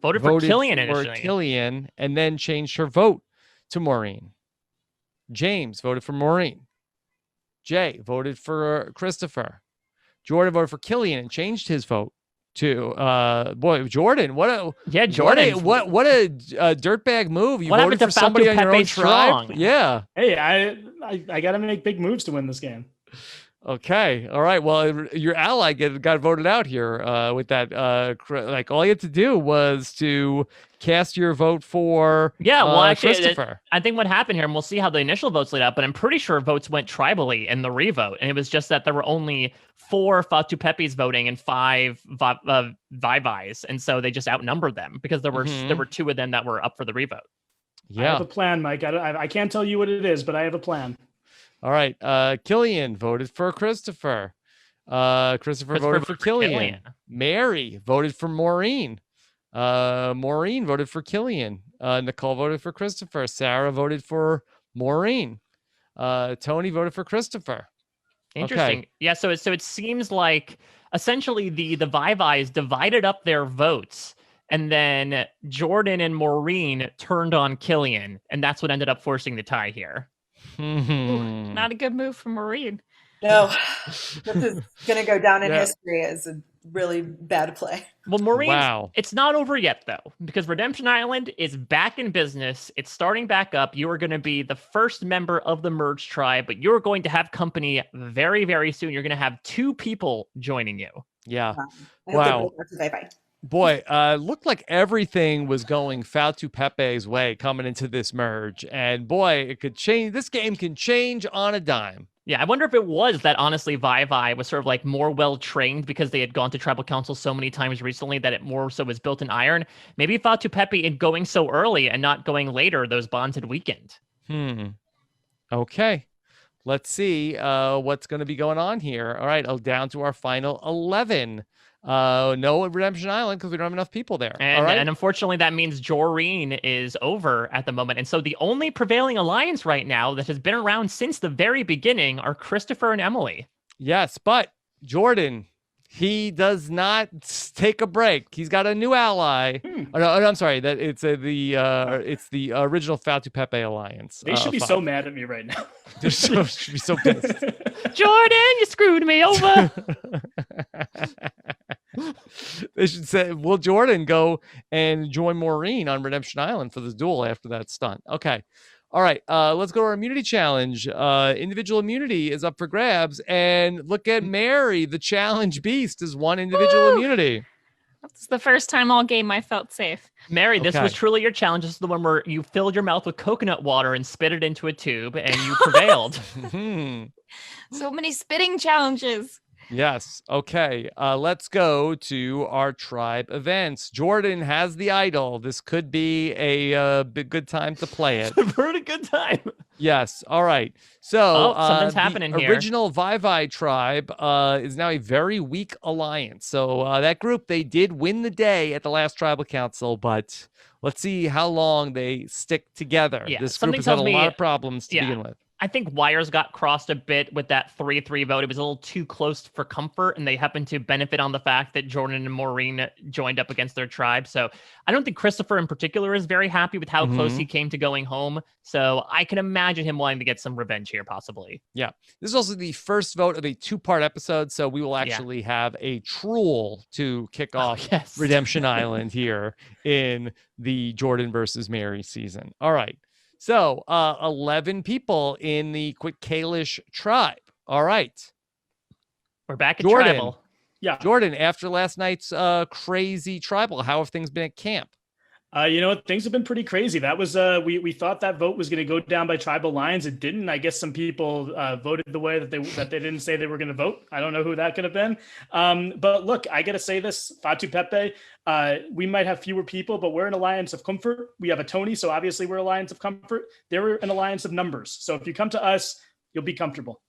voted for Killian
for
initially.
Killian, and then changed her vote to Maureen. James voted for Maureen. Jay voted for Christopher. Jordan voted for Killian and changed his vote to Jordan.
Jordan.
What a dirtbag move. You
What
voted
happened to
for somebody
Fatu
on your own
Pepe
tribe.
Strong?
Yeah.
Hey, I got to make big moves to win this game.
Okay. All right. Well, your ally got voted out here with that. Like all you had to do was to cast your vote for
Actually,
Christopher.
I think what happened here, and we'll see how the initial votes laid out, but I'm pretty sure votes went tribally in the revote, and it was just that there were only 4 Fatu Pepes voting and 5 Vivais, and so they just outnumbered them because there were 2 of them that were up for the revote.
I have a plan, Mike. I can't tell you what it is, but I have a plan.
All right. Killian voted for Christopher. Christopher voted for Killian. Mary voted for Maureen. Maureen voted for Killian. Nicole voted for Christopher. Sarah voted for Maureen. Tony voted for Christopher.
Interesting.
Okay.
Yeah, so it seems like essentially the Vivais divided up their votes, and then Jordan and Maureen turned on Killian, and that's what ended up forcing the tie here.
Ooh, not a good move from Maureen.
No, this is going to go down in history as a really bad play.
Well, Maureen, it's not over yet, though, because Redemption Island is back in business. It's starting back up. You are going to be the first member of the Merge Tribe, but you're going to have company very, very soon. You're going to have 2 people joining you.
Yeah.
Wow.
Boy, looked like everything was going Fatu Pepe's way coming into this merge. And boy, it could change. This game can change on a dime.
Yeah, I wonder if it was that honestly Vivai was sort of like more well-trained because they had gone to tribal council so many times recently that it more so was built in iron. Maybe Fatu Pepe in going so early and not going later, those bonds had weakened.
Okay. Let's see what's going to be going on here. All right, down to our final 11. No Redemption Island because we don't have enough people there.
And,
all right?
and unfortunately, that means Joreen is over at the moment. And so the only prevailing alliance right now that has been around since the very beginning are Christopher and Emily.
Yes, but Jordan, he does not take a break. He's got a new ally. Oh, no, I'm sorry. That it's the original Fatu Pepe alliance.
They should be so mad at me right now.
They should be so pissed.
Jordan, you screwed me over.
They should say, will Jordan go and join Maureen on Redemption Island for this duel after that stunt? Okay. All right. Let's go to our immunity challenge. Individual immunity is up for grabs. And look at Mary, the challenge beast, is one individual immunity.
That's the first time all game I felt safe.
Mary, this was truly your challenge. This is the one where you filled your mouth with coconut water and spit it into a tube, and you prevailed.
So many spitting challenges.
Yes. Okay. Let's go to our tribe events. Jordan has the idol. This could be a good time to play it.
Pretty good time.
Yes. All right. So
something's happening
the
here.
Original Vivai tribe is now a very weak alliance. So that group, they did win the day at the last tribal council, but let's see how long they stick together.
Yeah,
This group
something
has had a
tells me-
lot of problems to
yeah.
begin with.
I think wires got crossed a bit with that 3-3 vote. It was a little too close for comfort, and they happened to benefit on the fact that Jordan and Maureen joined up against their tribe. So I don't think Christopher in particular is very happy with how close he came to going home. So I can imagine him wanting to get some revenge here, possibly.
Yeah. This is also the first vote of a 2-part episode, so we will actually have a troll to kick off Redemption Island here in the Jordan versus Mary season. All right. So 11 people in the Quick Kalish tribe. All right.
We're back at
Jordan.
tribal.
Yeah.
Jordan, after last night's crazy tribal, how have things been at camp?
You know what? Things have been pretty crazy. That was we thought that vote was going to go down by tribal lines. It didn't. I guess some people voted the way that they didn't say they were going to vote. I don't know who that could have been. But look, I got to say this, Fatu Pepe. We might have fewer people, but we're an alliance of comfort. We have a Tony, so obviously we're an alliance of comfort. They're an alliance of numbers. So if you come to us, you'll be comfortable.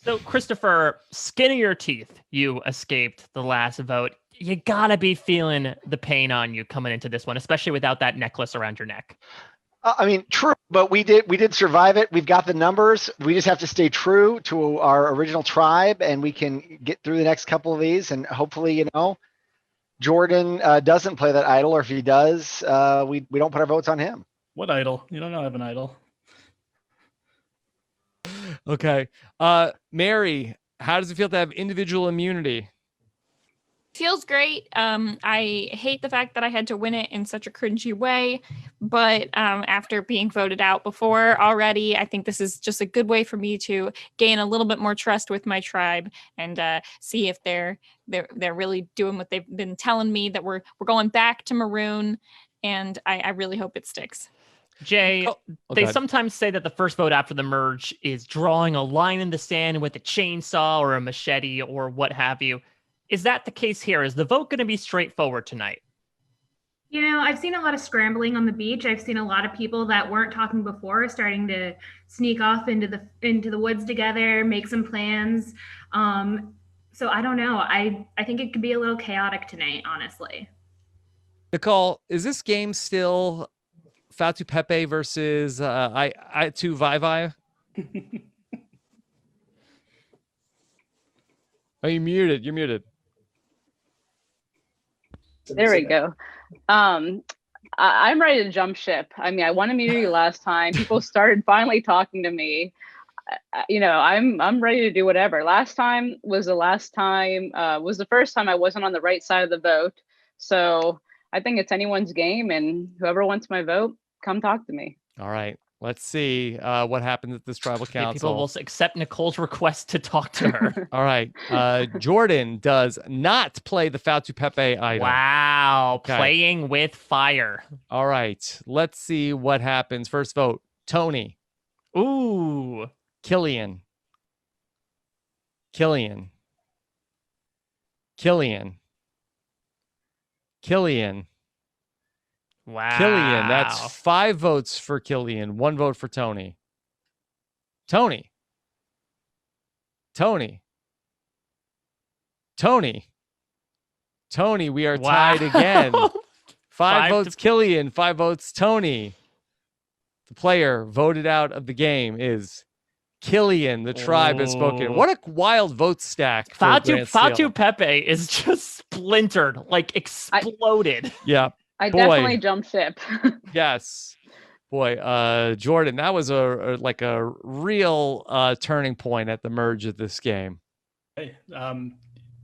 So Christopher, skin of your teeth, you escaped the last vote. You gotta be feeling the pain on you coming into this one, especially without that necklace around your neck.
I mean, true, but we did survive it. We've got the numbers. We just have to stay true to our original tribe, and we can get through the next couple of these. And hopefully, Jordan doesn't play that idol, or if he does, we don't put our votes on him.
What idol? You don't know I have an idol.
Okay. Mary, how does it feel to have individual immunity?
Feels great. I hate the fact that I had to win it in such a cringy way, but after being voted out before already, I think this is just a good way for me to gain a little bit more trust with my tribe and see if they're really doing what they've been telling me, that we're going back to Maroon, and I really hope it sticks.
Jay, they sometimes say that the first vote after the merge is drawing a line in the sand with a chainsaw or a machete or what have you. Is that the case here? Is the vote going to be straightforward tonight?
You know, I've seen a lot of scrambling on the beach. I've seen a lot of people that weren't talking before starting to sneak off into the woods together, make some plans. So I don't know. I think it could be a little chaotic tonight, honestly.
Nicole, is this game still Fatu Pepe versus I2 Vai? Oh, you're muted. You're muted.
There we go. I'm ready to jump ship. I mean, I won immunity last time. People started finally talking to me. I'm ready to do whatever. Last time was the first time I wasn't on the right side of the vote. So I think it's anyone's game, and whoever wants my vote, come talk to me.
All right. Let's see what happens at this tribal council.
People will accept Nicole's request to talk to her.
All right. Jordan does not play the Fatu Pepe item.
Wow. Okay. Playing with fire.
All right. Let's see what happens. First vote, Tony.
Ooh.
Killian.
Wow.
Killian, that's 5 votes for Killian, 1 vote for Tony. Tony, we are tied again. 5 votes Killian, 5 votes Tony. The player voted out of the game is Killian. The tribe has spoken. What a wild vote stack.
Fatu Pepe is just splintered, like exploded.
Yeah.
I definitely jumped ship.
Yes. Boy, Jordan, that was a real turning point at the merge of this game.
Hey,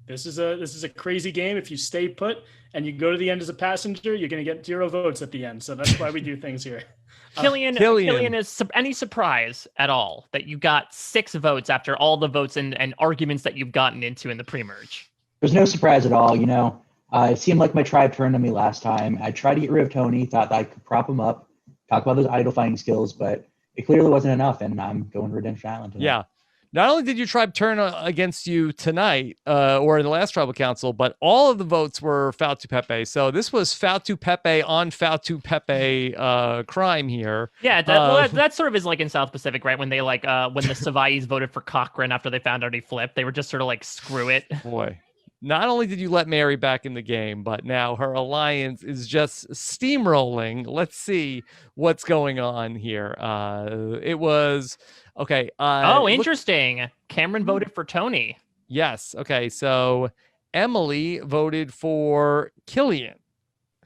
this is a crazy game. If you stay put and you go to the end as a passenger, you're going to get 0 votes at the end. So that's why we do things here.
Killian, is any surprise at all that you got 6 votes after all the votes and arguments that you've gotten into in the pre-merge?
There's no surprise at all. It seemed like my tribe turned on me last time. I tried to get rid of Tony, thought that I could prop him up, talk about those idol finding skills, but it clearly wasn't enough, and I'm going to Redemption Island tonight.
Yeah. Not only did your tribe turn against you tonight, or in the last tribal council, but all of the votes were Fatu Pepe. So this was Fatu Pepe on Fatu Pepe crime here.
Yeah, that sort of is like in South Pacific, right? When they when the Savais voted for Cochran after they found out he flipped, they were just sort of like, screw it.
Boy. not only did you let Mary back in the game, but now her alliance is just steamrolling. Let's see what's going on here. It was okay.
Interesting. Cameron voted for Tony.
Yes. Okay. So Emily voted for Killian.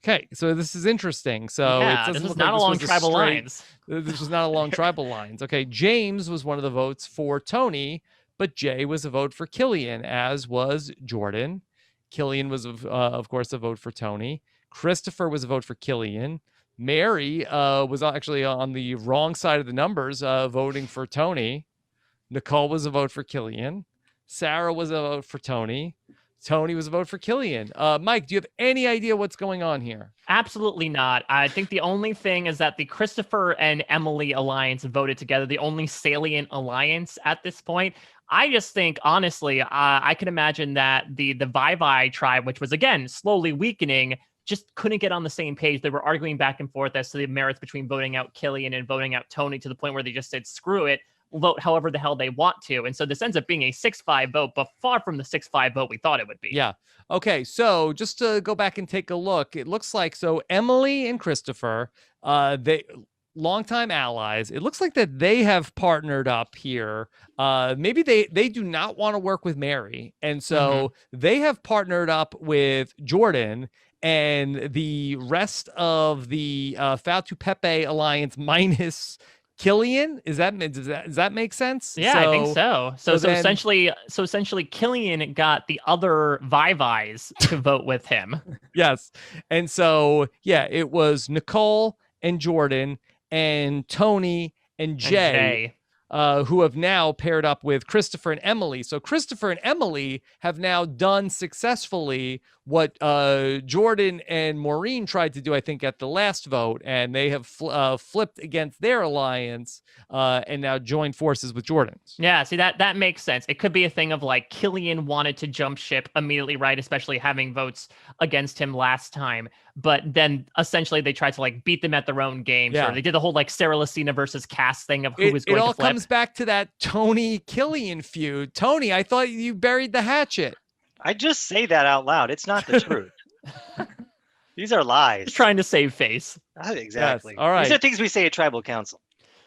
Okay, so this is interesting. So
Yeah,
it doesn't
this is
look
not
like
along
was a
tribal
straight-
lines.
This was not along tribal lines. Okay, James was one of the votes for Tony, but Jay was a vote for Killian, as was Jordan. Killian was, of course, a vote for Tony. Christopher was a vote for Killian. Mary was actually on the wrong side of the numbers, voting for Tony. Nicole was a vote for Killian. Sarah was a vote for Tony. Tony was a vote for Killian. Mike, do you have any idea what's going on here?
Absolutely not. I think the only thing is that the Christopher and Emily alliance voted together, the only salient alliance at this point. I just think, honestly, I can imagine that the Vi tribe, which was, again, slowly weakening, just couldn't get on the same page. They were arguing back and forth as to the merits between voting out Killian and voting out Tony, to the point where they just said, screw it, vote however the hell they want to. And so this ends up being a 6-5 vote, but far from the 6-5 vote we thought it would be.
Yeah. Okay. So just to go back and take a look, it looks like, so Emily and Christopher, they longtime allies. It looks like that they have partnered up here. Maybe they do not want to work with Mary. And so they have partnered up with Jordan, and the rest of the Fatu Pepe alliance minus Killian. Does that make sense?
Yeah, I think so. So
then,
essentially Killian got the other Vivais to vote with him.
Yes. And so, yeah, it was Nicole and Jordan and Tony and Jay. Who have now paired up with Christopher and Emily. So Christopher and Emily have now done successfully what Jordan and Maureen tried to do, I think, at the last vote, and they have flipped against their alliance and now joined forces with Jordan's.
Yeah, see, that makes sense. It could be a thing of like Killian wanted to jump ship immediately, right? Especially having votes against him last time. But then essentially they tried to like beat them at their own game.
Yeah.
Sure. They did the whole like Sarah Lucina versus Cass thing of who was going
to flip. It all
flip.
comes back to that Tony Killian feud. Tony, I thought you buried the hatchet.
I just say that out loud. It's not the truth. These are lies.
Just trying to save face.
Exactly.
Yes. All right.
These are things we say at tribal council.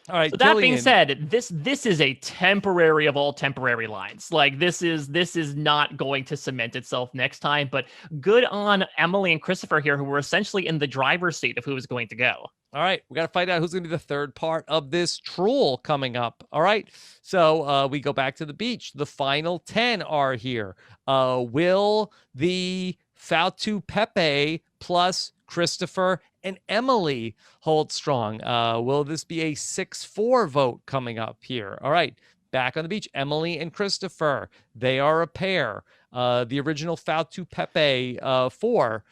All right.
So that being said, this is a temporary of all temporary lines. Like this is not going to cement itself next time. But good on Emily and Christopher here, who were essentially in the driver's seat of who was going to go.
All right, we got to find out who's going to be the third part of this Truel coming up. All right, so we go back to the beach. The final 10 are here. Will the Fatu Pepe plus Christopher and Emily hold strong? Will this be a 6-4 vote coming up here? All right, back on the beach, Emily and Christopher. They are a pair. The original Fatu Pepe 4.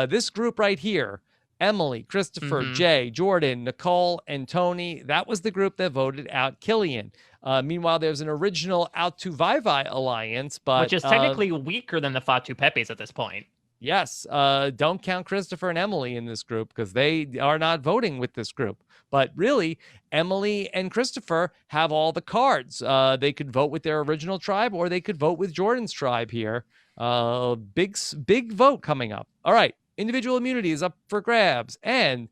This group right here, Emily, Christopher, Jay, Jordan, Nicole, and Tony. That was the group that voted out Killian. Meanwhile, there's an original Out to Vivai alliance, but
which is technically weaker than the Fatu Pepes at this point.
Yes, don't count Christopher and Emily in this group because they are not voting with this group. But really, Emily and Christopher have all the cards. They could vote with their original tribe, or they could vote with Jordan's tribe here. Big vote coming up. All right. Individual immunity is up for grabs. And,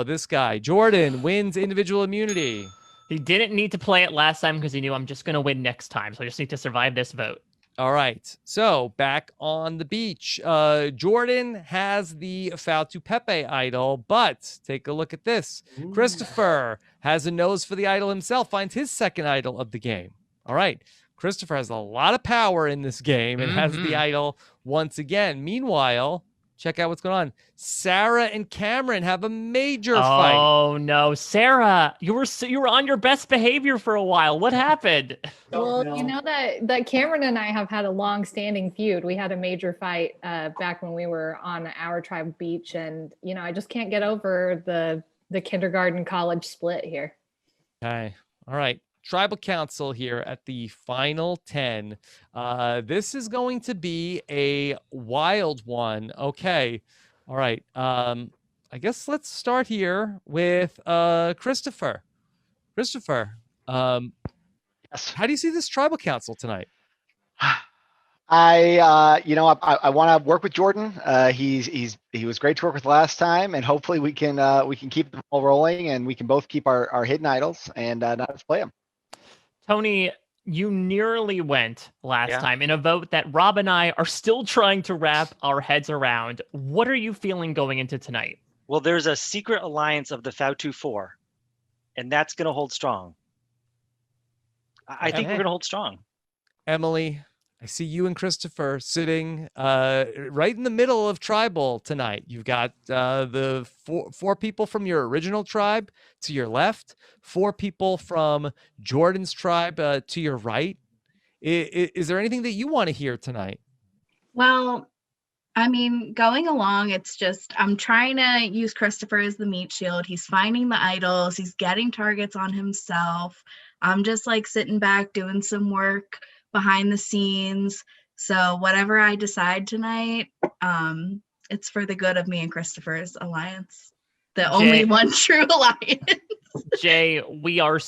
this guy, Jordan, wins individual immunity.
He didn't need to play it last time because he knew I'm just going to win next time. So I just need to survive this vote.
All right. So back on the beach, Jordan has the Fatu Pepe idol, but take a look at this. Ooh. Christopher has a nose for the idol himself, finds his second idol of the game. All right. Christopher has a lot of power in this game and has the idol once again. Meanwhile, check out what's going on. Sarah and Cameron have a major fight.
Oh no, Sarah, you were on your best behavior for a while. What happened?
Well, you know that Cameron and I have had a long-standing feud. We had a major fight back when we were on our tribe beach, and I just can't get over the kindergarten college split here.
Okay, all right. Tribal Council here at the final 10. This is going to be a wild one. Okay. All right. I guess let's start here with Christopher. Christopher,
yes.
How do you see this Tribal Council tonight?
I want to work with Jordan. He was great to work with last time, and hopefully we can keep the ball rolling, and we can both keep our hidden idols and not play them.
Tony, you nearly went last time in a vote that Rob and I are still trying to wrap our heads around. What are you feeling going into tonight?
Well, there's a secret alliance of the Fautu 4, and that's going to hold strong. I think we're going to hold strong.
Emily, I see you and Christopher sitting right in the middle of tribal tonight. You've got the four people from your original tribe to your left, 4 people from Jordan's tribe to your right. Is there anything that you want to hear tonight?
Well, I mean, going along, it's just I'm trying to use Christopher as the meat shield. He's finding the idols. He's getting targets on himself. I'm just like sitting back doing some work behind the scenes. So whatever I decide tonight, it's for the good of me and Christopher's alliance. The only one true alliance.
Jay, we are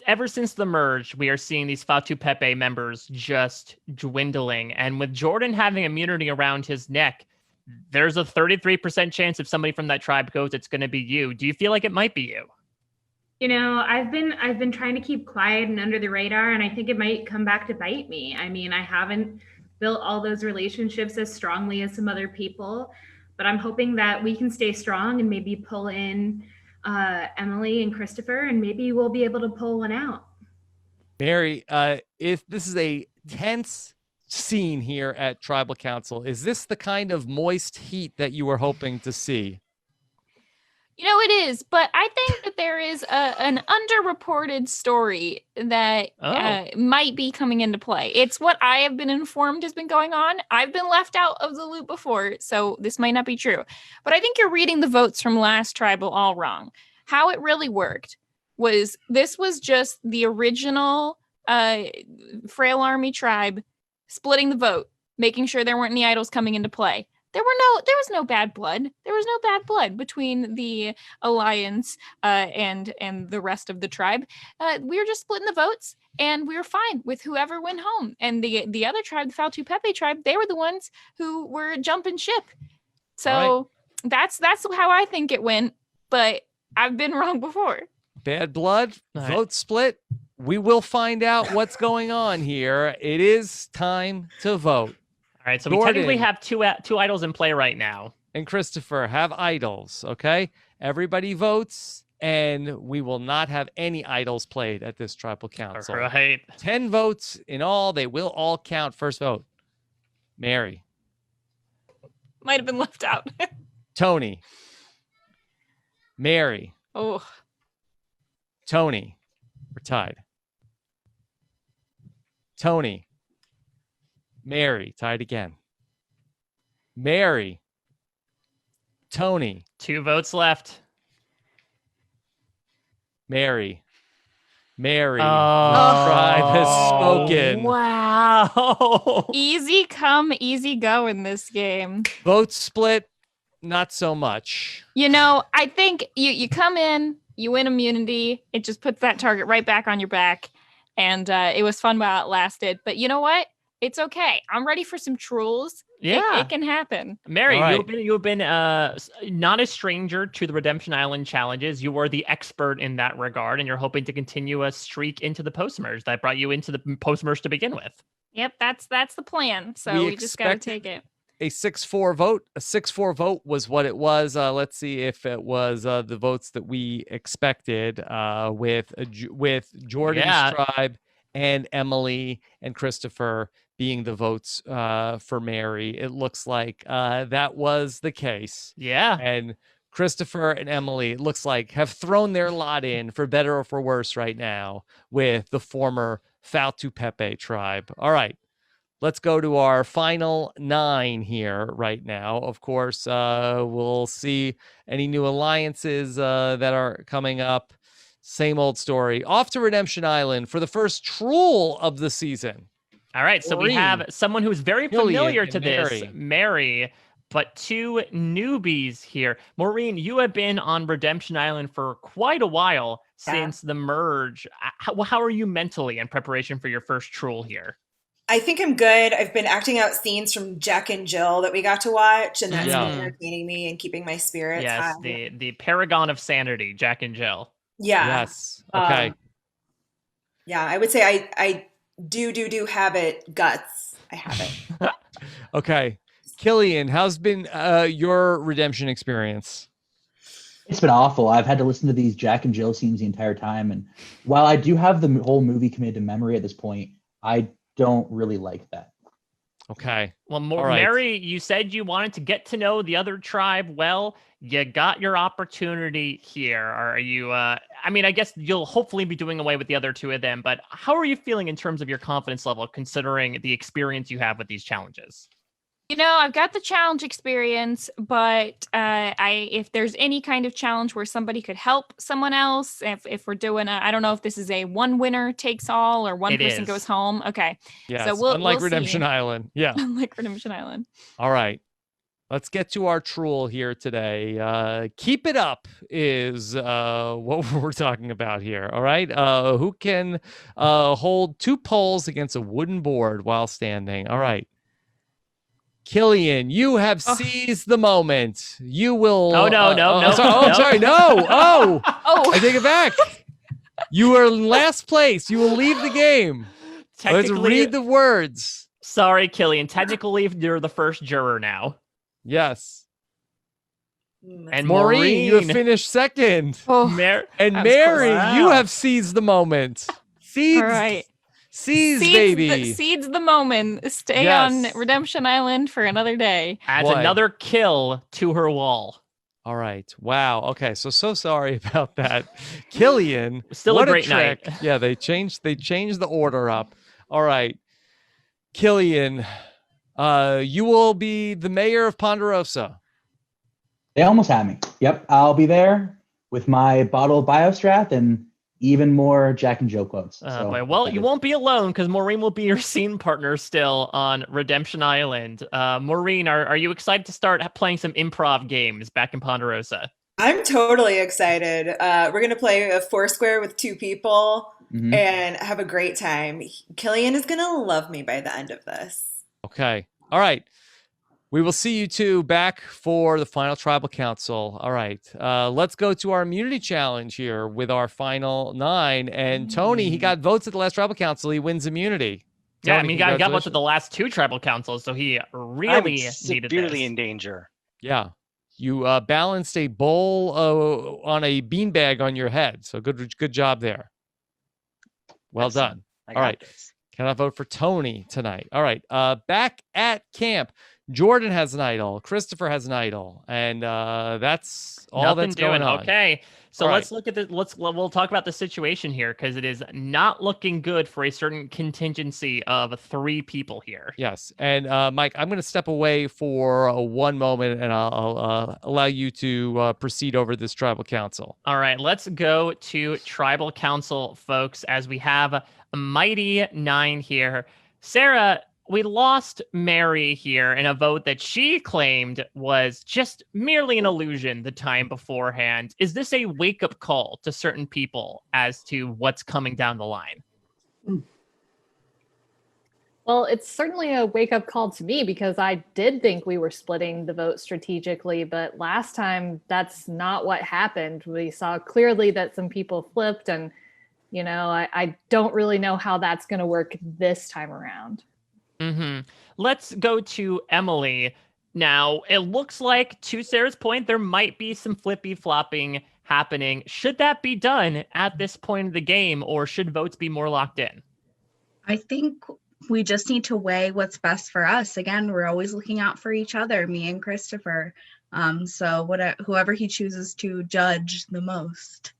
ever since the merge, we are seeing these Fatu Pepe members just dwindling. And with Jordan having immunity around his neck, there's a 33% chance if somebody from that tribe goes, it's going to be you. Do you feel like it might be you?
You know, I've been trying to keep quiet and under the radar, and I think it might come back to bite me. I mean, I haven't built all those relationships as strongly as some other people, but I'm hoping that we can stay strong and maybe pull in Emily and Christopher, and maybe we'll be able to pull one out.
Mary, if this is a tense scene here at Tribal Council, is this the kind of moist heat that you were hoping to see?
You know, it is, but I think that there is an underreported story that might be coming into play. It's what I have been informed has been going on. I've been left out of the loop before, so this might not be true. But I think you're reading the votes from last tribal all wrong. How it really worked was this was just the original Frail Army tribe splitting the vote, making sure there weren't any idols coming into play. There was no bad blood. There was no bad blood between the alliance and the rest of the tribe. We were just splitting the votes, and we were fine with whoever went home. And the other tribe, the Fautu Pepe tribe, they were the ones who were jumping ship. So that's how I think it went. But I've been wrong before.
Bad blood, vote split. We will find out what's going on here. It is time to vote.
All right, so we technically have two idols in play right now.
And Christopher have idols, okay? Everybody votes, and we will not have any idols played at this tribal council.
All right.
10 votes in all. They will all count. First vote. Mary.
Might have been left out.
Tony. Mary.
Oh.
Tony. We're tied. Tony. Mary, tied again. Mary. Tony.
2 votes left.
Mary. Mary. Tribe has spoken.
Wow.
Easy come, easy go in this game.
Vote split, not so much.
You know, I think you come in, you win immunity. It just puts that target right back on your back. And it was fun while it lasted. But you know what? It's okay. I'm ready for some trolls.
Yeah.
It can happen.
Mary, you've been not a stranger to the Redemption Island challenges. You were the expert in that regard, and you're hoping to continue a streak into the post-merge that brought you into the post-merge to begin with.
Yep, that's the plan. So we just got to take it.
A 6-4 vote. A 6-4 vote was what it was. Let's see if it was the votes that we expected with Jordan's tribe and Emily and Christopher being the votes for Mary. It looks like that was the case.
Yeah.
And Christopher and Emily, it looks like, have thrown their lot in, for better or for worse, right now with the former Fautu Pepe tribe. All right. Let's go to our final 9 here right now. Of course, we'll see any new alliances that are coming up. Same old story. Off to Redemption Island for the first troll of the season.
All right, so we have someone who's very familiar to this, Mary, but 2 newbies here. Maureen, you have been on Redemption Island for quite a while since the merge. How are you mentally in preparation for your first troll here?
I think I'm good. I've been acting out scenes from Jack and Jill that we got to watch, and that's been
Yeah.
entertaining me and keeping my spirits
Yes,
high.
the paragon of sanity, Jack and Jill.
Yeah.
Yes. Okay.
Yeah, I would say I do have it guts. I have it.
Okay. Killian, how's been your redemption experience?
It's been awful. I've had to listen to these Jack and Jill scenes the entire time, and while I do have the whole movie committed to memory at this point, I don't really like that.
Okay.
Well,
All right.
Mary, you said you wanted to get to know the other tribe well. You got your opportunity here. Are you, I mean, I guess you'll hopefully be doing away with the other two of them, but how are you feeling in terms of your confidence level, considering the experience you have with these challenges?
You know, I've got the challenge experience, but if there's any kind of challenge where somebody could help someone else, if we're doing I don't know if this is a one winner takes all or one person goes home. Okay.
Yes.
So we'll
Unlike
see.
Redemption Island. Yeah.
Unlike Redemption Island.
All right. Let's get to our Truel here today. Keep it up is what we're talking about here. All right. Who can hold 2 poles against a wooden board while standing? All right. Killian, you have seized the moment. You will.
Oh, no.
I'm sorry. No. Oh. I take it back. You are in last place. You will leave the game. Let's read the words.
Sorry, Killian. Technically, you're the first juror now.
Yes.
And
Maureen, you have finished second.
Mary,
Mary, you have seized the moment. Seized.
All right.
Seized, baby.
Seeds the moment. Stay on Redemption Island for another day.
Adds another kill to her wall.
All right. Wow. Okay. So sorry about that. Killian.
Still
what
a great
trick.
night.
Yeah, they changed the order up. All right. Killian, you will be the mayor of Ponderosa.
They almost had me. Yep, I'll be there with my bottle of BioStrath and even more Jack and Jill quotes.
Well, you won't be alone because Maureen will be your scene partner still on Redemption Island. Maureen, are you excited to start playing some improv games back in Ponderosa?
I'm totally excited. We're gonna play a Foursquare with 2 people and have a great time. Killian is gonna love me by the end of this.
Okay. All right. We will see you two back for the final tribal council. All right. Let's go to our immunity challenge here with our final 9. And Tony, he got votes at the last tribal council. He wins immunity.
Yeah,
Tony,
he got votes at the last 2 tribal councils, so he really needed
severely
this.
in danger.
Yeah. You balanced a bowl on a beanbag on your head. So good job there. Well done. All right. Can I vote for Tony tonight? All right. Back at camp, Jordan has an idol. Christopher has an idol. And that's all
Nothing
that's going on.
Okay. So
All
let's
right.
look at we'll talk about the situation here because it is not looking good for a certain contingency of 3 people here.
Yes. And Mike, I'm going to step away for 1 moment and I'll allow you to proceed over this tribal council.
All right, let's go to tribal council, folks, as we have a mighty 9 here. Sarah, we lost Mary here in a vote that she claimed was just merely an illusion the time beforehand. Is this a wake-up call to certain people as to what's coming down the line?
Well, it's certainly a wake-up call to me because I did think we were splitting the vote strategically, but last time that's not what happened. We saw clearly that some people flipped, and I don't really know how that's going to work this time around.
Let's go to Emily. Now, it looks like, to Sarah's point, there might be some flippy-flopping happening. Should that be done at this point of the game, or should votes be more locked in?
I think we just need to weigh what's best for us. Again, we're always looking out for each other, me and Christopher. So whoever he chooses to judge the most,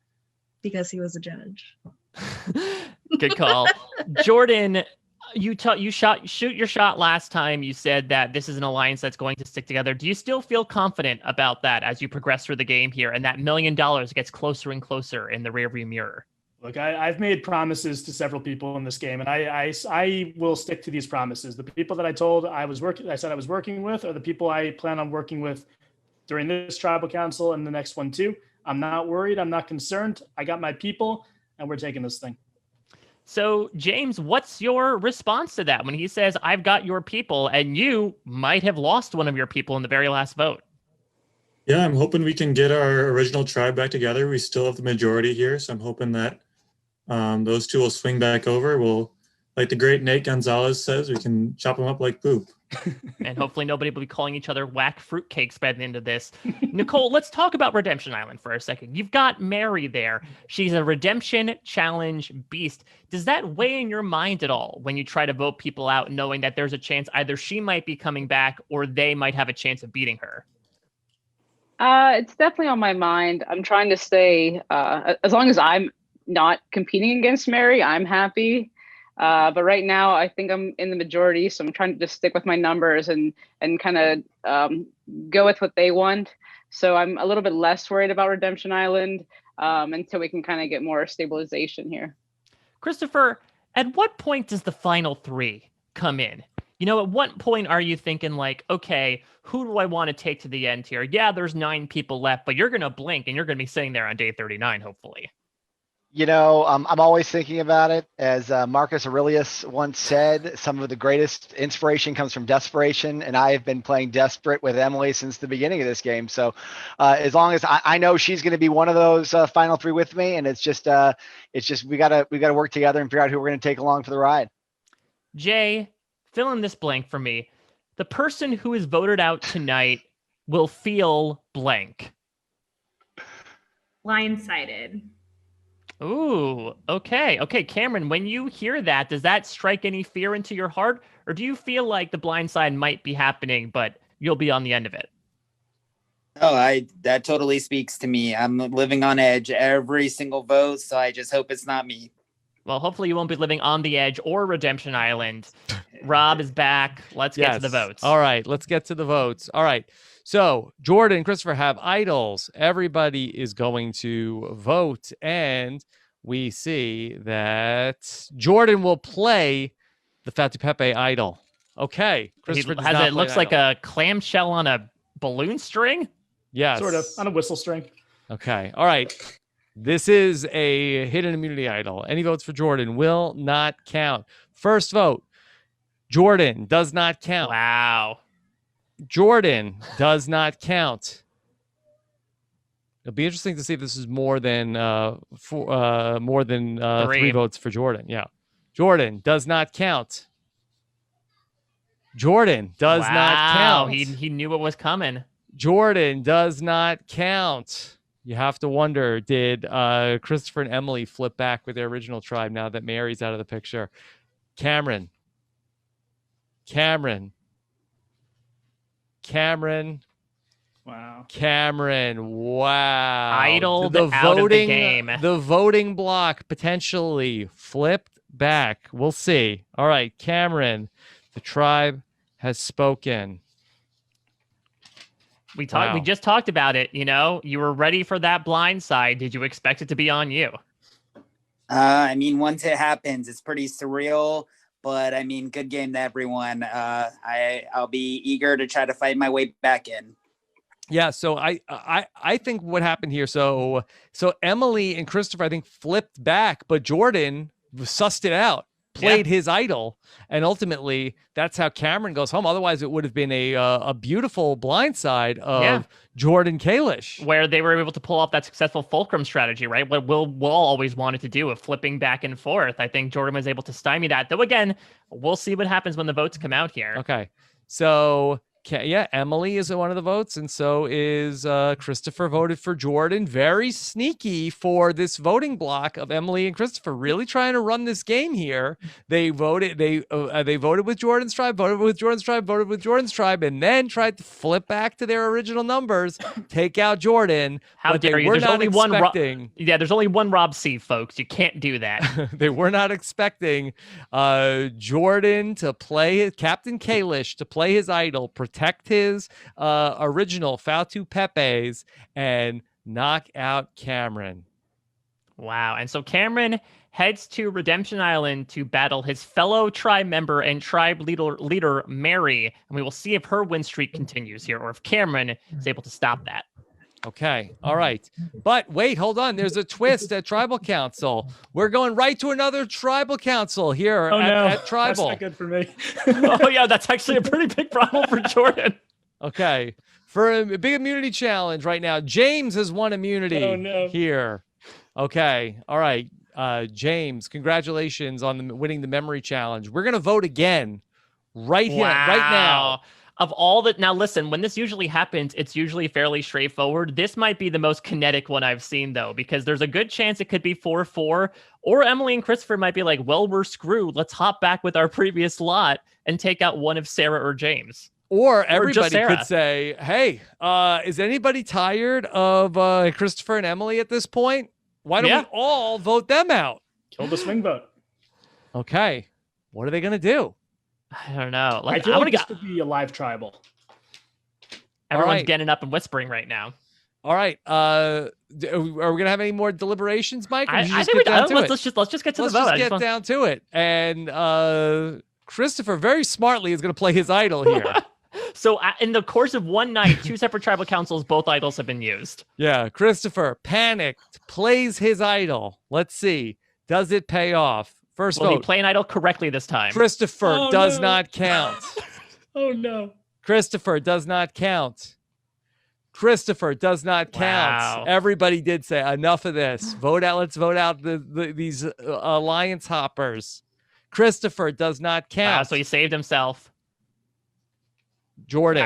because he was a judge.
Good call. Jordan, shoot your shot last time. You said that this is an alliance that's going to stick together. Do you still feel confident about that as you progress through the game here and that $1 million gets closer and closer in the rearview mirror?
Look, I've made promises to several people in this game, and I will stick to these promises. The people that I said I was working with are the people I plan on working with during this tribal council and the next one too. I'm not worried. I'm not concerned. I got my people, and we're taking this thing.
So, James, what's your response to that when he says, I've got your people, and you might have lost one of your people in the very last vote?
Yeah, I'm hoping we can get our original tribe back together. We still have the majority here, so I'm hoping that those two will swing back over. We'll, like the great Nate Gonzalez says, we can chop them up like poop.
And hopefully nobody will be calling each other whack fruitcakes by the end of this. Nicole, let's talk about Redemption Island for a second. You've got Mary there. She's a redemption challenge beast. Does that weigh in your mind at all when you try to vote people out, knowing that there's a chance either she might be coming back or they might have a chance of beating her?
It's definitely on my mind. I'm trying to stay, as long as I'm not competing against Mary, I'm happy. But right now, I think I'm in the majority, so I'm trying to just stick with my numbers and kind of go with what they want. So I'm a little bit less worried about Redemption Island until we can kind of get more stabilization here.
Christopher, at what point does the final three come in? You know, at what point are you thinking like, okay, who do I want to take to the end here? Yeah, there's 9 people left, but you're going to blink and you're going to be sitting there on day 39, hopefully.
You know, I'm always thinking about it. As Marcus Aurelius once said, some of the greatest inspiration comes from desperation, and I have been playing desperate with Emily since the beginning of this game. So as long as I know she's going to be one of those final 3 with me, and it's just we gotta work together and figure out who we're going to take along for the ride.
Jay, fill in this blank for me. The person who is voted out tonight will feel blank.
Blindsided.
Ooh, okay. Okay, Cameron, when you hear that, does that strike any fear into your heart? Or do you feel like the blind side might be happening, but you'll be on the end of it?
Oh, that totally speaks to me. I'm living on edge every single vote, so I just hope it's not me.
Well, hopefully you won't be living on the edge or Redemption Island. Rob is back. Let's get to the votes.
All right, let's get to the votes. All right. So Jordan and Christopher have idols. Everybody is going to vote, and we see that Jordan will play the Fatu Pepe idol. Okay. Christopher does not
it looks like a clamshell on a balloon string?
Yes.
Sort of, on a whistle string.
Okay. All right. This is a hidden immunity idol. Any votes for Jordan will not count. First vote, Jordan does not count.
Wow.
Jordan does not count. It'll be interesting to see if this is more than 3 votes for Jordan. Yeah. Jordan does not count. Jordan does not count.
He knew what was coming.
Jordan does not count. You have to wonder, did Christopher and Emily flip back with their original tribe now that Mary's out of the picture? Cameron.
Wow.
Cameron. Wow.
Idled out of the game.
The voting block potentially flipped back. We'll see. All right, Cameron, the tribe has spoken.
We just talked about it. You know, you were ready for that blind side. Did you expect it to be on you?
I mean, once it happens, it's pretty surreal. But I mean, good game to everyone. I'll be eager to try to fight my way back in.
Yeah, so I think what happened here. So Emily and Christopher, I think, flipped back, but Jordan sussed it out, played his idol, and ultimately that's how Cameron goes home. Otherwise, it would have been a beautiful blindside of Jordan Kalish,
where they were able to pull off that successful fulcrum strategy, right? What Will always wanted to do of flipping back and forth. I think Jordan was able to stymie that. Though again, we'll see what happens when the votes come out here.
Okay, so. Yeah, Emily is one of the votes, and so is Christopher. Voted for Jordan. Very sneaky for this voting block of Emily and Christopher. Really trying to run this game here. They voted. They voted with Jordan's tribe. Voted with Jordan's tribe. Voted with Jordan's tribe, and then tried to flip back to their original numbers, take out Jordan.
How
but
dare
they
you?
were
There's
not
only
expecting.
there's only one Rob C, folks. You can't do that.
They were not expecting Jordan to play Captain Kalish to play his idol, protect his original Fatu Pepes, and knock out Cameron.
Wow. And so Cameron heads to Redemption Island to battle his fellow tribe member and tribe leader Mary, and we will see if her win streak continues here or if Cameron is able to stop that.
Okay. All right. But wait, hold on. There's a twist at Tribal Council. We're going right to another Tribal Council here
Oh, no.
at Tribal.
That's not good for me.
Oh yeah, that's actually a pretty big problem for Jordan.
Okay. For a big immunity challenge right now, James has won immunity here. Okay. All right. James, congratulations on winning the memory challenge. We're going to vote again right here, right now.
Of all that, now listen, when this usually happens, it's usually fairly straightforward. This might be the most kinetic one I've seen, though, because there's a good chance it could be 4-4, or Emily and Christopher might be like, well, we're screwed. Let's hop back with our previous lot and take out one of Sarah or James.
Or
just
everybody
Sarah.
could say, hey, is anybody tired of Christopher and Emily at this point? Why don't we all vote them out?
Kill the swing vote.
Okay. What are they going to do?
I don't know.
I feel like this could be a live tribal.
Everyone's getting up and whispering right now.
All right. Are we going to have any more deliberations, Mike?
I think we don't. Let's just get to the vote.
Let's just get down to it. And Christopher very smartly is going to play his idol here.
So in the course of one night, 2 separate tribal councils, both idols have been used.
Yeah. Christopher, panicked, plays his idol. Let's see. Does it pay off? First
Will he
vote.
play an idol correctly this time?
Christopher does not count.
Oh, no.
Christopher does not count. Christopher does not count.
Wow.
Everybody did say enough of this. Vote out. Let's vote out these alliance hoppers. Christopher does not count.
Wow, so he saved himself.
Jordan.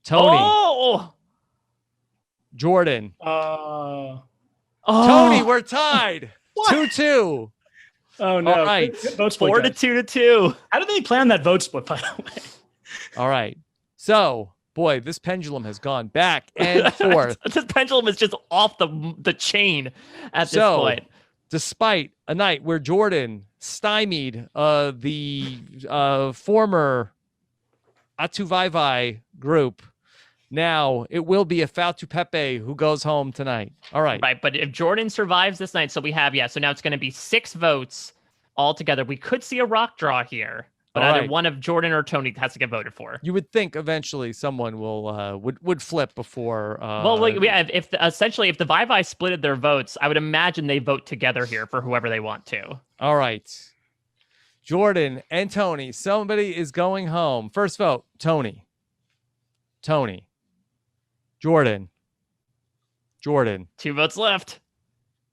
Tony.
Oh! Jordan. Tony, we're tied. 2-2.
Oh, no.
All right.
Vote split,
4-2-2.
How did they plan that vote split, by the way?
All right. So, boy, this pendulum has gone back and forth.
This pendulum is just off the chain at this point.
Despite a night where Jordan stymied the former Atuvaivai group, now it will be a Fatu Pepe who goes home tonight. All right.
Right, but if Jordan survives this night, so we have, so now it's going to be 6 votes altogether. We could see a rock draw here, but
All
either
right.
one of Jordan or Tony has to get voted for.
You would think eventually someone will would flip before.
If the Vai splitted their votes, I would imagine they vote together here for whoever they want to.
All right. Jordan and Tony, somebody is going home. First vote, Tony. Jordan.
2 votes left.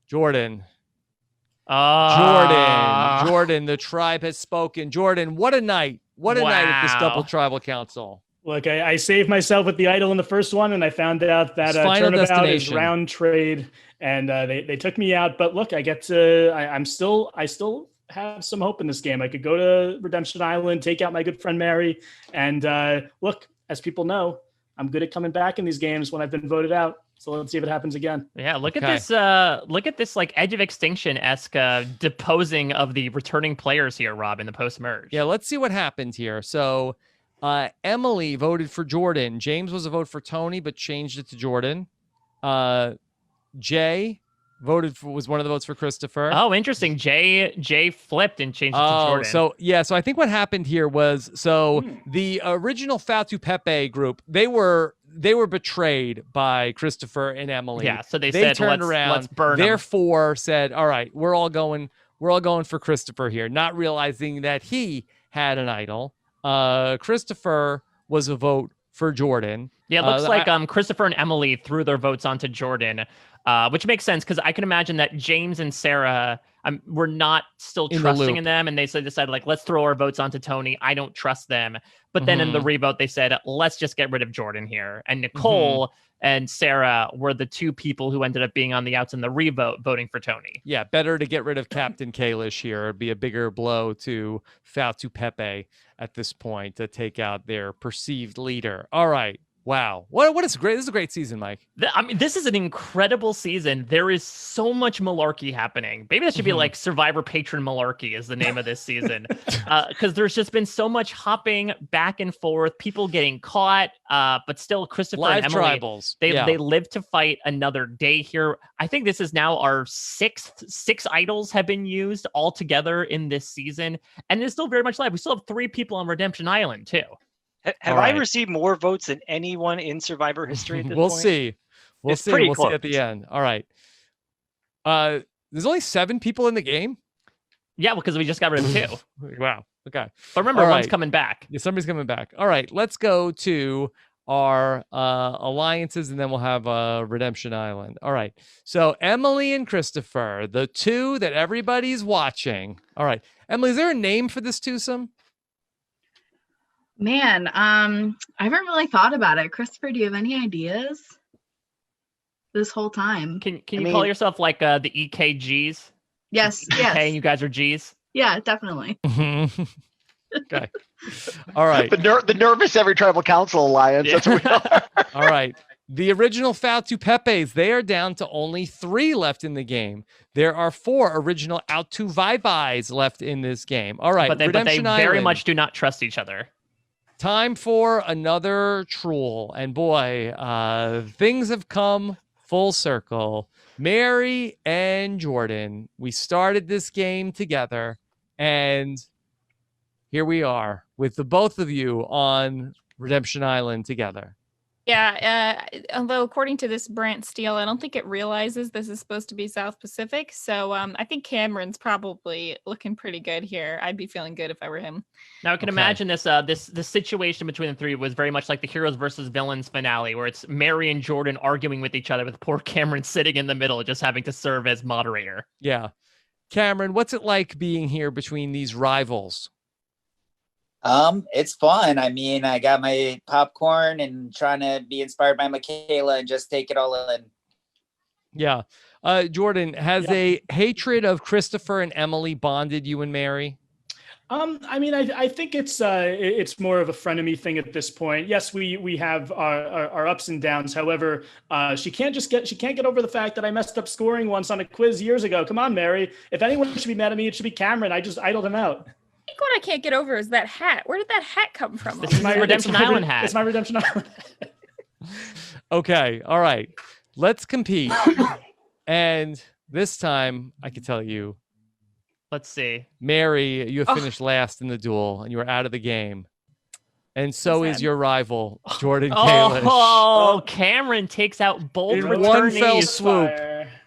Jordan.
Ah.
Jordan, the tribe has spoken. Jordan, what a night. What a night at this double tribal council.
Look, I saved myself with the idol in the first one, and I found out that
Final
turnabout is
destination.
round trade, and they took me out. But look, I still have some hope in this game. I could go to Redemption Island, take out my good friend Mary, and look, as people know, I'm good at coming back in these games when I've been voted out. So let's see if it happens again.
Yeah, look at this like Edge of Extinction-esque deposing of the returning players here, Rob, in the post-merge.
Yeah, let's see what happened here. So Emily voted for Jordan. James was a vote for Tony, but changed it to Jordan. Jay was one of the votes for Christopher.
Oh, interesting. Jay flipped and changed it to Jordan.
So I think what happened here was the original Fatu Pepe group, they were betrayed by Christopher and Emily.
Yeah, so they said,
turned
let's
around,
burn 'em.
therefore said, all right, we're all going for Christopher here, not realizing that he had an idol. Christopher was a vote for Jordan.
Yeah, it looks like Christopher and Emily threw their votes onto Jordan, which makes sense because I can imagine that James and Sarah were not still
In the
trusting
loop.
in them, and they decided like, let's throw our votes onto Tony. I don't trust them. But then in the revote, they said, let's just get rid of Jordan here. And Nicole and Sarah were the 2 people who ended up being on the outs in the revote, voting for Tony.
Yeah, better to get rid of Captain Kalish here. It'd be a bigger blow to Fatu Pepe at this point to take out their perceived leader. All right. Wow. What is great. This is a great season, Mike.
This is an incredible season. There is so much malarkey happening. Maybe that should be like Survivor Patron Malarkey is the name of this season. Because there's just been so much hopping back and forth, people getting caught, but still Christopher
Live
and Emily,
tribals.
they live to fight another day here. I think this is now our 6 idols have been used all together in this season. And it's still very much live. We still have 3 people on Redemption Island too.
Have
All
I
right.
received more votes than anyone in Survivor history at this
We'll
point?
see. We'll
It's
see.
pretty
We'll see at
close.
the end. All right. There's only 7 people in the game.
Yeah, because we just got rid of 2.
Wow. Okay.
But remember,
All
one's
right.
coming back.
Yeah, somebody's coming back. All right. Let's go to our alliances, and then we'll have Redemption Island. All right. So Emily and Christopher, the 2 that everybody's watching. All right. Emily, is there a name for this twosome?
Man, I haven't really thought about it. Christopher, do you have any ideas? This whole time.
Can you call yourself like the EKGs?
Yes,
EK
yes.
and you guys are Gs?
Yeah, definitely.
Okay. All right.
The nervous every tribal council alliance. That's what we are.
All right. The original Fautu Pepes, they are down to only 3 left in the game. There are 4 original Out to Vibes left in this game. All right.
But they
Redemption
very
Island.
much do not trust each other.
Time for another troll. And boy, things have come full circle. Mary and Jordan, we started this game together, and here we are with the both of you on Redemption Island together.
Yeah, although according to this Brant Steele, I don't think it realizes this is supposed to be South Pacific. So I think Cameron's probably looking pretty good here. I'd be feeling good if I were him.
Now I can imagine this this situation between the 3 was very much like the heroes versus villains finale, where it's Mary and Jordan arguing with each other, with poor Cameron sitting in the middle, just having to serve as moderator.
Yeah. Cameron, what's it like being here between these rivals?
It's fun. I mean, I got my popcorn and trying to be inspired by Michaela and just take it all in.
Yeah. Jordan, has a hatred of Christopher and Emily bonded you and Mary?
I mean, I think it's more of a frenemy thing at this point. Yes, we have our ups and downs. However, she can't get over the fact that I messed up scoring once on a quiz years ago. Come on, Mary. If anyone should be mad at me, it should be Cameron. I just idled him out.
I think what I can't get over is that hat. Where did that hat come from?
This is my Redemption Island hat.
It's my Redemption Island.
Okay. All right. Let's compete. And this time, I can tell you,
let's see.
Mary, you have finished last in the duel, and you are out of the game. And so is your rival, Jordan Kalish.
Oh, Cameron takes out both
In
returnees.
one fell swoop,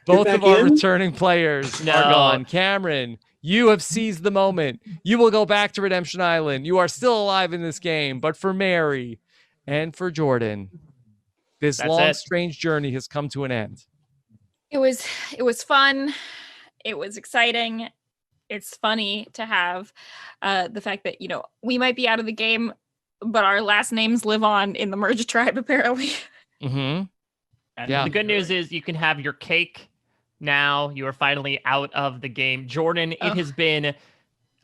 both of our returning players
No.
are gone. Cameron, you have seized the moment. You will go back to Redemption Island. You are still alive in this game. But for Mary and for Jordan, this
That's
long,
it.
strange journey has come to an end.
It was fun. It was exciting. It's funny to have the fact that, we might be out of the game, but our last names live on in the merge tribe, apparently.
Mm-hmm.
And
Yeah.
the good news is you can have your cake now. You are finally out of the game. Jordan, it has been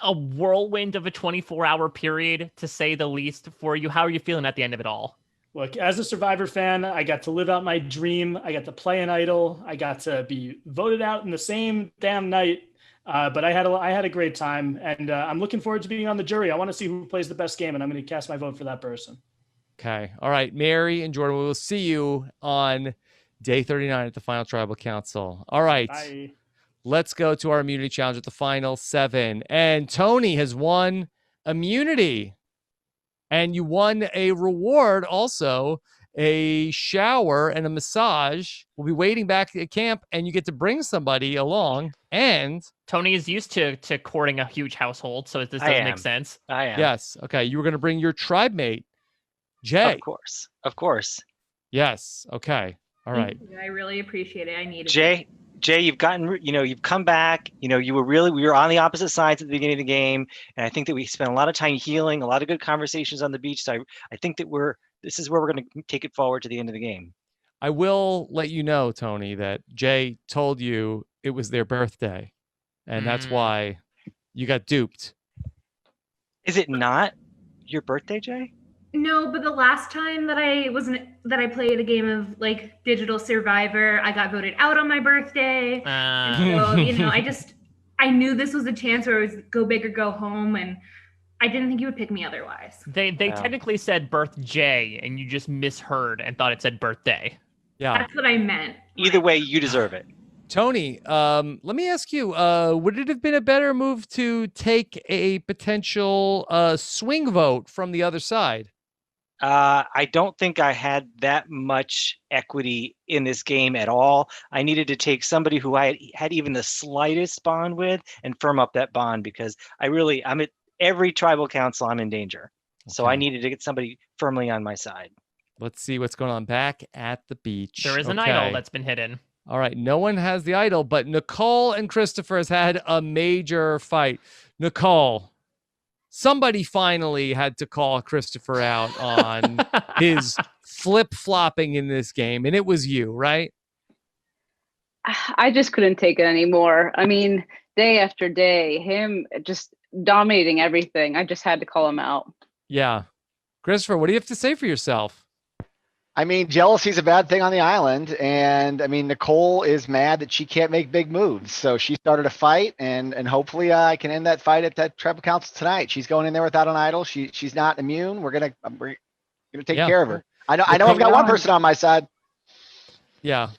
a whirlwind of a 24-hour period, to say the least, for you. How are you feeling at the end of it all?
Look, as a Survivor fan, I got to live out my dream. I got to play an idol. I got to be voted out in the same damn night. But I had a great time, and I'm looking forward to being on the jury. I want to see who plays the best game, and I'm going to cast my vote for that person.
Okay. All right. Mary and Jordan, we will see you on day 39 at the final tribal council. All right.
Bye.
Let's go to our immunity challenge at the final 7. And Tony has won immunity. And you won a reward also, a shower and a massage. We'll be waiting back at camp, and you get to bring somebody along. And
Tony is used to courting a huge household, so this doesn't make sense.
I am.
yes, okay, you were going to bring your tribe mate, Jay.
Of course.
Yes, okay, all right.
I really appreciate it. I needed
Jay, you've gotten, you've come back. We were on the opposite sides at the beginning of the game, and I think that we spent a lot of time healing, a lot of good conversations on the beach. So I think that this is where we're going to take it forward to the end of the game.
I will let you know, Tony, that Jay told you it was their birthday, and that's why you got duped.
Is it not your birthday, Jay?
No, but the last time that I played a game of like Digital Survivor, I got voted out on my birthday. And so, I knew this was a chance where it was go big or go home, and I didn't think you would pick me otherwise.
They technically said birth J, and you just misheard and thought it said birthday.
Yeah.
That's what I meant.
Either way, you deserve it.
Tony, let me ask you, would it have been a better move to take a potential swing vote from the other side?
I don't think I had that much equity in this game at all. I needed to take somebody who I had even the slightest bond with and firm up that bond, because I'm at every tribal council, I'm in danger. So I needed to get somebody firmly on my side.
Let's see what's going on back at the beach.
There is an idol that's been hidden.
All right, no one has the idol, but Nicole and Christopher has had a major fight. Nicole, somebody finally had to call Christopher out on his flip-flopping in this game, and it was you, right?
I just couldn't take it anymore. I mean, day after day, him just dominating everything. I just had to call him out.
Yeah. Christopher, what do you have to say for yourself?
I mean, jealousy is a bad thing on the island. And I mean, Nicole is mad that she can't make big moves. So she started a fight, and hopefully I can end that fight at that tribal council tonight. She's going in there without an idol. She's not immune. We're gonna take care of her. I know I've got one person on my side.
Yeah.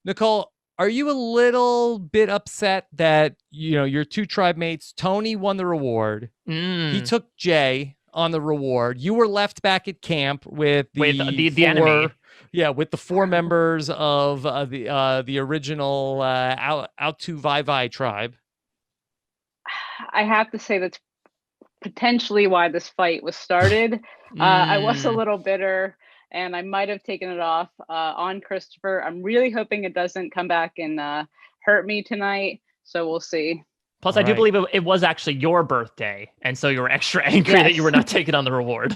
Nicole, are you a little bit upset that, your two tribe mates, Tony won the reward. He took Jay on the reward. You were left back at camp with the
enemy.
Yeah, with the 4 members of the original out to Vai tribe.
I have to say that's potentially why this fight was started. I was a little bitter, and I might have taken it off on Christopher. I'm really hoping it doesn't come back and hurt me tonight. So we'll see.
Plus, I do believe it was actually your birthday, and so you were extra angry that you were not taking on the reward.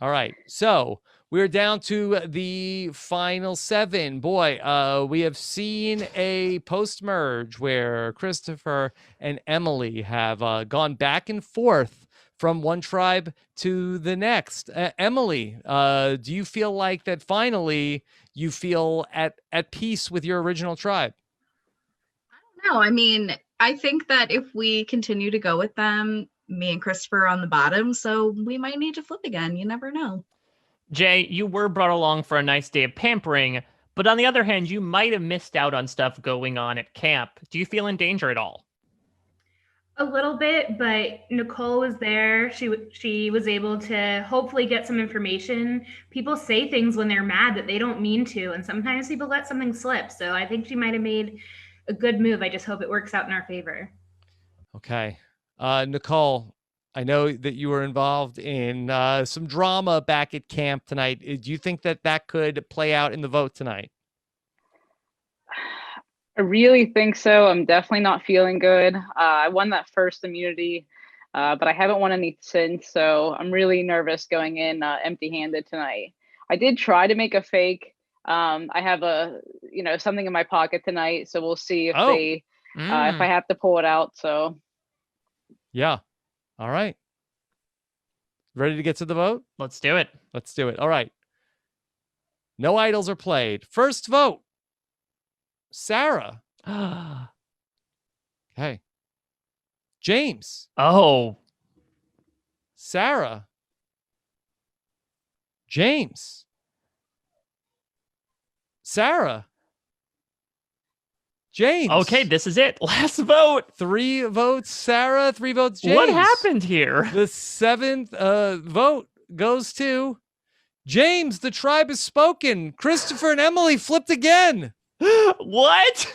All right, so we're down to the final 7. Boy, we have seen a post-merge where Christopher and Emily have gone back and forth from one tribe to the next. Emily, do you feel like that finally you feel at peace with your original tribe?
No, I mean, I think that if we continue to go with them, me and Christopher are on the bottom, so we might need to flip again. You never know.
Jay, you were brought along for a nice day of pampering, but on the other hand, you might have missed out on stuff going on at camp. Do you feel in danger at all?
A little bit, but Nicole was there. She was able to hopefully get some information. People say things when they're mad that they don't mean to, and sometimes people let something slip. So I think she might have made a good move. I just hope it works out in our favor.
Okay. Nicole, I know that you were involved in some drama back at camp tonight. Do you think that could play out in the vote tonight?
I really think so. I'm definitely not feeling good. I won that first immunity, but I haven't won any since. So I'm really nervous going in empty-handed tonight. I did try to make a fake. I have something in my pocket tonight, so we'll see if if I have to pull it out. So
yeah. All right. Ready to get to the vote?
Let's do it.
Let's do it. All right. No idols are played. First vote. Sarah. Okay. James.
Oh.
Sarah. James. Sarah. James.
Okay, this is it. Last vote.
3 votes Sarah, 3 votes James.
What happened here?
The 7th vote goes to James. The tribe has spoken. Christopher and Emily flipped again.
What?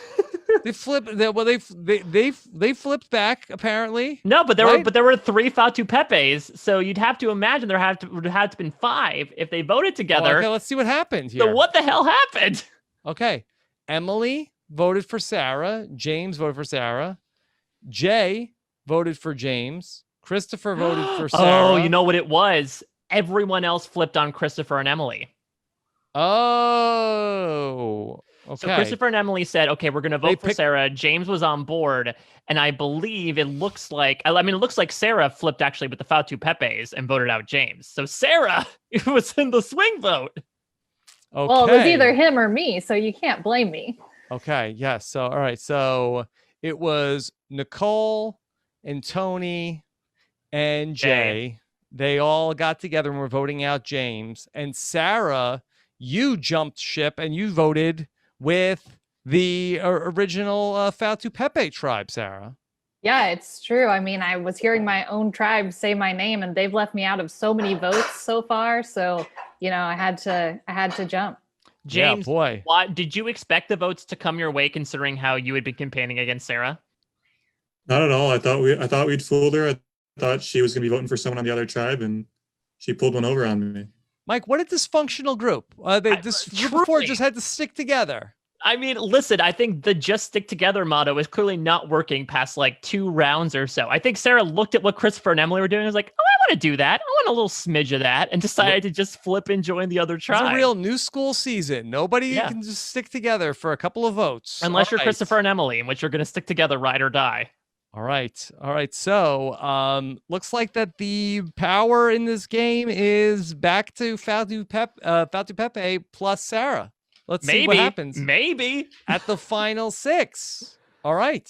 They flipped. They flipped back apparently.
No, but there were 3 Fatu Pepes, so you'd have to imagine there would have been 5 if they voted together.
Okay, let's see what happened here.
So what the hell happened?
Okay, Emily voted for Sarah. James voted for Sarah. Jay voted for James. Christopher voted for Sarah.
Oh, you know what it was? Everyone else flipped on Christopher and Emily.
Oh. Okay.
So Christopher and Emily said, okay, we're going to vote for Sarah. James was on board. And I believe it looks like Sarah flipped actually with the Fatu Pepes and voted out James. So Sarah was in the swing vote.
Okay.
Well, it was either him or me, so you can't blame me.
Okay. Yes. So, all right. So it was Nicole and Tony and Jay. They all got together and were voting out James. And Sarah, you jumped ship and you voted with the original Fatu Pepe tribe, Sarah.
Yeah, it's true. I mean, I was hearing my own tribe say my name, and they've left me out of so many votes so far. So, I had to jump.
James,
yeah, boy.
Why did you expect the votes to come your way, considering how you had been campaigning against Sarah?
Not at all. I thought we'd fooled her. I thought she was going to be voting for someone on the other tribe, and she pulled one over on me.
Mike, what a dysfunctional group. This group before just had to stick together.
I mean, listen, I think the just stick together motto is clearly not working past like 2 rounds or so. I think Sarah looked at what Christopher and Emily were doing and was like, oh, I want to do that. I want a little smidge of that, and decided to just flip and join the other tribe.
It's a real new school season. Nobody can just stick together for a couple of votes.
Unless you're Christopher and Emily, in which you're going to stick together, ride or die.
All right. So, looks like that the power in this game is back to Fatu Pepe plus Sarah. Let's see what happens.
Maybe
at the final 6. All right.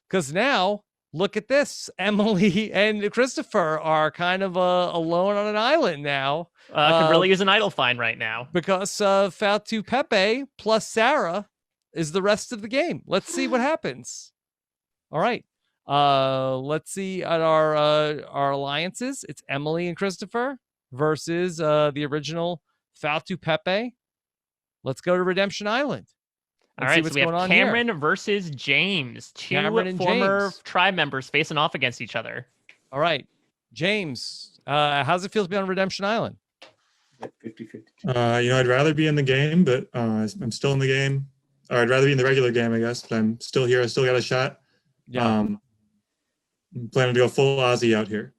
Because now, look at this. Emily and Christopher are kind of alone on an island now.
Could really use an idol find right now.
Because Fatu Pepe plus Sarah is the rest of the game. Let's see what happens. All right. Let's see at our alliances. It's Emily and Christopher versus the original Fatu Pepe. Let's go to Redemption Island.
All right, so we have Cameron versus James. 2 former tribe members facing off against each other.
All right, James, how's it feel to be on Redemption Island?
50-50. I'd rather be in the game, but I'm still in the game. Or I'd rather be in the regular game, I guess, but I'm still here. I still got a shot.
Yeah.
I'm planning to go full Ozzy out here.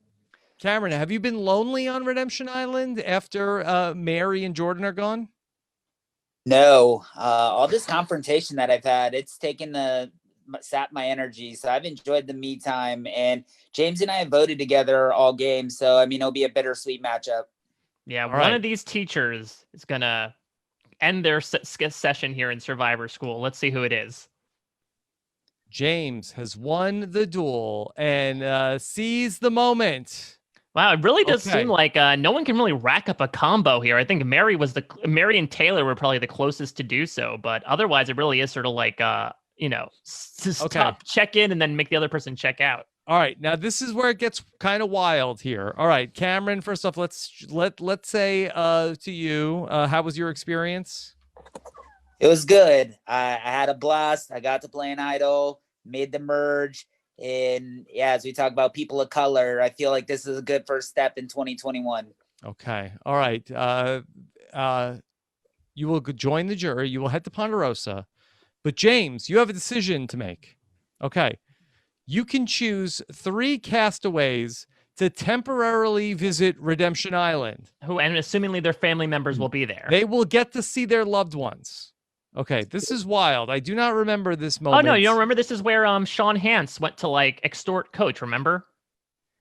Cameron, have you been lonely on Redemption Island after Mary and Jordan are gone?
No, all this confrontation that I've had, it's sapped my energy. So I've enjoyed the me time, and James and I have voted together all game. So, I mean, it'll be a bittersweet matchup.
Yeah. One of these teachers is going to end their session here in Survivor School. Let's see who it is.
James has won the duel and sees the moment.
Wow, it really does seem like no one can really rack up a combo here. I think Mary and Taylor were probably the closest to do so, but otherwise it really is sort of like stop, check in, and then make the other person check out.
All right, now this is where it gets kind of wild here. All right, Cameron, first off, let's say to you, how was your experience?
It was good. I had a blast. I got to play an idol, made the merge. And yeah, as we talk about people of color, I feel like this is a good first step in 2021.
Okay. All right. You will join the jury. You will head to Ponderosa. But James, you have a decision to make. Okay. You can choose 3 castaways to temporarily visit Redemption Island.
And assumingly their family members will be there.
They will get to see their loved ones. Okay, this is wild. I do not remember this moment.
Oh, no, you don't remember? This is where Sean Hance went to, extort Coach, remember?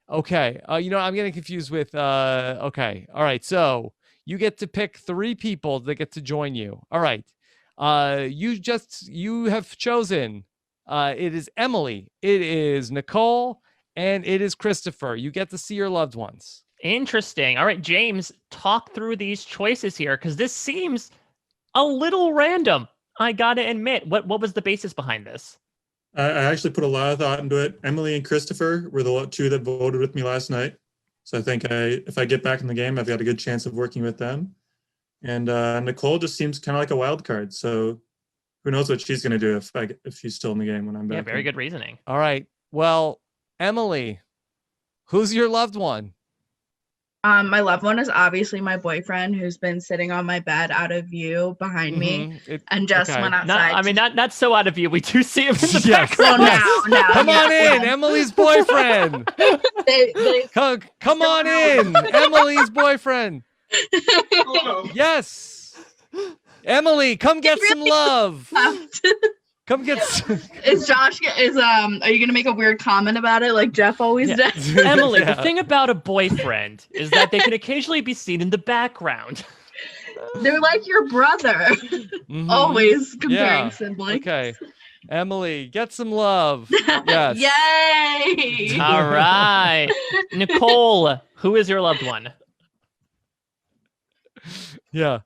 Okay. I'm getting confused with, okay. All right, so you get to pick 3 people that get to join you. All right. You have chosen, it is Emily, it is Nicole, and it is Christopher. You get to see your loved ones.
Interesting. All right, James, talk through these choices here, because this seems a little random. I gotta admit, what was the basis behind this?
I actually put a lot of thought into it. Emily and Christopher were the 2 that voted with me last night. So I think if I get back in the game, I've got a good chance of working with them. And Nicole just seems kind of like a wild card. So who knows what she's going to do if she's still in the game when I'm back.
Yeah, very good reasoning.
All right. Well, Emily, who's your loved one?
My loved one is obviously my boyfriend, who's been sitting on my bed out of view behind me, and just went outside.
Not so out of view. We do see him in the background.
Come on in, Emily's boyfriend. Come on in, Emily's boyfriend. Yes, Emily, come get some love. Come get.
Is Josh? Are you gonna make a weird comment about it, like Jeff always does?
Emily, the thing about a boyfriend is that they can occasionally be seen in the background.
They're like your brother. Always comparing siblings.
Okay, Emily, get some love. Yes.
Yay!
All right, Nicole, who is your loved one?
Yeah.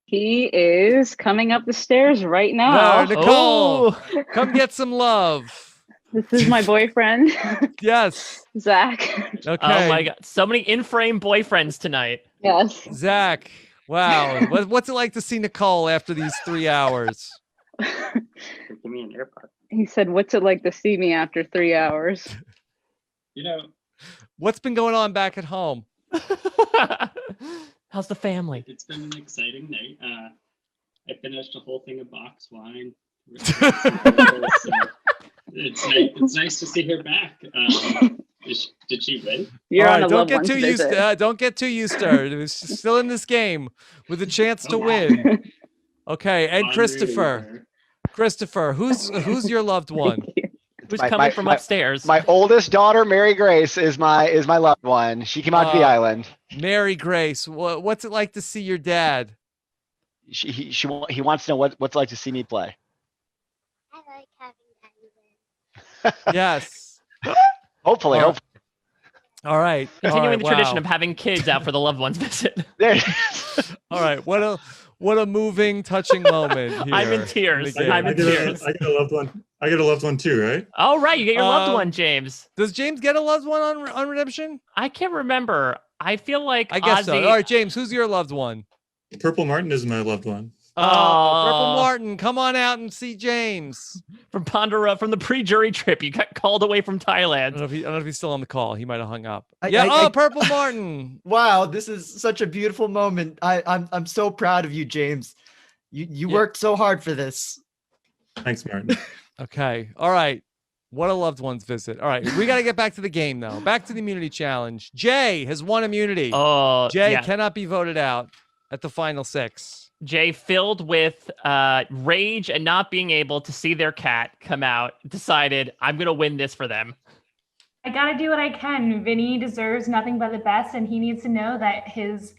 He is coming up the stairs right now.
No, Nicole, come get some love.
This is my boyfriend.
Yes.
Zach.
Okay.
Oh my God. So many in-frame boyfriends tonight.
Yes.
Zach. Wow. What's it like to see Nicole after these 3 hours?
Give me an AirPod.
He said, "What's it like to see me after 3 hours?"
You know,
What's been going on back at home?
How's the family?
it's been an exciting night. I finished a whole thing of box wine. It's nice to see her back. Did she win?
You're
All
on
right,
a
don't
loved
get
one's
too used
visit.
to don't get too used to her. She's still in this game with a chance to win. Okay, and Christopher, who's your loved one?
Who's coming from upstairs?
My oldest daughter, Mary Grace, is my loved one. She came out to the island.
Mary Grace, what's it like to see your dad?
He wants to know what's it like to see me play.
Yes.
Hopefully.
All right.
Continuing the tradition of having kids out for the loved ones visit.
All right. What a moving, touching moment here.
I'm in tears. I'm in tears.
I get a loved one. I get a loved one too, right?
Oh, right. You get your loved one, James.
Does James get a loved one on Redemption?
I can't remember. I feel like
I guess so.
Ozzy-
All right, James, who's your loved one?
Purple Martin is my loved one.
Oh, Purple Martin, come on out and see James.
From Ponderosa, from the pre-jury trip. You got called away from Thailand.
I don't know if he's still on the call. He might have hung up.
I-
Purple Martin.
Wow, this is such a beautiful moment. I'm so proud of you, James. You worked so hard for this.
Thanks, Martin.
Okay. All right. What a loved one's visit. All right. We got to get back to the game, though. Back to the immunity challenge. Jay has won immunity.
Oh,
Jay
yeah.
cannot be voted out at the final 6.
Jay, filled with rage and not being able to see their cat come out, decided, I'm going to win this for them.
I gotta do what I can. Vinny deserves nothing but the best, and he needs to know that his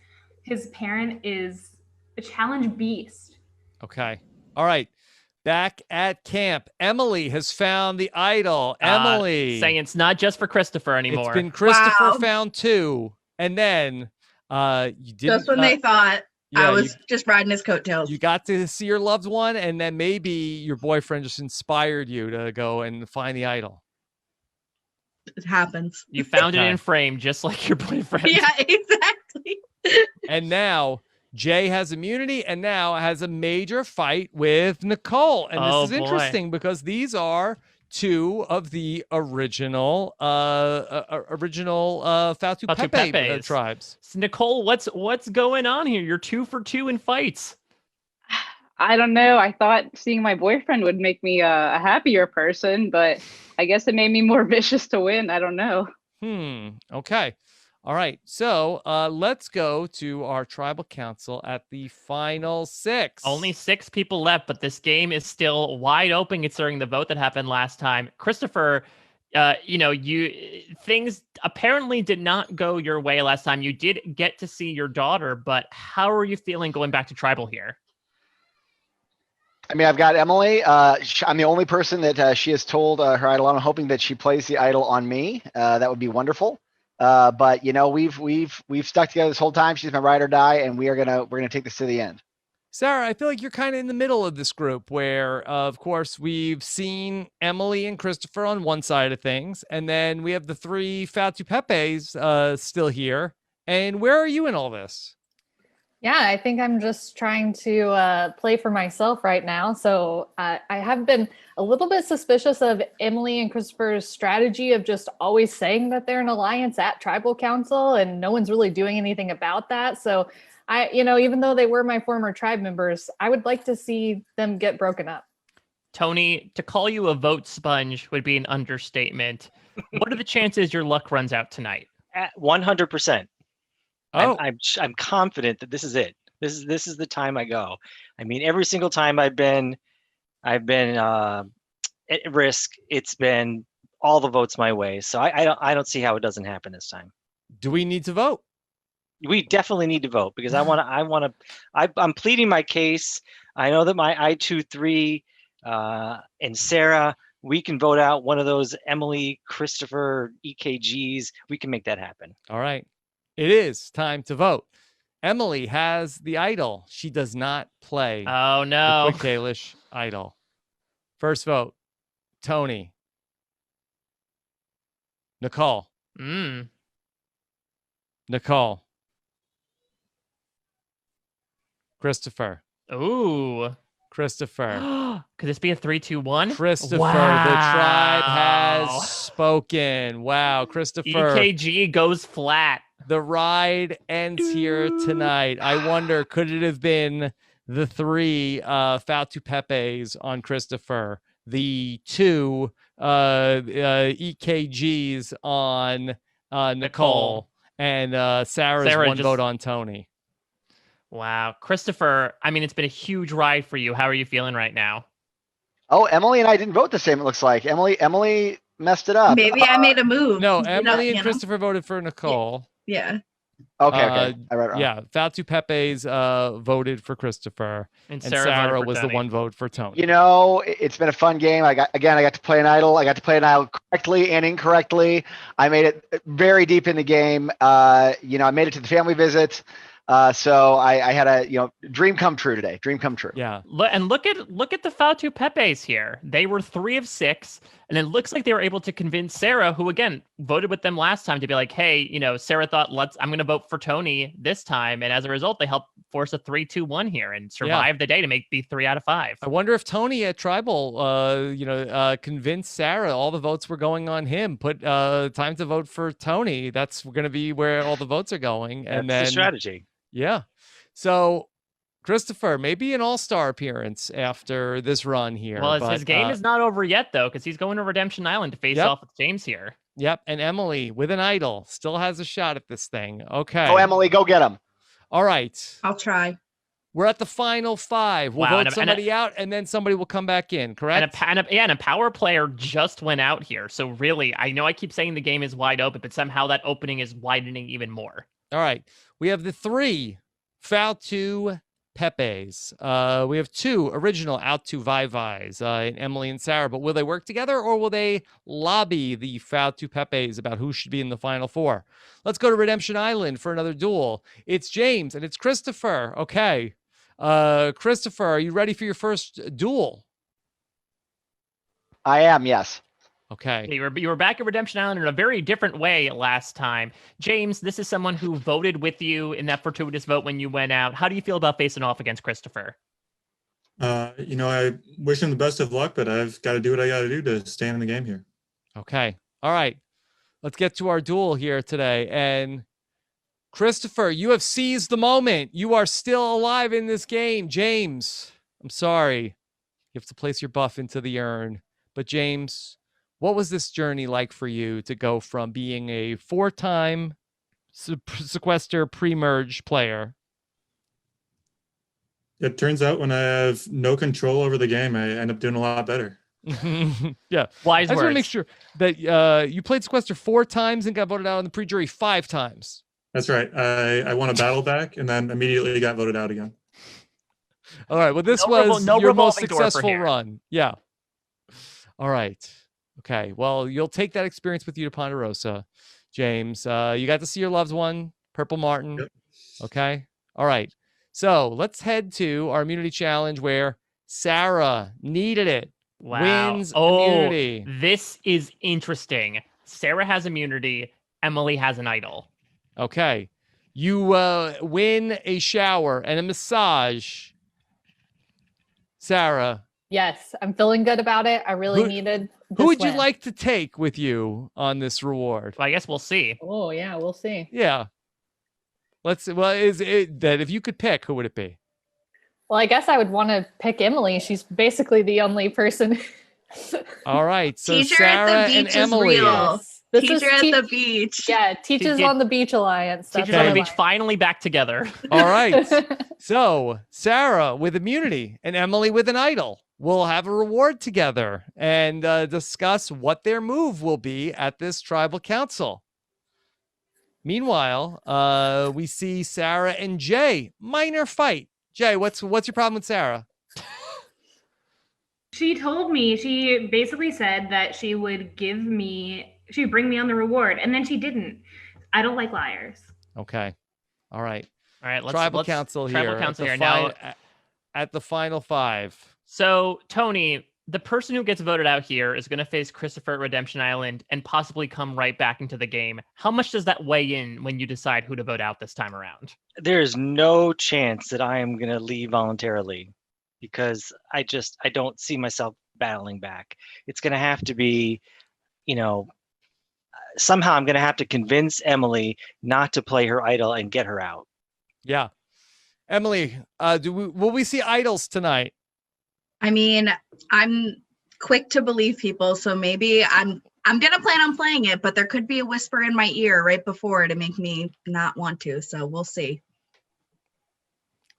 parent is a challenge beast.
Okay. All right. Back at camp, Emily has found the idol. Emily.
Saying it's not just for Christopher anymore.
It's been Christopher
Wow.
found 2. And then you didn't.
Just when they thought I
yeah,
was just riding his coattails.
You got to see your loved one, and then maybe your boyfriend just inspired you to go and find the idol.
It happens.
You found it
Okay.
in frame, just like your boyfriend.
Yeah, exactly.
And now Jay has immunity and now has a major fight with Nicole. And this
Oh,
is
boy.
interesting because these are 2 of the original Fatu Pepe
Pepes.
tribes.
So Nicole, what's going on here? You're 2 for 2 in fights.
I don't know. I thought seeing my boyfriend would make me a happier person, but I guess it made me more vicious to win. I don't know.
Okay. All right. So let's go to our tribal council at the final 6.
Only 6 people left, but this game is still wide open considering the vote that happened last time. Christopher, things apparently did not go your way last time. You did get to see your daughter, but how are you feeling going back to tribal here?
I mean, I've got Emily. I'm the only person that she has told her idol. I'm hoping that she plays the idol on me. That would be wonderful. But we've stuck together this whole time. She's my ride or die, and we're gonna take this to the end.
Sarah, I feel like you're kind of in the middle of this group where, of course, we've seen Emily and Christopher on one side of things, and then we have the 3 Fatu Pepes still here. And where are you in all this?
Yeah, I think I'm just trying to play for myself right now. So I have been a little bit suspicious of Emily and Christopher's strategy of just always saying that they're an alliance at Tribal Council, and no one's really doing anything about that. So even though they were my former tribe members, I would like to see them get broken up.
Tony, to call you a vote sponge would be an understatement. What are the chances your luck runs out tonight?
At 100%.
Oh.
I'm confident that this is it. This is the time I go. I mean, every single time I've been at risk, it's been all the votes my way. So I don't see how it doesn't happen this time.
Do we need to vote?
We definitely need to vote because I'm pleading my case. I know that my I-2-3 and Sarah, we can vote out one of those Emily, Christopher, EKGs. We can make that happen.
All right. It is time to vote. Emily has the idol. She does not play.
Oh, no.
The Quick Kalish idol. First vote, Tony. Nicole. Nicole. Christopher.
Ooh.
Christopher.
Could this be a 3-2-1?
Christopher,
wow.
the tribe has spoken. Wow, Christopher.
EKG goes flat.
The ride ends here tonight. I wonder, could it have been the 3 Fautu Pepes on Christopher, the 2 EKGs on Nicole, and Sarah's one vote on Tony?
Wow. Christopher, I mean, it's been a huge ride for you. How are you feeling right now?
Oh, Emily and I didn't vote the same, it looks like. Emily messed it up.
Maybe I made a move.
No,
you know,
Emily and
you know?
Christopher voted for Nicole.
Yeah.
Okay. I read it wrong.
Yeah, Fautu Pepes voted for Christopher, and Sarah was the one vote for Tony.
You know, it's been a fun game. I got to play an idol. I got to play an idol correctly and incorrectly. I made it very deep in the game. I made it to the family visit. So I had a dream come true today. Dream come true.
Yeah.
And look at the Fautu Pepes here. They were 3 of 6, and it looks like they were able to convince Sarah, who again voted with them last time, to be like, hey, Sarah thought I'm going to vote for Tony this time, and as a result, they helped force a 3-2-1 here and survive the day to be 3 out of 5.
I wonder if Tony at Tribal, convinced Sarah all the votes were going on him. Put time to vote for Tony. That's going to be where all the votes are going, and
That's
then
the strategy.
Yeah. So, Christopher, maybe an all-star appearance after this run here.
Well, his game is not over yet, though, because he's going to Redemption Island to face off with James here.
Yep. And Emily, with an idol, still has a shot at this thing. Okay.
Oh, Emily, go get him.
All right.
I'll try.
We're at the final 5. We'll vote somebody out, and then somebody will come back in, correct?
And a power player just went out here. So really, I know I keep saying the game is wide open, but somehow that opening is widening even more.
All right. We have the 3 Fautu Pepes. We have 2 original out to Vai-Vais, Emily and Sarah. But will they work together, or will they lobby the Fautu Pepes about who should be in the final 4? Let's go to Redemption Island for another duel. It's James and it's Christopher. Okay. Christopher, are you ready for your first duel?
I am, yes.
Okay.
You were back at Redemption Island in a very different way last time. James, this is someone who voted with you in that fortuitous vote when you went out. How do you feel about facing off against Christopher?
I wish him the best of luck, but I've got to do what I got to do to stay in the game here.
Okay. All right. Let's get to our duel here today. And Christopher, you have seized the moment. You are still alive in this game. James, I'm sorry. You have to place your buff into the urn. But James, what was this journey like for you to go from being a 4-time sequester pre-merge player?
It turns out when I have no control over the game, I end up doing a lot better.
Yeah.
Wise
I just want to
words.
make sure that you played sequester 4 times and got voted out on the pre-jury 5 times.
That's right. I won a battle back and then immediately got voted out again.
All right. Well, this was your most successful run. Yeah. All right. Okay. Well, you'll take that experience with you to Ponderosa, James. You got to see your loved one, Purple Martin. Yep. Okay. All right. So let's head to our immunity challenge where Sarah needed it.
Wow.
Wins immunity.
This is interesting. Sarah has immunity. Emily has an idol.
Okay. You win a shower and a massage. Sarah.
Yes, I'm feeling good about it. I really needed this
Who would you
win.
like to take with you on this reward?
Well, I guess we'll see.
Oh, yeah, we'll see.
Yeah. Let's see. Well, is it that if you could pick, who would it be?
Well, I guess I would want to pick Emily. She's basically the only person.
All right. So
Teacher at
Sarah
the beach
and
is
Emily.
real.
This
Teacher
is
at the beach.
Yeah, Teachers on the Beach Alliance. That's
Teachers on the
what I
beach finally back together.
All right. So Sarah with immunity and Emily with an idol will have a reward together and discuss what their move will be at this tribal council. Meanwhile, we see Sarah and Jay. Minor fight. Jay, what's your problem with Sarah?
She told me, she basically said that she would bring me on the reward, and then she didn't. I don't like liars.
Okay. All right.
All right.
Tribal council here.
Tribal council here. Now,
at the final 5.
So, Tony, the person who gets voted out here is going to face Christopher at Redemption Island and possibly come right back into the game. How much does that weigh in when you decide who to vote out this time around?
There's no chance that I am going to leave voluntarily because I don't see myself battling back. It's going to have to be, somehow I'm going to have to convince Emily not to play her idol and get her out.
Yeah. Emily, will we see idols tonight?
I mean, I'm quick to believe people, so maybe I'm gonna plan on playing it, but there could be a whisper in my ear right before to make me not want to. So we'll see.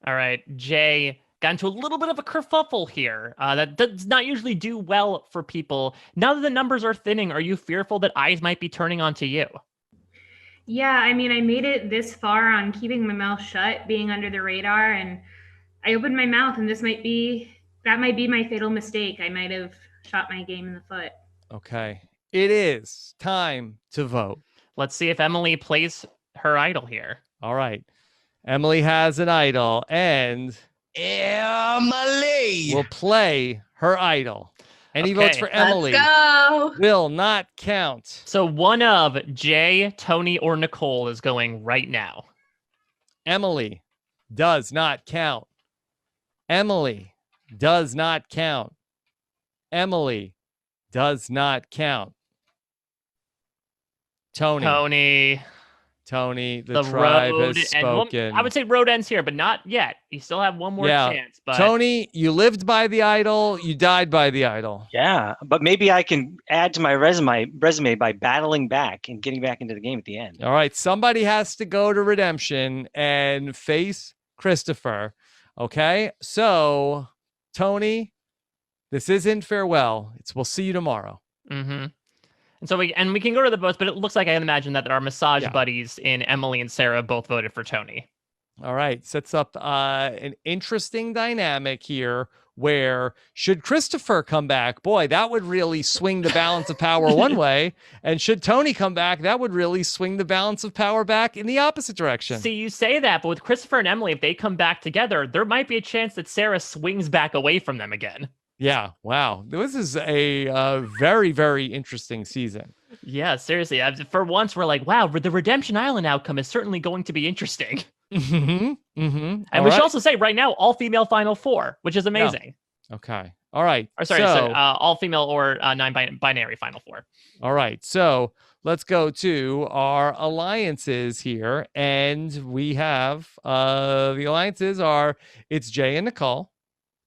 All right, Jay got into a little bit of a kerfuffle here. That does not usually do well for people. Now that the numbers are thinning, are you fearful that eyes might be turning onto you?
Yeah, I mean, I made it this far on keeping my mouth shut, being under the radar, and I opened my mouth, and that might be my fatal mistake. I might have shot my game in the foot.
Okay. It is time to vote.
Let's see if Emily plays her idol here.
All right. Emily has an idol, and Emily will play her idol. Any votes for Emily?
Let's go.
Will not count.
So one of Jay, Tony, or Nicole is going right now.
Emily does not count. Emily does not count. Emily does not count. Tony, the tribe
road
has spoken.
I would say road ends here, but not yet. You still have one more chance. But
Tony, you lived by the idol. You died by the idol.
Yeah, but maybe I can add to my resume by battling back and getting back into the game at the end.
All right, somebody has to go to Redemption and face Christopher. Okay, so Tony, this isn't farewell. It's we'll see you tomorrow.
Mm-hmm. And so we can go to the votes, but it looks like I imagine that our massage buddies in Emily and Sarah both voted for Tony.
All right, sets up an interesting dynamic here where should Christopher come back, boy, that would really swing the balance of power one way. And should Tony come back, that would really swing the balance of power back in the opposite direction.
See, you say that, but with Christopher and Emily, if they come back together, there might be a chance that Sarah swings back away from them again.
Yeah, wow. This is a very, very interesting season.
Yeah, seriously. For once, we're like, wow, the Redemption Island outcome is certainly going to be interesting.
Mm-hmm. Mm-hmm.
And we should also say right now, all-female Final Four, which is amazing.
Yeah. Okay. All right.
Or sorry, all-female or non-binary Final Four.
All right. So let's go to our alliances here. And we have the alliances it's Jay and Nicole.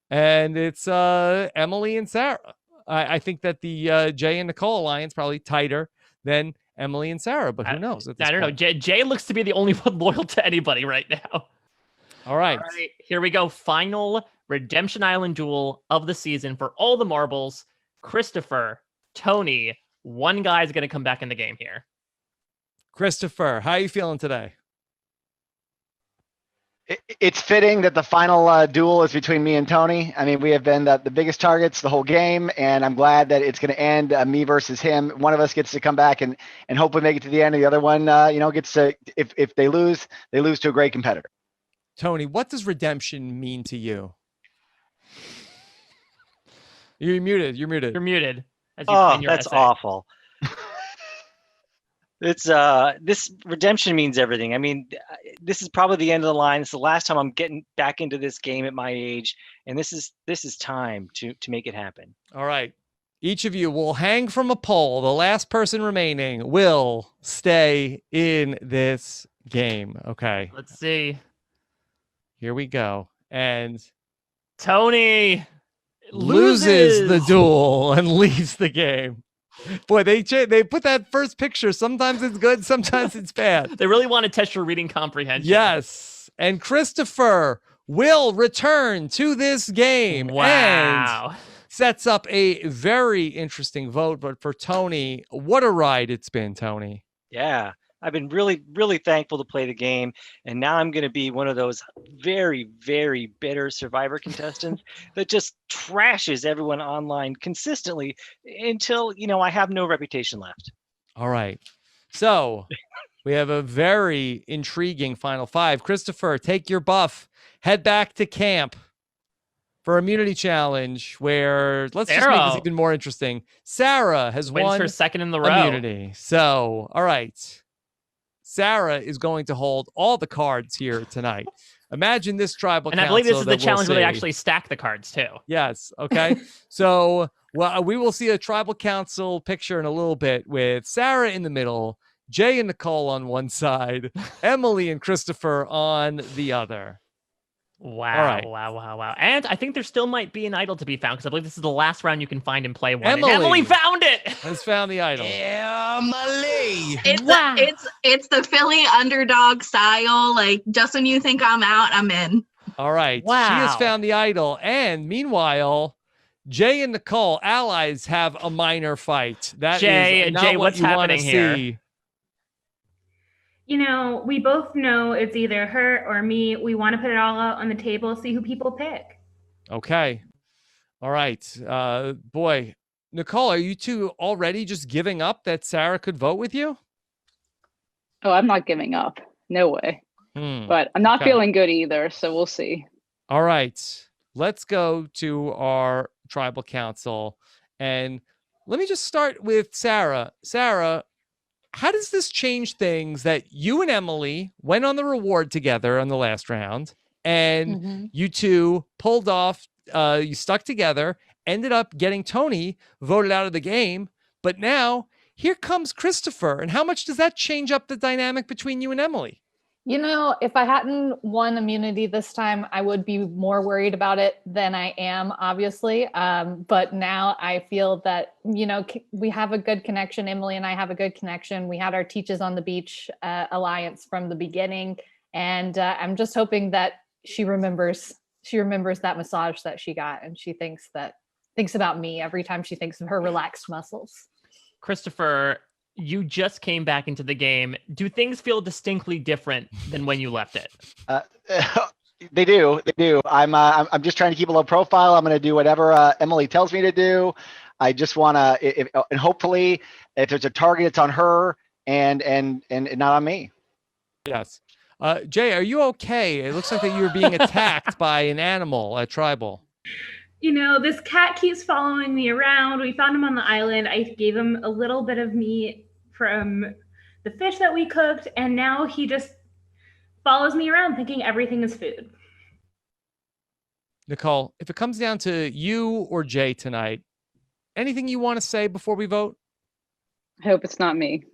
And it's Emily and Sarah. I think that the Jay and Nicole alliance probably tighter than Emily and Sarah, but who knows?
I don't know. Jay looks to be the only one loyal to anybody right now.
All right.
All right. Here we go. Final Redemption Island duel of the season for all the marbles. Christopher, Tony, one guy's going to come back in the game here.
Christopher, how are you feeling today?
It's fitting that the final duel is between me and Tony. I mean, we have been the biggest targets the whole game, and I'm glad that it's going to end me versus him. One of us gets to come back and hopefully make it to the end, and the other one, gets to, if they lose to a great competitor.
Tony, what does redemption mean to you? You're muted. You're muted.
That's awful. It's this redemption means everything. I mean, this is probably the end of the line. It's the last time I'm getting back into this game at my age, and this is time to make it happen.
All right. Each of you will hang from a pole. The last person remaining will stay in this game. Okay.
Let's see.
Here we go. And
Tony
loses the duel and leaves the game. Boy, they put that first picture. Sometimes it's good, sometimes it's bad.
They really want to test your reading comprehension.
Yes. And Christopher will return to this game.
Wow.
And sets up a very interesting vote. But for Tony, what a ride it's been, Tony.
Yeah. I've been really, really thankful to play the game. And now I'm going to be one of those very, very bitter Survivor contestants that just trashes everyone online consistently until, I have no reputation left.
All right. So we have a very intriguing final five. Christopher, take your buff. Head back to camp. for Immunity Challenge, where let's just make this even more interesting. Sarah has
Wins
won
her second in the row.
immunity. So, all right. Sarah is going to hold all the cards here tonight. Imagine this tribal
And
council.
I believe this is the
that we'll
challenge where they
see.
actually stack the cards too.
Yes. Okay. So, well, we will see a tribal council picture in a little bit with Sarah in the middle, Jay and Nicole on one side, Emily and Christopher on the other.
Wow,
All right.
wow. And I think there still might be an idol to be found because I believe this is the last round you can find and play one. And
Emily
Emily found it.
Has found the idol.
Emily.
It's the Philly underdog style. Like, just when you think I'm out, I'm in.
All right.
Wow.
She has found the idol. And meanwhile, Jay and Nicole, allies, have a minor fight. That is not
Jay,
what
what's
you want to
happening here?
see.
You know, we both know it's either her or me. We want to put it all out on the table, see who people pick.
Okay. All right. Boy, Nicole, are you two already just giving up that Sarah could vote with you?
Oh, I'm not giving up. No way. But I'm not
Okay.
feeling good either, so we'll see.
All right. Let's go to our tribal council. And let me just start with Sarah. Sarah, how does this change things that you and Emily went on the reward together on the last round and you two pulled off, you stuck together, ended up getting Tony voted out of the game, but now here comes Christopher. And how much does that change up the dynamic between you and Emily?
You know, if I hadn't won immunity this time, I would be more worried about it than I am, obviously. But now I feel that, you know, we have a good connection. Emily and I have a good connection. We had our Teaches on the Beach alliance from the beginning. And I'm just hoping that she remembers that massage that she got. And she thinks about me every time she thinks of her relaxed muscles.
Christopher, you just came back into the game. Do things feel distinctly different than when you left it?
They do. I'm just trying to keep a low profile. I'm going to do whatever Emily tells me to do. I just want to, and hopefully, if there's a target, it's on her and not on me.
Yes. Jay, are you okay? It looks like that you were being attacked by an animal at tribal.
You know, this cat keeps following me around. We found him on the island. I gave him a little bit of meat from the fish that we cooked, and now he just follows me around thinking everything is food.
Nicole, if it comes down to you or Jay tonight, anything you want to say before we vote?
I hope it's not me.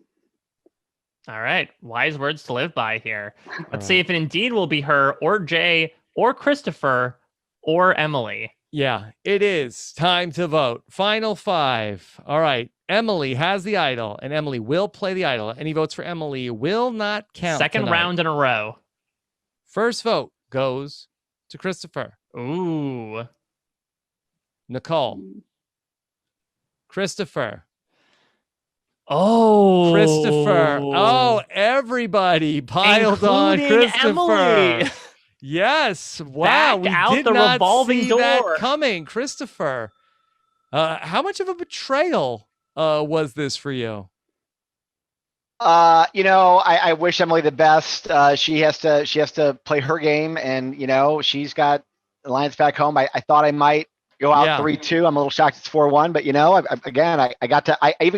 All right. Wise words to live by here. Let's see if it indeed will be her or Jay or Christopher or Emily.
Yeah, it is time to vote. Final five. All right. Emily has the idol, and Emily will play the idol. Any votes for Emily will not count.
Second
tonight.
round in a row.
First vote goes to Christopher.
Ooh.
Nicole. Christopher.
Oh.
Christopher. Oh, everybody piled on
Including
Christopher.
Emily.
Yes. Wow.
Back
We
out
did
the
not
revolving
see
door.
that coming, Christopher. How much of a betrayal was this for you?
You know, I wish Emily the best. She has to play her game, and you know, she's got Lyons back home. I thought I might go out 3-2. I'm a little shocked it's 4-1, but you know, I even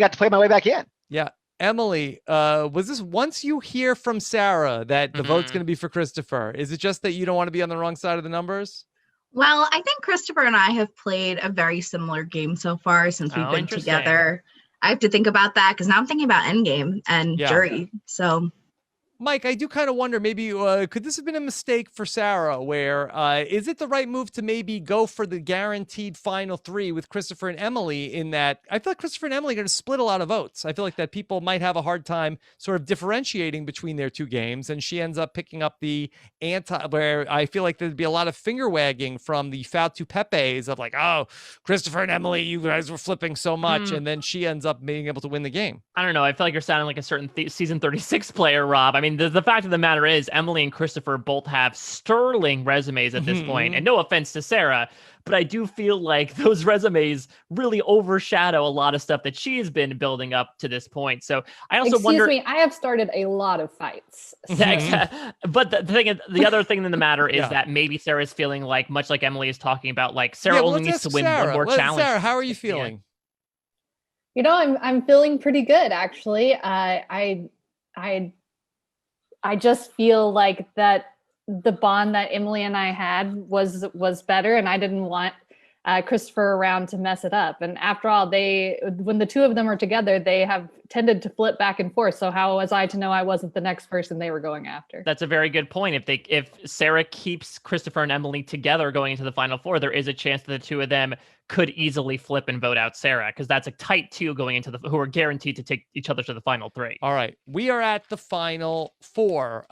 got to play my way back in.
Yeah. Emily, was this once you hear from Sarah that the vote's going to be for Christopher? Is it just that you don't want to be on the wrong side of the numbers?
Well, I think Christopher and I have played a very similar game so far since we've been
interesting.
together. I have to think about that because now I'm thinking about Endgame and Jury. So,
Mike, I do kind of wonder, maybe could this have been a mistake for Sarah where is it the right move to maybe go for the guaranteed final three with Christopher and Emily in that I feel like Christopher and Emily are going to split a lot of votes. I feel like that people might have a hard time sort of differentiating between their two games, and she ends up picking up the where I feel like there'd be a lot of finger wagging from the Fautu Pepes of like, oh, Christopher and Emily, you guys were flipping so much, and then she ends up being able to win the game.
I don't know. I feel like you're sounding like a certain season 36 player, Rob. I mean, mean, the fact of the matter is Emily and Christopher both have sterling resumes at this point, and no offense to Sarah, but I do feel like those resumes really overshadow a lot of stuff that she's been building up to this point. So I also wonder.
Excuse me, I have started a lot of fights. So.
But the other thing in the matter is that maybe Sarah's feeling like, much like Emily is talking about, like Sarah only needs to win one more challenge.
Sarah, how are you feeling?
You know, I'm feeling pretty good actually. I just feel like that the bond that Emily and I had was better, and I didn't want Christopher around to mess it up. And after all, when the two of them are together, they have tended to flip back and forth. So how was I to know I wasn't the next person they were going after?
That's a very good point. If Sarah keeps Christopher and Emily together going into the final four, there is a chance that the two of them could easily flip and vote out Sarah, because that's a tight two going into who are guaranteed to take each other to the final three.
All right. We are at the final four.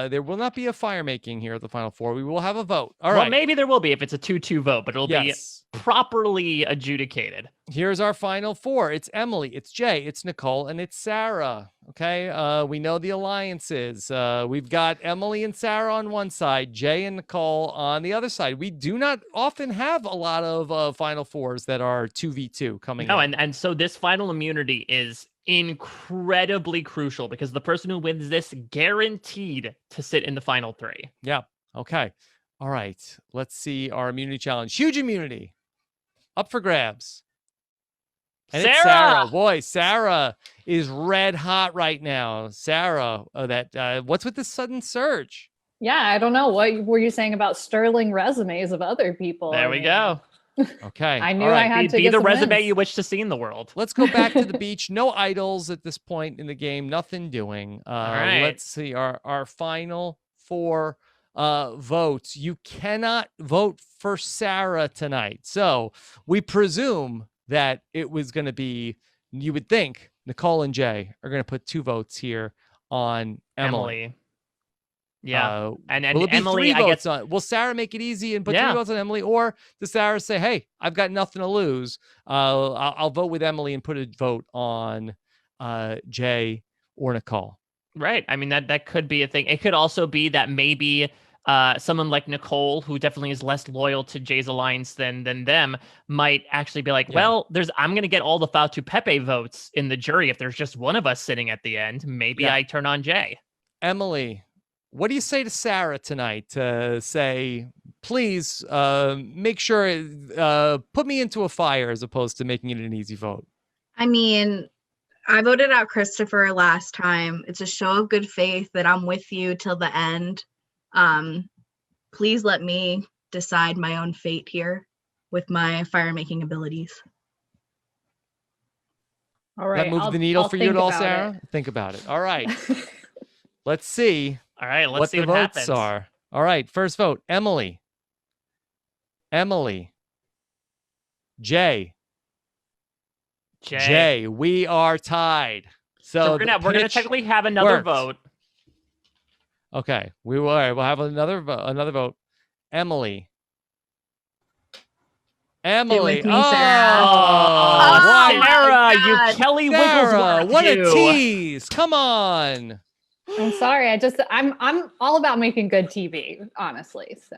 There will not be a fire making here at the final four. We will have a vote. All right.
Well, maybe there will be if it's a 2-2 vote, but it'll be properly adjudicated.
Here's our final four. It's Emily, it's Jay, it's Nicole, and it's Sarah. Okay. We know the alliances. We've got Emily and Sarah on one side, Jay and Nicole on the other side. We do not often have a lot of final fours that are 2v2 coming
in.
in.
And so this final immunity is incredibly crucial, because the person who wins this guaranteed to sit in the final three.
Yeah. Okay. All right. Let's see our immunity challenge. Huge immunity up for grabs. And
Sarah!
It's Sarah. Boy, Sarah is red hot right now. Sarah, what's with this sudden surge?
Yeah, I don't know. What were you saying about sterling resumes of other people?
There we go.
Okay.
I knew I had to
be
get
the
some
resume
wins.
you wish to see in the world.
Let's go back to the beach. No idols at this point in the game. Nothing doing.
right.
Let's see our final four votes. You cannot vote for Sarah tonight. So we presume that it was going to be, you would think, Nicole and Jay are going to put 2 votes here on Emily.
Yeah. And
will it be
Emily,
3
I
votes
guess.
on? Will Sarah make it easy and put 3
Yeah.
votes on Emily? Or does Sarah say, hey, I've got nothing to lose. I'll vote with Emily and put a vote on Jay or Nicole.
Right. I mean, that could be a thing. It could also be that maybe someone like Nicole, who definitely is less loyal to Jay's alliance than them, might actually be like, well, I'm going to get all the Fatu Pepe votes in the jury. If there's just one of us sitting at the end, maybe I turn on Jay.
Emily, what do you say to Sarah tonight? Say, please make sure, put me into a fire as opposed to making it an easy vote.
I mean, I voted out Christopher last time. It's a show of good faith that I'm with you till the end. Please let me decide my own fate here with my fire making abilities.
All right.
That moved the needle for you at all, Sarah? Think about it. All right. Let's see.
All right. Let's
what
see
the
what
votes
happens.
are. All right. First vote, Emily. Jay. We are tied. So
we're gonna technically have another vote.
Okay, we will. All right, we'll have another vote. Emily.
with me,
Oh,
Sarah,
God.
you Kelly Wigglesworth.
what a
you.
tease! Come on.
I'm sorry. I'm all about making good TV, honestly. So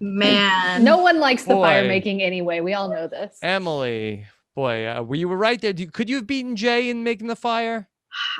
Man,
no one likes the fire
Boy.
making anyway. We all know this.
Emily, boy, you were right there. Could you have beaten Jay in making the fire?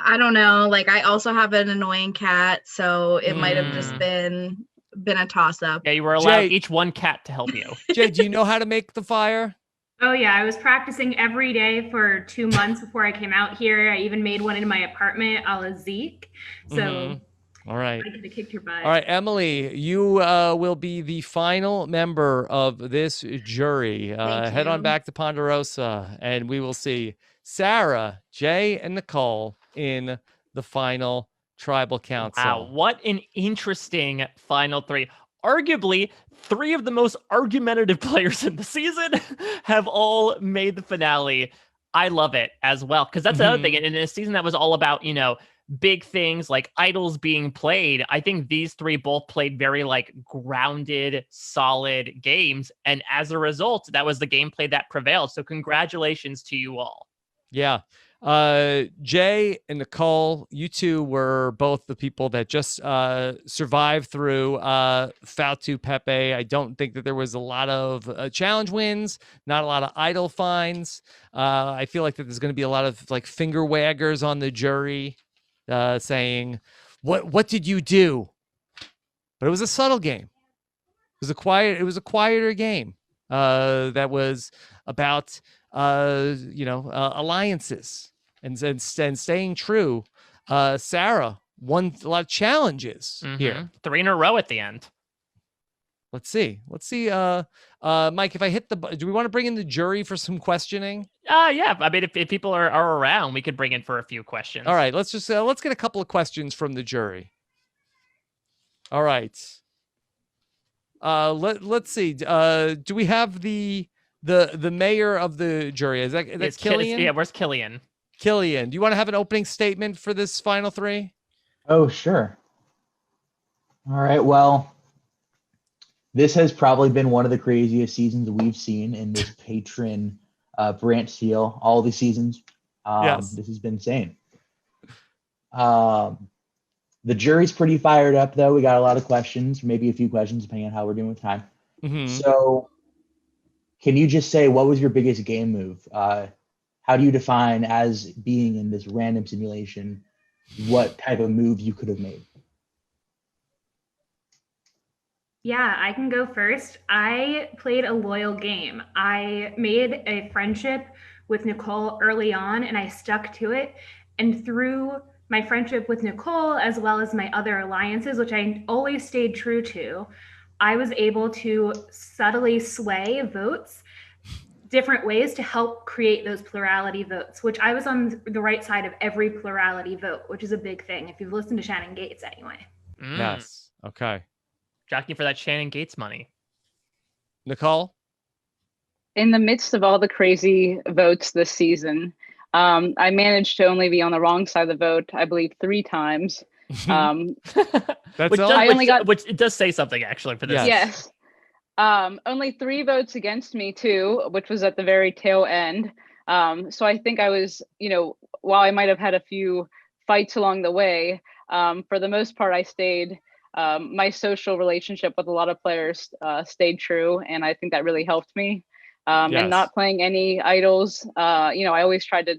I don't know. Like, I also have an annoying cat, so it might have just been a toss up.
Yeah, you were allowed
Jay-
each one cat to help you.
Jay, do you know how to make the fire?
Oh yeah, I was practicing every day for 2 months before I came out here. I even made one in my apartment a la Zeke. So
All right.
I could have kicked your butt.
All right, Emily, you will be the final member of this jury. Head on back to Ponderosa, and we will see Sarah, Jay, and Nicole in the final tribal council.
Wow, what an interesting final three. Arguably, 3 of the most argumentative players in the season have all made the finale. I love it as well, because that's the other thing. In a season that was all about, big things like idols being played, I think these 3 both played very grounded, solid games. And as a result, that was the gameplay that prevailed. So congratulations to you all.
Yeah. Jay and Nicole, you two were both the people that just survived through Fautu Pepe. I don't think that there was a lot of challenge wins, not a lot of idol fines. I feel like that there's going to be a lot of like finger waggers on the jury saying, "What did you do?" But it was a subtle game. It was a quieter game that was about alliances and staying true. Sarah won a lot of challenges here.
3 in a row at the end.
Let's see. Mike, if I hit do we want to bring in the jury for some questioning?
Yeah. I mean, if people are around, we could bring in for a few questions.
All right. Let's just let's get a couple of questions from the jury. All right. Let's see. Do we have the mayor of the jury? Is that Killian?
Yeah, where's Killian?
Killian, do you want to have an opening statement for this final 3?
Oh, sure. All right. Well, this has probably been one of the craziest seasons we've seen in this Patron Brant Steele, all the seasons.
Yes.
This has been insane. The jury's pretty fired up, though. We got a lot of questions, maybe a few questions, depending on how we're doing with time. So can you just say, what was your biggest game move? How do you define as being in this random simulation, what type of moves you could have made?
Yeah, I can go first. I played a loyal game. I made a friendship with Nicole early on, and I stuck to it. And through my friendship with Nicole, as well as my other alliances, which I always stayed true to, I was able to subtly sway votes different ways to help create those plurality votes, which I was on the right side of every plurality vote, which is a big thing if you've listened to Shannon Gates anyway.
Yes. Okay.
Jockey for that Shannon Gates money.
Nicole?
In the midst of all the crazy votes this season, I managed to only be on the wrong side of the vote, I believe, 3 times.
That's
which it does say something actually for this.
Yes. Only 3 votes against me too, which was at the very tail end. So I think I was, while I might have had a few fights along the way, for the most part, I stayed. My social relationship with a lot of players stayed true, and I think that really helped me. And not playing any idols. I always tried to.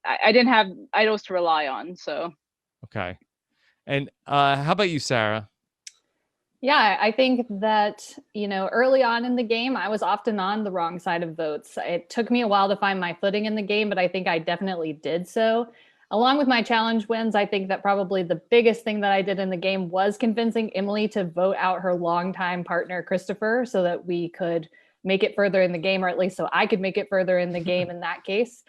I didn't have idols to rely on, so.
Okay. And how about you, Sarah?
Yeah, I think that, early on in the game, I was often on the wrong side of votes. It took me a while to find my footing in the game, but I think I definitely did so. Along with my challenge wins, I think that probably the biggest thing that I did in the game was convincing Emily to vote out her longtime partner, Christopher, so that we could make it further in the game, or at least so I could make it further in the game in that case.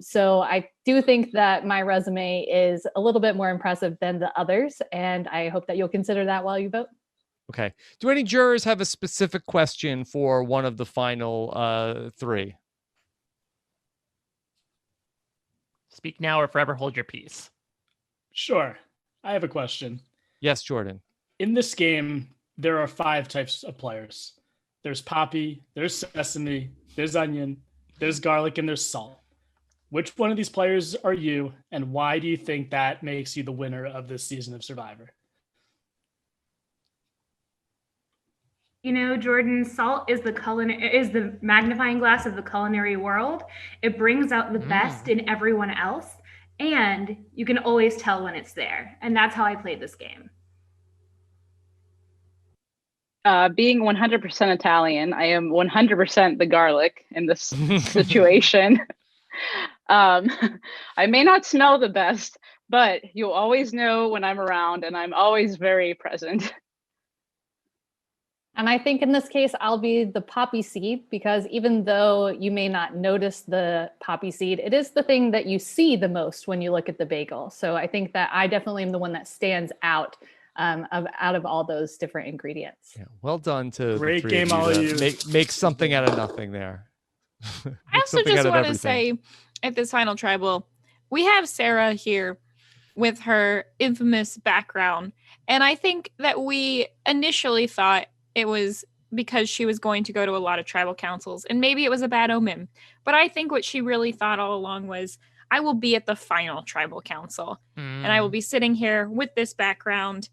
So I do think that my resume is a little bit more impressive than the others, and I hope that you'll consider that while you vote.
Okay. Do any jurors have a specific question for one of the final 3?
Speak now or forever hold your peace.
Sure. I have a question.
Yes, Jordan.
In this game, there are 5 types of players. There's Poppy, there's Sesame, there's Onion, there's Garlic, and there's Salt. Which one of these players are you, and why do you think that makes you the winner of this season of Survivor?
Jordan, salt is the magnifying glass of the culinary world. It brings out the best in everyone else, and you can always tell when it's there. And that's how I played this game.
Being 100% Italian, I am 100% the garlic in this situation. I may not smell the best, but you'll always know when I'm around, and I'm always very present.
And I think in this case, I'll be the poppy seed, because even though you may not notice the poppy seed, it is the thing that you see the most when you look at the bagel. So I think that I definitely am the one that stands out out of all those different ingredients.
Yeah, well done to
great
the 3
game, all of you.
Make something out of nothing there.
I also just want to say at this final tribal, we have Sarah here with her infamous background. And I think that we initially thought it was because she was going to go to a lot of tribal councils, and maybe it was a bad omen. But I think what she really thought all along was, I will be at the final tribal council. And I will be sitting here with this background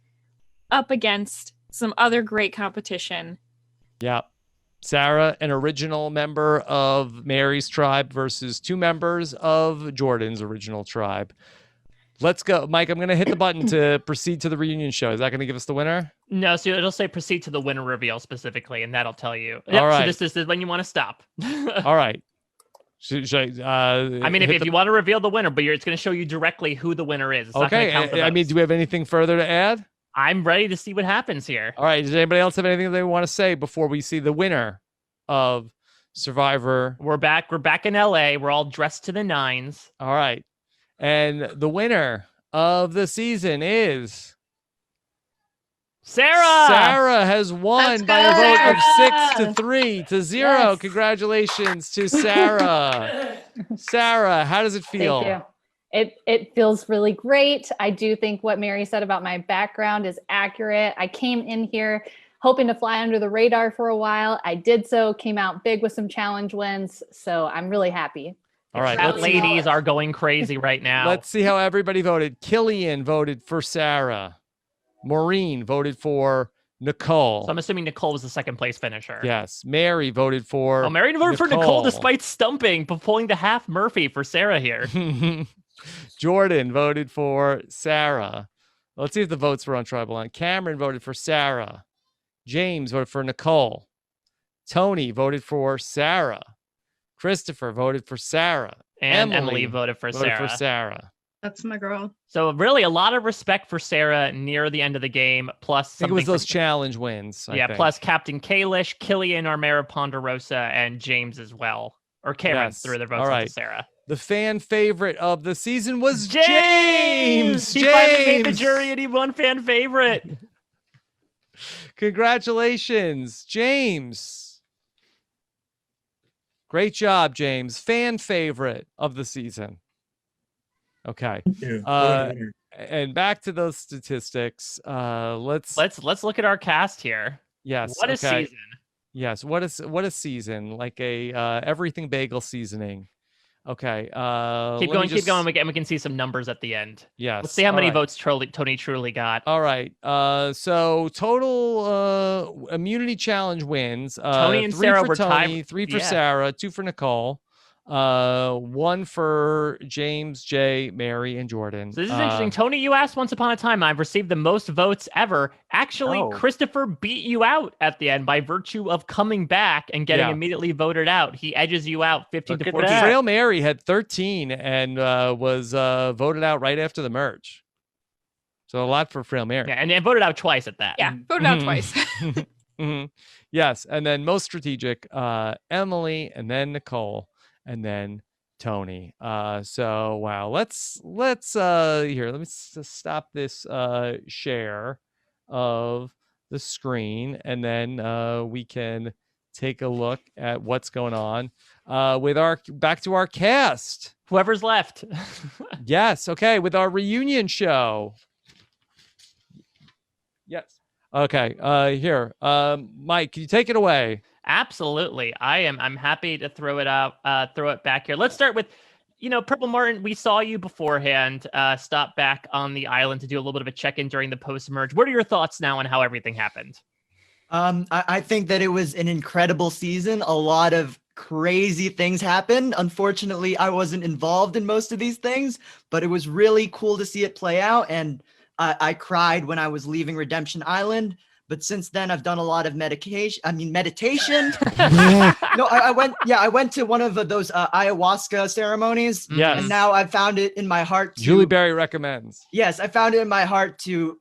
up against some other great competition.
Yeah. Sarah, an original member of Mary's tribe versus 2 members of Jordan's original tribe. Let's go. Mike, I'm going to hit the button to proceed to the reunion show. Is that going to give us the winner?
No, so it'll say proceed to the winner reveal specifically, and that'll tell you.
All right.
So this is when you want to stop.
All right. Should
I mean, if you want to reveal the winner, but it's going to show you directly who the winner is. It's not gonna count the
I mean,
votes.
do we have anything further to add?
I'm ready to see what happens here.
All right. Does anybody else have anything they want to say before we see the winner of Survivor?
We're back. We're back in LA. We're all dressed to the nines.
All right. And the winner of the season is
Sarah.
Sarah has won by a vote of 6-3 to 0.
Yes.
Congratulations to Sarah. Sarah, how does it feel?
Thank you. It feels really great. I do think what Mary said about my background is accurate. I came in here hoping to fly under the radar for a while. I did so, came out big with some challenge wins. So I'm really happy.
All right.
That ladies are going crazy right now.
Let's see how everybody voted. Killian voted for Sarah. Maureen voted for Nicole.
So I'm assuming Nicole was the second place finisher.
Yes. Mary voted for
Oh, Mary voted for Nicole despite stumping, but pulling the half Murphy for Sarah here.
Jordan voted for Sarah. Let's see if the votes were on Tribal Line. Cameron voted for Sarah. James voted for Nicole. Tony voted for Sarah. Christopher voted for Sarah.
And Emily voted for Sarah.
That's my girl.
So really a lot of respect for Sarah near the end of the game. Plus
I think it was those challenge wins. I think.
Plus Captain Kalish, Killian, Armera Ponderosa, and James as well. Or Karen threw their votes
All right.
into Sarah.
The fan favorite of the season was
James. He finally made the jury and he won fan favorite.
Congratulations, James. Great job, James. Fan favorite of the season. Okay. And back to those statistics. Let's
look at our cast here.
Yes.
What a season.
Yes. What a season. Like a everything bagel seasoning. Okay.
Keep going. We can see some numbers at the end.
Yes.
Let's see how many votes Tony truly got.
All right. So total immunity challenge wins.
Tony and
3
Sarah
for
were
Tony,
tied.
3 for
Yeah.
Sarah, 2 for Nicole, 1 for James, Jay, Mary, and Jordan.
So this is interesting. Tony, you asked once upon a time, I've received the most votes ever. Actually, Christopher beat you out at the end by virtue of coming back and getting immediately voted out. He edges you out 15 to 14.
Frail Mary had 13 and was voted out right after the merge. So a lot for Frail Mary.
Yeah, and voted out twice at that.
Yeah, voted out twice.
Mhm. Yes, and then most strategic, Emily, and then Nicole, and then Tony. So wow, let's here. Let me stop this share of the screen, and then we can take a look at what's going on with our back to our cast.
Whoever's left.
Yes. Okay. With our reunion show. Yes. Okay. Here, Mike, can you take it away?
Absolutely. I'm happy to throw it back here. Let's start with, Purple Martin, we saw you beforehand, stop back on the island to do a little bit of a check-in during the post-merge. What are your thoughts now on how everything happened?
I think that it was an incredible season. A lot of crazy things happened. Unfortunately, I wasn't involved in most of these things, but it was really cool to see it play out. And I cried when I was leaving Redemption Island. But since then, I've done a lot of meditation. No, I went to one of those ayahuasca ceremonies.
Yes.
And now I've found it in my heart.
Julie Berry recommends.
Yes, I found it in my heart to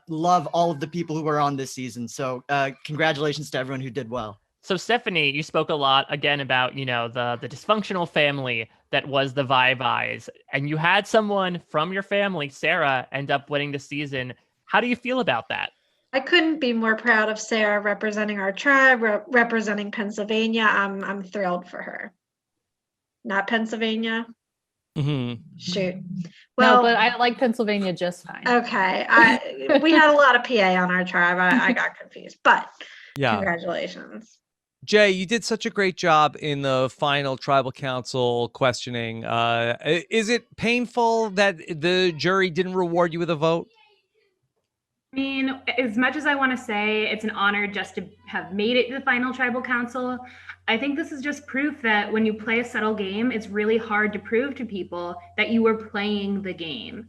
love all of the people who were on this season. So congratulations to everyone who did well.
So Stephanie, you spoke a lot again about, the dysfunctional family that was the Vibe, and you had someone from your family, Sarah, end up winning the season. How do you feel about that?
I couldn't be more proud of Sarah representing our tribe, representing Pennsylvania. I'm thrilled for her. Not Pennsylvania.
Mm-hmm.
Shoot.
Well, but I like Pennsylvania just fine.
Okay. We had a lot of PA on our tribe. I got confused, but
Yeah.
congratulations.
Jay, you did such a great job in the final tribal council questioning. Is it painful that the jury didn't reward you with a vote?
I mean, as much as I want to say it's an honor just to have made it to the final tribal council, I think this is just proof that when you play a subtle game, it's really hard to prove to people that you were playing the game.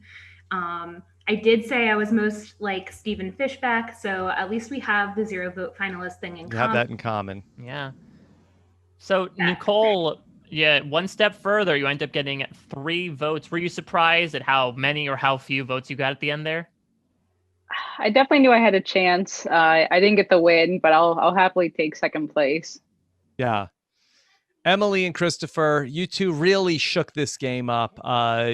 I did say I was most like Stephen Fishback, so at least we have the 0 vote finalist thing in
You
common.
have that in common.
Yeah. So Nicole, one step further, you end up getting 3 votes. Were you surprised at how many or how few votes you got at the end there?
I definitely knew I had a chance. I didn't get the win, but I'll happily take second place.
Yeah. Emily and Christopher, you two really shook this game up.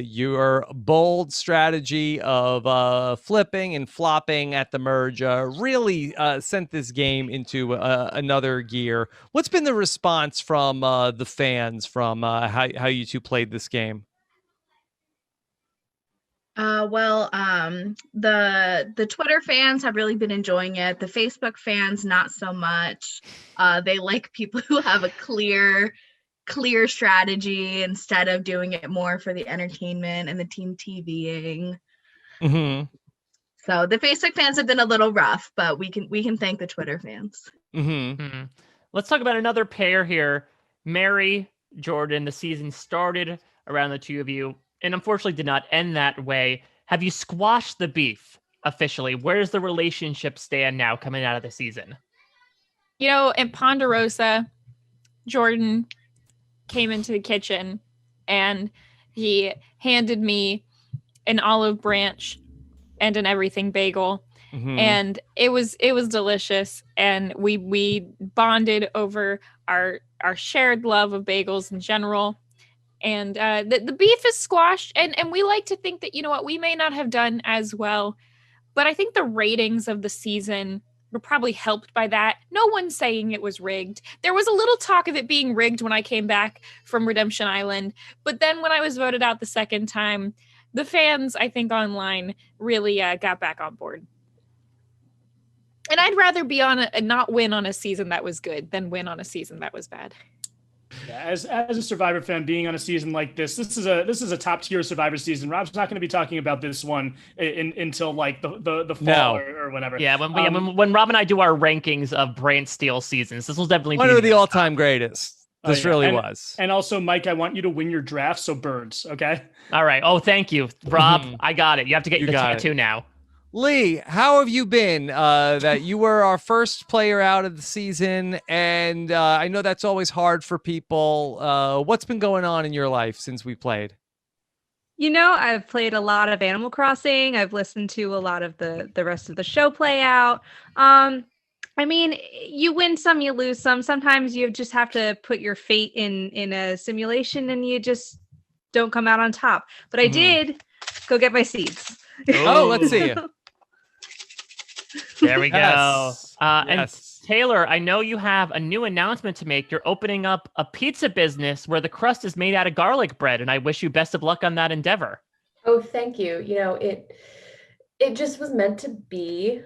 Your bold strategy of flipping and flopping at the merge really sent this game into another gear. What's been the response from the fans from how you two played this game?
The Twitter fans have really been enjoying it. The Facebook fans, not so much. They like people who have a clear strategy instead of doing it more for the entertainment and the team TVing.
Mm-hmm.
So the Facebook fans have been a little rough, but we can thank the Twitter fans.
Mm-hmm.
Mm-hmm. Let's talk about another pair here. Mary, Jordan, the season started around the two of you, and unfortunately did not end that way. Have you squashed the beef officially? Where does the relationship stand now coming out of the season?
You know, in Ponderosa, Jordan came into the kitchen and he handed me an olive branch and an everything bagel.
Mm-hmm.
And it was delicious. And we bonded over our shared love of bagels in general. And the beef is squashed, and we like to think that, you know what, we may not have done as well, but I think the ratings of the season were probably helped by that. No one's saying it was rigged. There was a little talk of it being rigged when I came back from Redemption Island, but then when I was voted out the second time, the fans, I think, online really got back on board. And I'd rather be not win on a season that was good than win on a season that was bad.
Yeah, as a Survivor fan, being on a season like this is a top tier Survivor season. Rob's not going to be talking about this one until like the fall or whatever.
Yeah, when Rob and I do our rankings of Brant Steele seasons, this will definitely
one
be
of the all-time greatest. This really was.
And also, Mike, I want you to win your draft, so birds, okay?
All right. Oh, thank you, Rob. I got it. You have to get the tattoo now.
Lee, how have you been? That you were our first player out of the season, and I know that's always hard for people. What's been going on in your life since we played?
You know, I've played a lot of Animal Crossing. I've listened to a lot of the rest of the show play out. I mean, you win some, you lose some. Sometimes you just have to put your fate in a simulation, and you just don't come out on top. But I did go get my seeds.
Oh, let's see.
There we go.
Yes.
And Taylor, I know you have a new announcement to make. You're opening up a pizza business where the crust is made out of garlic bread, and I wish you best of luck on that endeavor.
Oh, thank you. You know, it just was meant to be.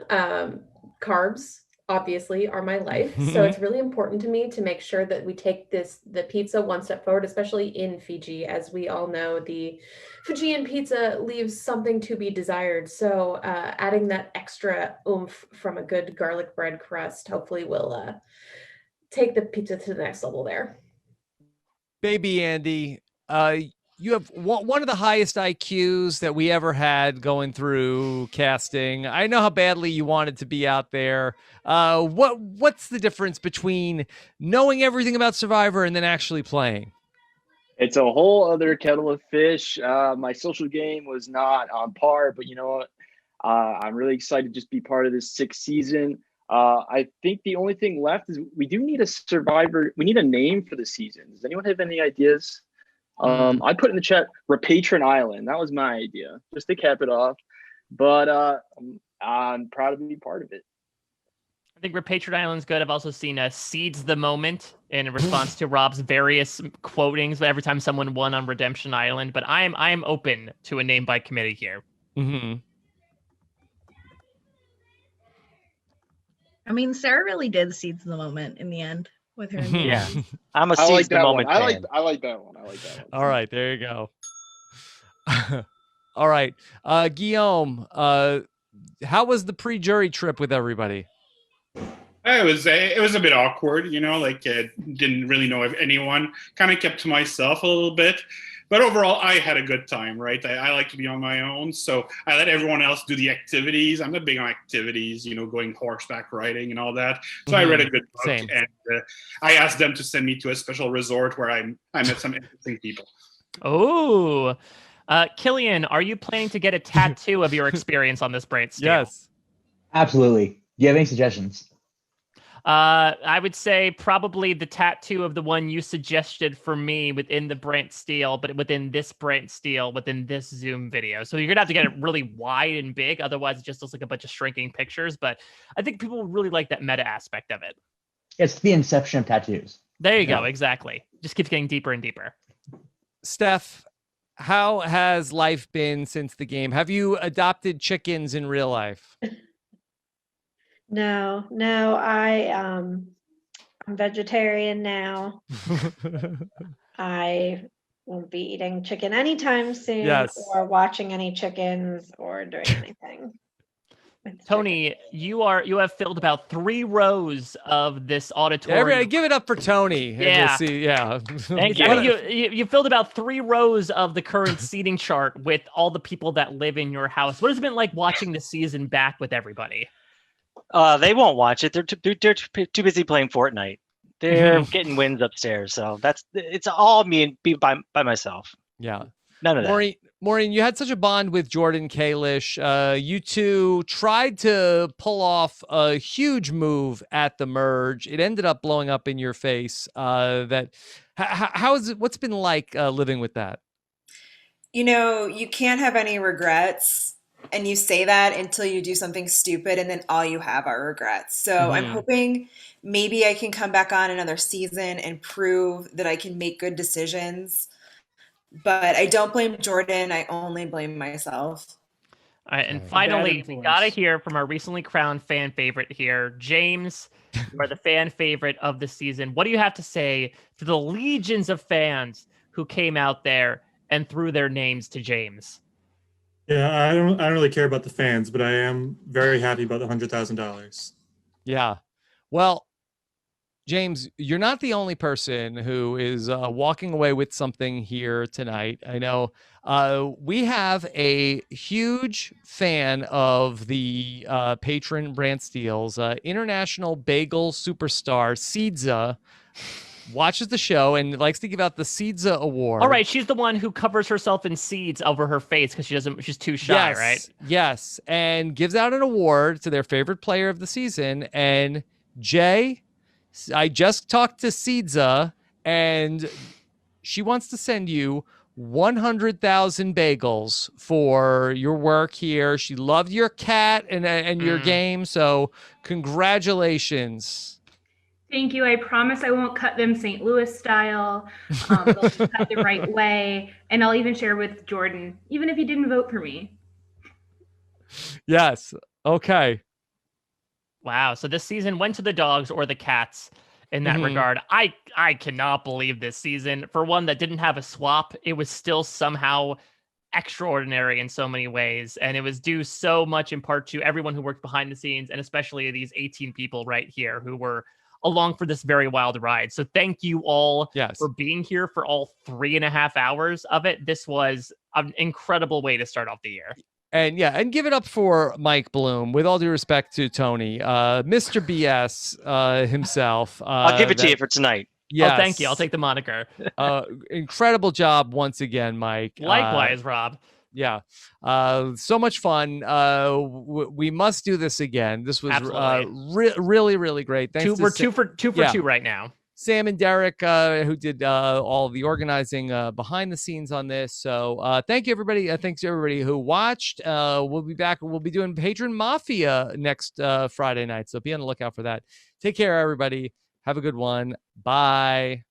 Carbs obviously are my life, so it's really important to me to make sure that we take the pizza one step forward, especially in Fiji. As we all know, the Fijian pizza leaves something to be desired, so adding that extra oomph from a good garlic bread crust hopefully will take the pizza to the next level there.
Baby Andy, you have one of the highest IQs that we ever had going through casting. I know how badly you wanted to be out there. What's the difference between knowing everything about Survivor and then actually playing?
It's a whole other kettle of fish. My social game was not on par, but you know what? I'm really excited to just be part of this 6th season. I think the only thing left is we do need a Survivor. We need a name for the season. Does anyone have any ideas? I put in the chat Patron Island. That was my idea, just to cap it off. But I'm proud to be part of it.
I think Patron Island's good. I've also seen Seeds the Moment in response to Rob's various quotings every time someone won on Redemption Island. But I am open to a name by committee here.
Mm-hmm.
I mean, Sarah really did Seeds the Moment in the end.
with her.
Yeah, I'm a
I like
seize the
that one.
moment
I like
fan.
I like that one. I like that one.
All right, there you go. All right, Guillaume, how was the pre-jury trip with everybody?
It was a bit awkward, like didn't really know if anyone. Kind of kept to myself a little bit, but overall I had a good time. Right, I like to be on my own, so I let everyone else do the activities. I'm not big on activities, going horseback riding and all that. So I read a good book,
Same.
and I asked them to send me to a special resort where I met some interesting people.
Oh, Killian, are you planning to get a tattoo of your experience on this Brant Steele?
Yes.
Absolutely. Do you have any suggestions?
I would say probably the tattoo of the one you suggested for me within the Brant Steele, but within this Brant Steele, within this Zoom video. So you're gonna have to get it really wide and big. Otherwise, it just looks like a bunch of shrinking pictures. But I think people would really like that meta aspect of it.
It's the inception of tattoos.
There you go. Exactly. Just keeps getting deeper and deeper.
Steph, how has life been since the game? Have you adopted chickens in real life?
No, I'm vegetarian now. I won't be eating chicken anytime soon,
Yes.
or watching any chickens or doing anything.
Tony, you have filled about 3 rows of this auditorium.
Everybody, give it up for Tony. And
Yeah.
we'll see. Yeah.
Thank you. I mean, you filled about 3 rows of the current seating chart with all the people that live in your house. What has it been like watching the season back with everybody?
They won't watch it. They're too busy playing Fortnite. They're getting wins upstairs, so it's all me and be by myself.
Yeah.
None of that.
Maureen, you had such a bond with Jordan Kalish. You two tried to pull off a huge move at the merge. It ended up blowing up in your face. What's been like living with that?
You can't have any regrets. And you say that until you do something stupid, and then all you have are regrets. So I'm hoping maybe I can come back on another season and prove that I can make good decisions. But I don't blame Jordan. I only blame myself.
All right, and finally, we got to hear from our recently crowned fan favorite here, James. You are the fan favorite of the season. What do you have to say to the legions of fans who came out there and threw their names to James?
Yeah, I don't really care about the fans, but I am very happy about the $100,000.
Yeah. Well, James, you're not the only person who is walking away with something here tonight. I know we have a huge fan of the patron Brant Steele's international bagel superstar, Seedza. Watches the show and likes to give out the Seedza Award.
All right, she's the one who covers herself in seeds over her face because she's too shy, right?
Yes, and gives out an award to their favorite player of the season. And Jay, I just talked to Seedza, and she wants to send you 100,000 bagels for your work here. She loved your cat and your game, so congratulations.
Thank you. I promise I won't cut them St. Louis style. They'll be cut the right way. And I'll even share with Jordan, even if he didn't vote for me.
Yes. Okay.
Wow. So this season went to the dogs or the cats in that regard. I cannot believe this season. For one that didn't have a swap, it was still somehow extraordinary in so many ways. And it was due so much in part to everyone who worked behind the scenes, and especially these 18 people right here who were along for this very wild ride. So thank you all for being here for all 3.5 hours of it. This was an incredible way to start off the year.
And give it up for Mike Bloom, with all due respect to Tony, Mr. BS himself.
I'll give it to you for tonight.
Yes.
Oh, thank you. I'll take the moniker.
Incredible job once again, Mike.
Likewise, Rob.
Yeah. So much fun. We must do this again. This was really, really great. Thanks.
We're two for two right now.
Sam and Derek, who did all the organizing behind the scenes on this. So thank you, everybody. Thanks to everybody who watched. We'll be back. We'll be doing Patron Mafia next Friday night. So be on the lookout for that. Take care, everybody. Have a good one. Bye.